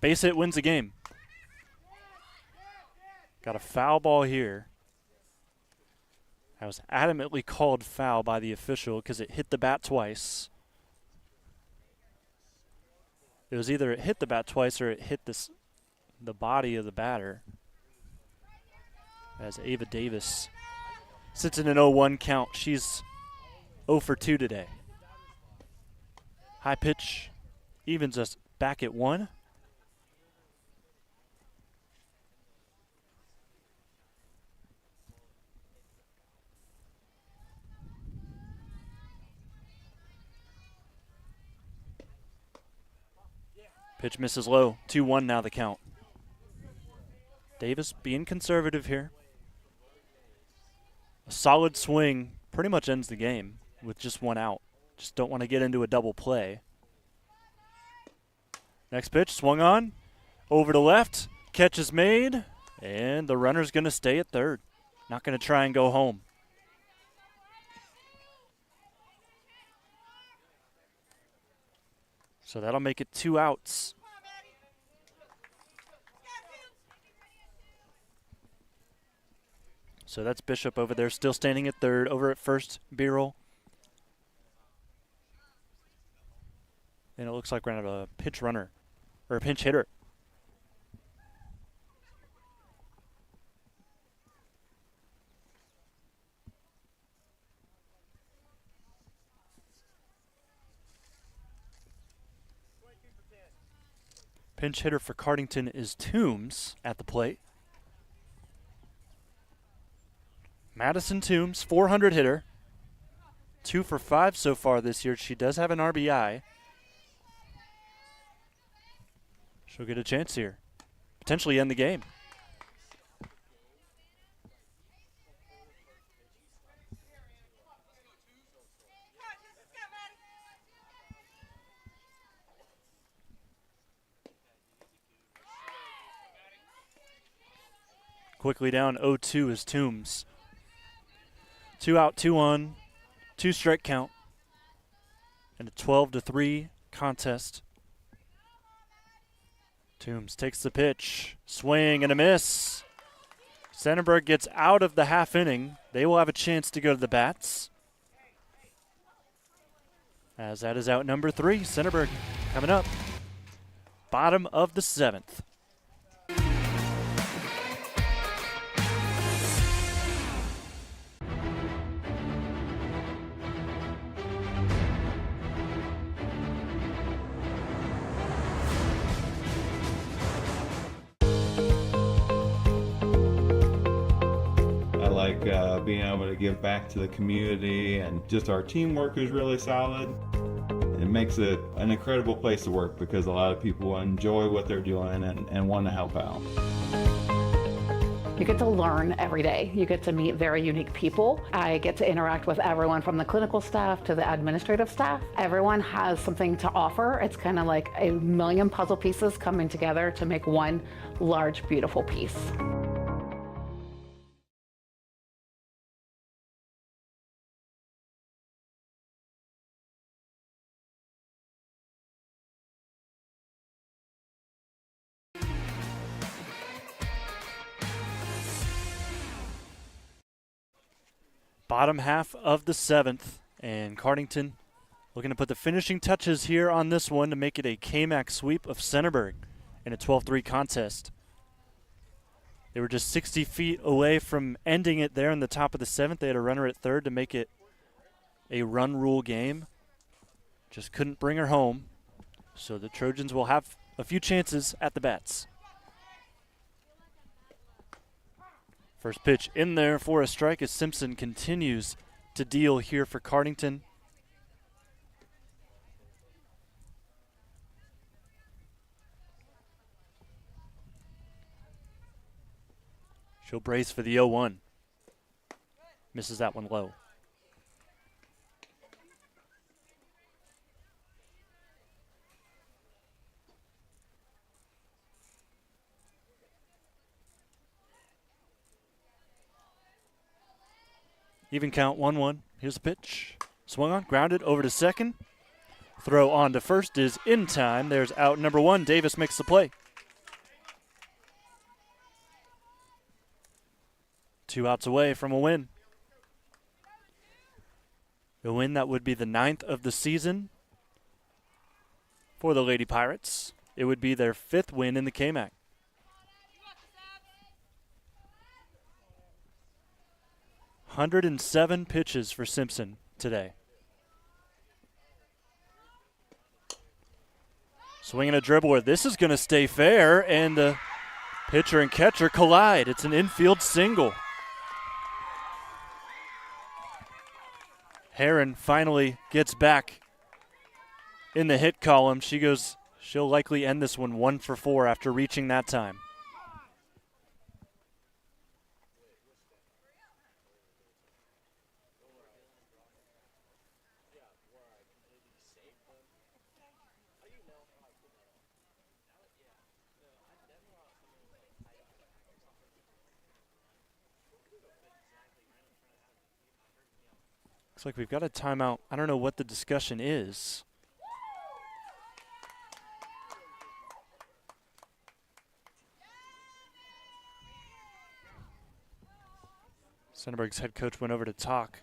Base hit wins the game. Got a foul ball here. That was adamantly called foul by the official because it hit the bat twice. It was either it hit the bat twice or it hit the body of the batter. As Ava Davis sits in an 0-1 count. She's 0 for 2 today. High pitch evens us back at 1. Pitch misses low. 2-1 now the count. Davis being conservative here. A solid swing pretty much ends the game with just 1 out. Just don't want to get into a double play. Next pitch, swung on. Over to left. Catch is made. And the runner's going to stay at third. Not going to try and go home. So that'll make it 2 outs. So that's Bishop over there, still standing at third. Over at first, Beerle. And it looks like we're going to have a pinch runner, or a pinch hitter. Pinch hitter for Cardington is Toombs at the plate. Madison Toombs, 400 hitter. 2 for 5 so far this year. She does have an RBI. She'll get a chance here. Potentially end the game. Quickly down, 0-2 is Toombs. 2 out, 2 on, 2 strike count, and a 12-3 contest. Toombs takes the pitch, swing and a miss. Centerburg gets out of the half inning. They will have a chance to go to the bats. As that is out number 3, Centerburg coming up. Bottom of the 7th. being able to give back to the community, and just our teamwork is really solid. It makes it an incredible place to work because a lot of people enjoy what they're doing and want to help out. You get to learn every day. You get to meet very unique people. I get to interact with everyone from the clinical staff to the administrative staff. Everyone has something to offer. It's kind of like a million puzzle pieces coming together to make one large, beautiful piece. Bottom half of the 7th, and Cardington looking to put the finishing touches here on this one to make it a KMAC sweep of Centerburg in a 12-3 contest. They were just 60 feet away from ending it there in the top of the 7th. They had a runner at third to make it a run rule game. Just couldn't bring her home. So the Trojans will have a few chances at the bats. First pitch in there for a strike as Simpson continues to deal here for Cardington. She'll brace for the 0-1. Misses that one low. Even count, 1-1. Here's the pitch. Swung on, grounded over to second. Throw on to first is in time. There's out number 1. Davis makes the play. 2 outs away from a win. A win that would be the 9th of the season for the Lady Pirates. It would be their 5th win in the KMAC. "107 pitches for Simpson today. Swinging a dribbler. This is going to stay fair, and the pitcher and catcher collide. It's an infield single. Heron finally gets back in the hit column. She'll likely end this one 1 for 4 after reaching that time. Looks like we've got a timeout. I don't know what the discussion is. Centerburg's head coach went over to talk.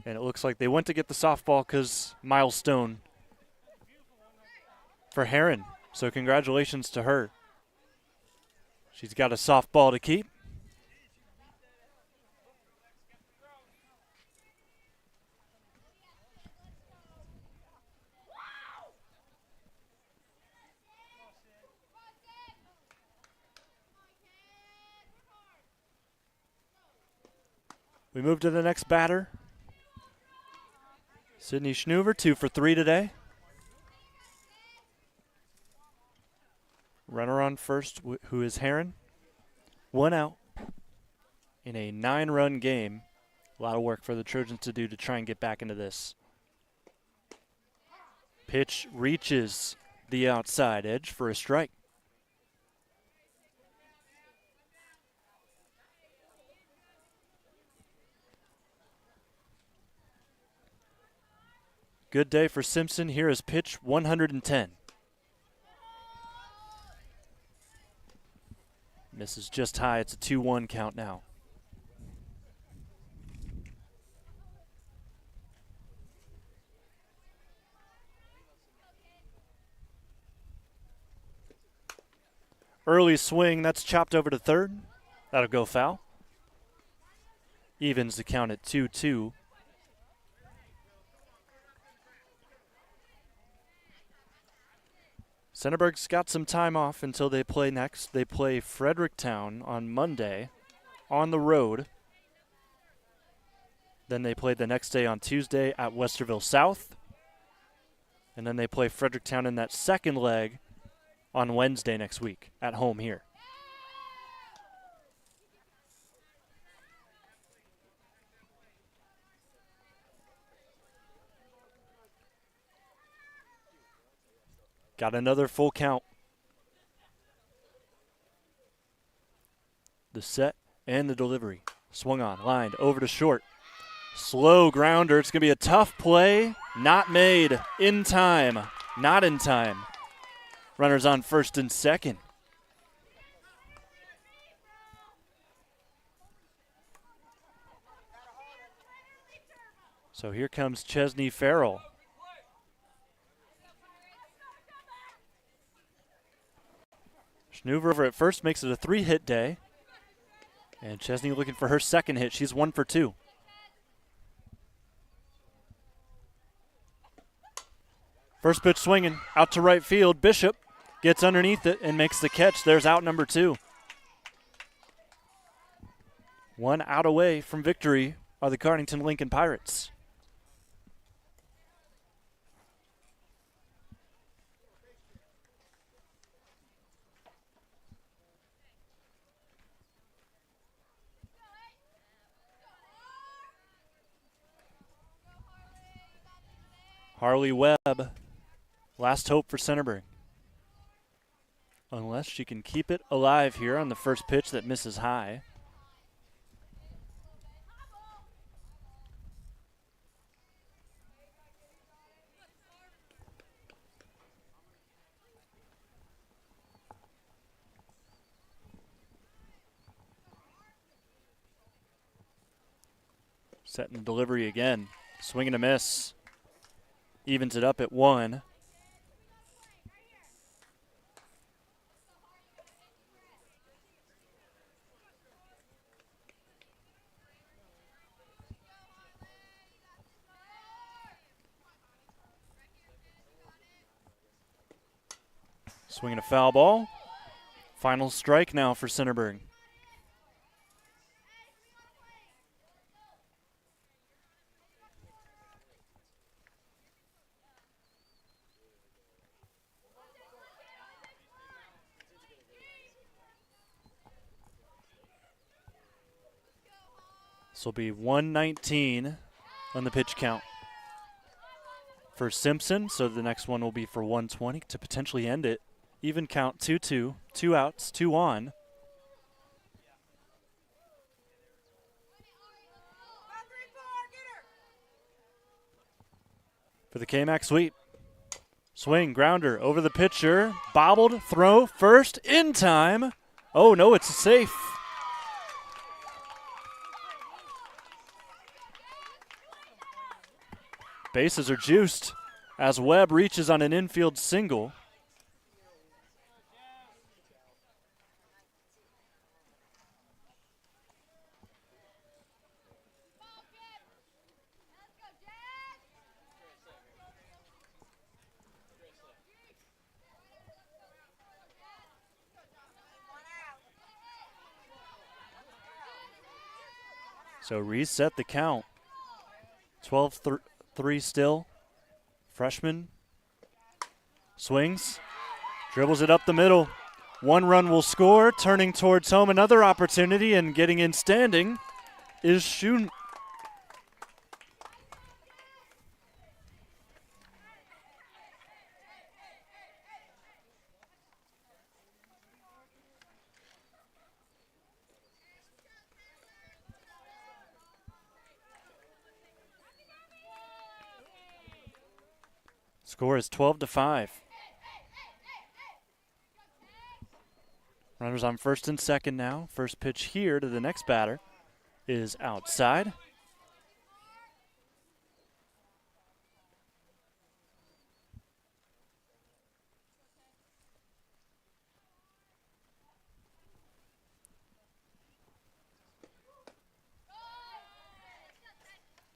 And it looks like they went to get the softball because milestone for Heron. So congratulations to her. She's got a softball to keep. We move to the next batter. Sydney Schnuver, 2 for 3 today. Runner on first, who is Heron. 1 out in a 9-run game. A lot of work for the Trojans to do to try and get back into this. Pitch reaches the outside edge for a strike. Good day for Simpson. Here is pitch 110. Misses just high. It's a 2-1 count now. Early swing. That's chopped over to third. That'll go foul. Evens the count at 2-2. Centerburg's got some time off until they play next. They play Fredericktown on Monday. on the road. Then they play the next day on Tuesday at Westerville South. And then they play Fredericktown in that second leg on Wednesday next week at home here. Got another full count. The set and the delivery. Swung on, lined, over to short. Slow grounder. It's going to be a tough play. Not made in time. Not in time. Runners on first and second. So here comes Chesney Farrell. Schnuver over at first makes it a 3-hit day. And Chesney looking for her second hit. She's 1 for 2. First pitch swinging out to right field. Bishop gets underneath it and makes the catch. There's out number 2. One out away from victory are the Cardington-Lincoln Pirates. Harley Webb, last hope for Centerburg. Unless she can keep it alive here on the first pitch that misses high. Setting delivery again. Swing and a miss. Evens it up at 1. Swinging a foul ball. Final strike now for Centerburg. This will be 119 on the pitch count for Simpson. So the next one will be for 120 to potentially end it. Even count 2-2, 2 outs, 2 on. For the KMAC sweep. Swing, grounder over the pitcher. Bobbled, throw, first, in time. Oh no, it's safe. Bases are juiced as Webb reaches on an infield single. So reset the count. 12-3 still. Freshman swings, dribbles it up the middle. 1 run will score, turning towards home. Another opportunity, and getting in standing is Shun. Score is 12-5. Runners on first and second now. First pitch here to the next batter is outside.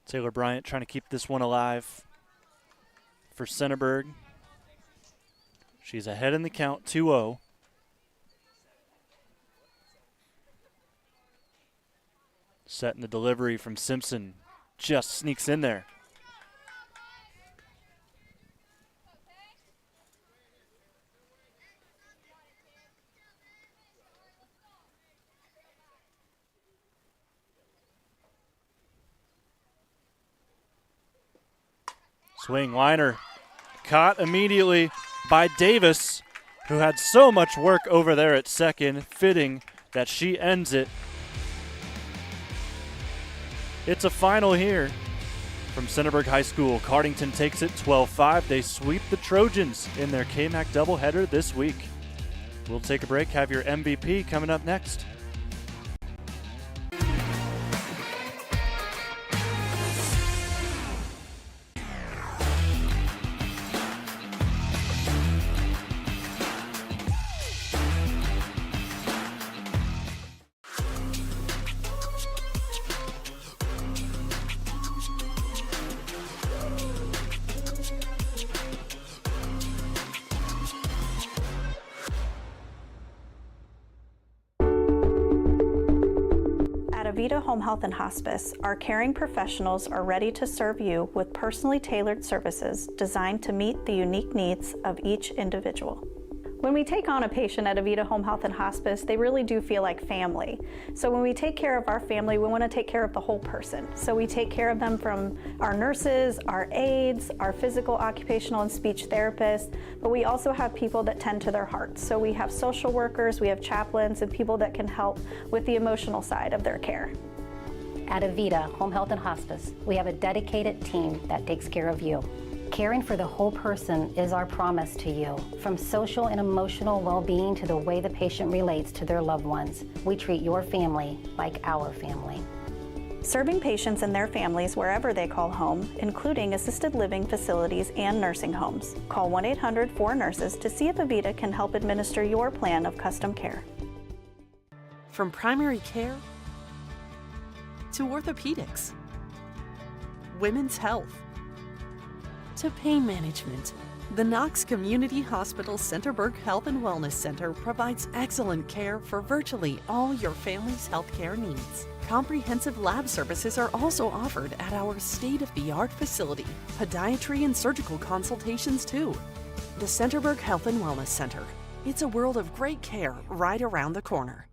Taylor Bryant trying to keep this one alive for Centerburg. She's ahead in the count, 2-0. Setting the delivery from Simpson. Just sneaks in there. Swing liner. Caught immediately by Davis, who had so much work over there at second. Fitting that she ends it. It's a final here from Centerburg High School. Cardington takes it 12-5. They sweep the Trojans in their KMAC doubleheader this week. We'll take a break, have your MVP coming up next. At Avita Home Health and Hospice, our caring professionals are ready to serve you with personally tailored services designed to meet the unique needs of each individual. When we take on a patient at Avita Home Health and Hospice, they really do feel like family. So when we take care of our family, we want to take care of the whole person. So we take care of them from our nurses, our aides, our physical, occupational, and speech therapists, but we also have people that tend to their hearts. So we have social workers, we have chaplains, and people that can help with the emotional side of their care. At Avita Home Health and Hospice, we have a dedicated team that takes care of you. Caring for the whole person is our promise to you. From social and emotional well-being to the way the patient relates to their loved ones, we treat your family like our family. Serving patients and their families wherever they call home, including assisted living facilities and nursing homes. Call 1-800-4NURSES to see if Avita can help administer your plan of custom care. From primary care to orthopedics, women's health, to pain management, the Knox Community Hospital Centerburg Health and Wellness Center provides excellent care for virtually all your family's healthcare needs. Comprehensive lab services are also offered at our state-of-the-art facility. Podiatry and surgical consultations too. The Centerburg Health and Wellness Center. It's a world of great care right around the corner.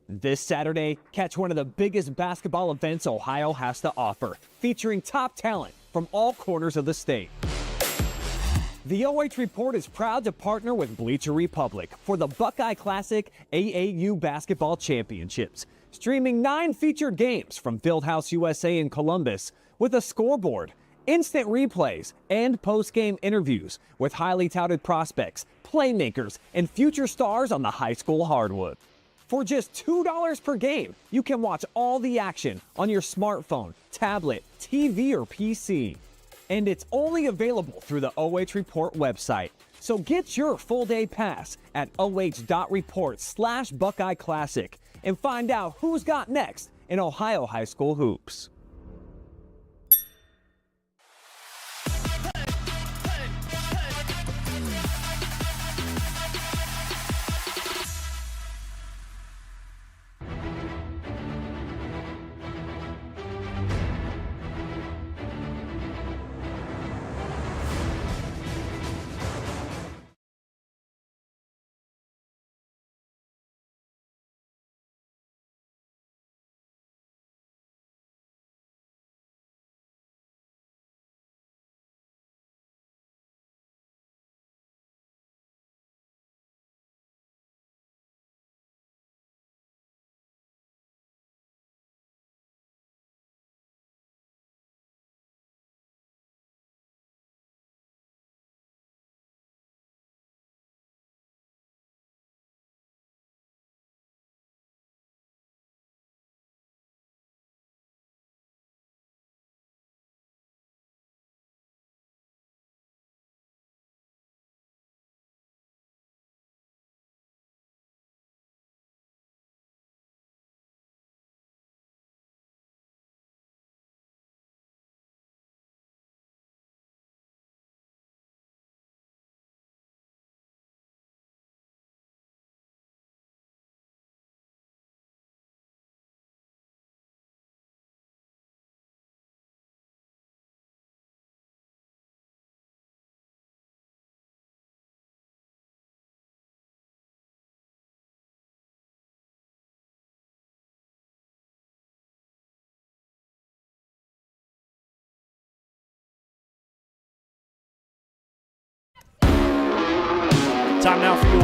This Saturday, catch one of the biggest basketball events Ohio has to offer, featuring top talent from all corners of the state. The OH Report is proud to partner with Bleacher Republic for the Buckeye Classic AAU Basketball Championships, streaming 9 featured games from Fieldhouse USA in Columbus with a scoreboard, instant replays, and post-game interviews with highly touted prospects, playmakers, and future stars on the high school hardwood. For just $2 per game, you can watch all the action on your smartphone, tablet, TV, or PC. And it's only available through the OH Report website. So get your full-day pass at oh.report/Buckeye Classic and find out who's got next in Ohio high school hoops.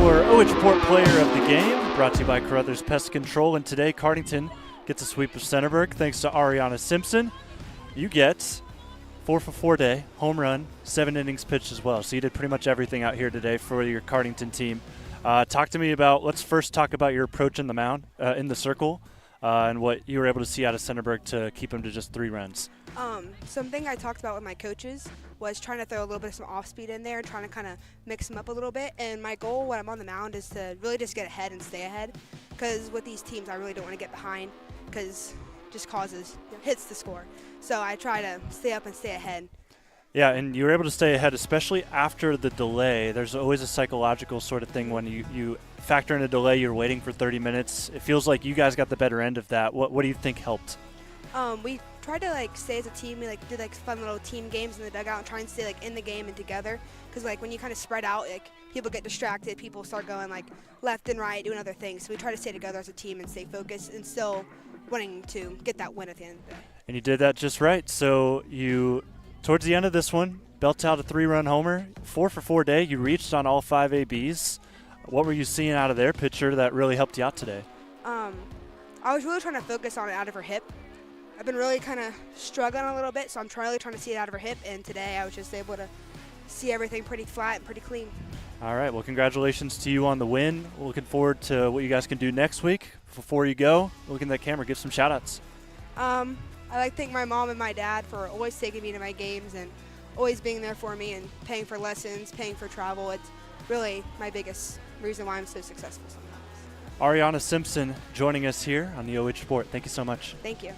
your OH Report Player of the Game, brought to you by Carothers Pest Control. And today, Cardington gets a sweep of Centerburg thanks to Ariana Simpson. You get 4-for-4 day, home run, 7 innings pitched as well. So you did pretty much everything out here today for your Cardington team. Talk to me about, let's first talk about your approach in the mound, in the circle, and what you were able to see out of Centerburg to keep them to just 3 runs. Something I talked about with my coaches was trying to throw a little bit of some off speed in there and trying to kind of mix them up a little bit. And my goal when I'm on the mound is to really just get ahead and stay ahead, because with these teams I really don't want to get behind, because it just causes hits to score. So I try to stay up and stay ahead. Yeah, and you were able to stay ahead, especially after the delay. There's always a psychological sort of thing when you factor in a delay, you're waiting for 30 minutes. It feels like you guys got the better end of that. What do you think helped? We tried to stay as a team. We did fun little team games in the dugout and try and stay in the game and together. Because when you kind of spread out, people get distracted. People start going left and right, doing other things. So we try to stay together as a team and stay focused and still wanting to get that win at the end of the day. And you did that just right. So you, towards the end of this one, belt out a 3-run homer, 4-for-4 day. You reached on all 5 ABs. What were you seeing out of their pitcher that really helped you out today? I was really trying to focus on it out of her hip. I've been really kind of struggling a little bit, so I'm really trying to see it out of her hip, and today I was just able to see everything pretty flat and pretty clean. All right, well, congratulations to you on the win. Looking forward to what you guys can do next week. Before you go, look in that camera, give some shout-outs. I'd like to thank my mom and my dad for always taking me to my games and always being there for me and paying for lessons, paying for travel. It's really my biggest reason why I'm so successful sometimes. Ariana Simpson joining us here on the OH Report. Thank you so much. Thank you.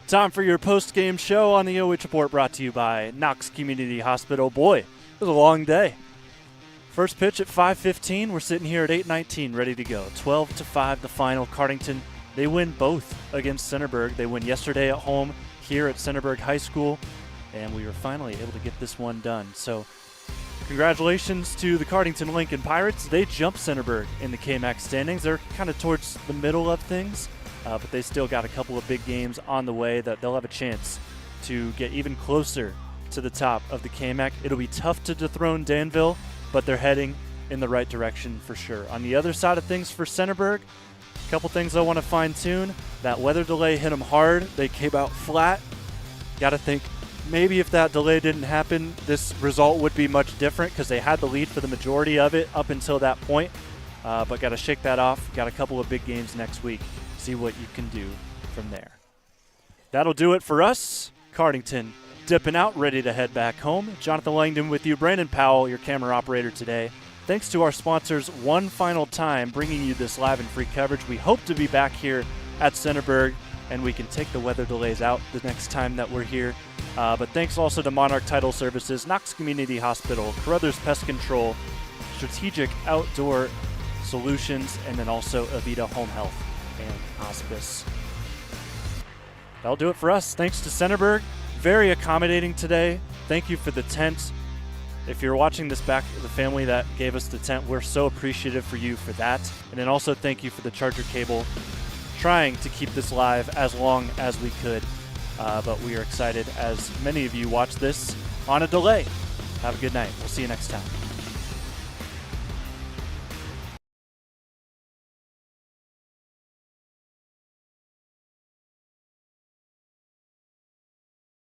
Time for your post-game show on the OH Report, brought to you by Knox Community Hospital. Boy, it was a long day. First pitch at 5:15. We're sitting here at 8:19, ready to go. 12-5 the final. Cardington, they win both against Centerburg. They win yesterday at home here at Centerburg High School, and we were finally able to get this one done. So congratulations to the Cardington-Lincoln Pirates. They jumped Centerburg in the KMAC standings. They're kind of towards the middle of things. But they still got a couple of big games on the way that they'll have a chance to get even closer to the top of the KMAC. It'll be tough to dethrone Danville, but they're heading in the right direction for sure. On the other side of things for Centerburg, a couple things I want to fine-tune. That weather delay hit them hard. They came out flat. Got to think maybe if that delay didn't happen, this result would be much different because they had the lead for the majority of it up until that point. But got to shake that off. Got a couple of big games next week. See what you can do from there. That'll do it for us. Cardington dipping out, ready to head back home. Jonathan Langdon with you. Brandon Powell, your camera operator today. Thanks to our sponsors one final time bringing you this live and free coverage. We hope to be back here at Centerburg, and we can take the weather delays out the next time that we're here. But thanks also to Monarch Title Services, Knox Community Hospital, Carothers Pest Control, Strategic Outdoor Solutions, and then also Avita Home Health and Hospice. That'll do it for us. Thanks to Centerburg. Very accommodating today. Thank you for the tent. If you're watching this back, the family that gave us the tent, we're so appreciative for you for that. And then also thank you for the charger cable. Trying to keep this live as long as we could. But we are excited as many of you watch this on a delay. Have a good night. We'll see you next time.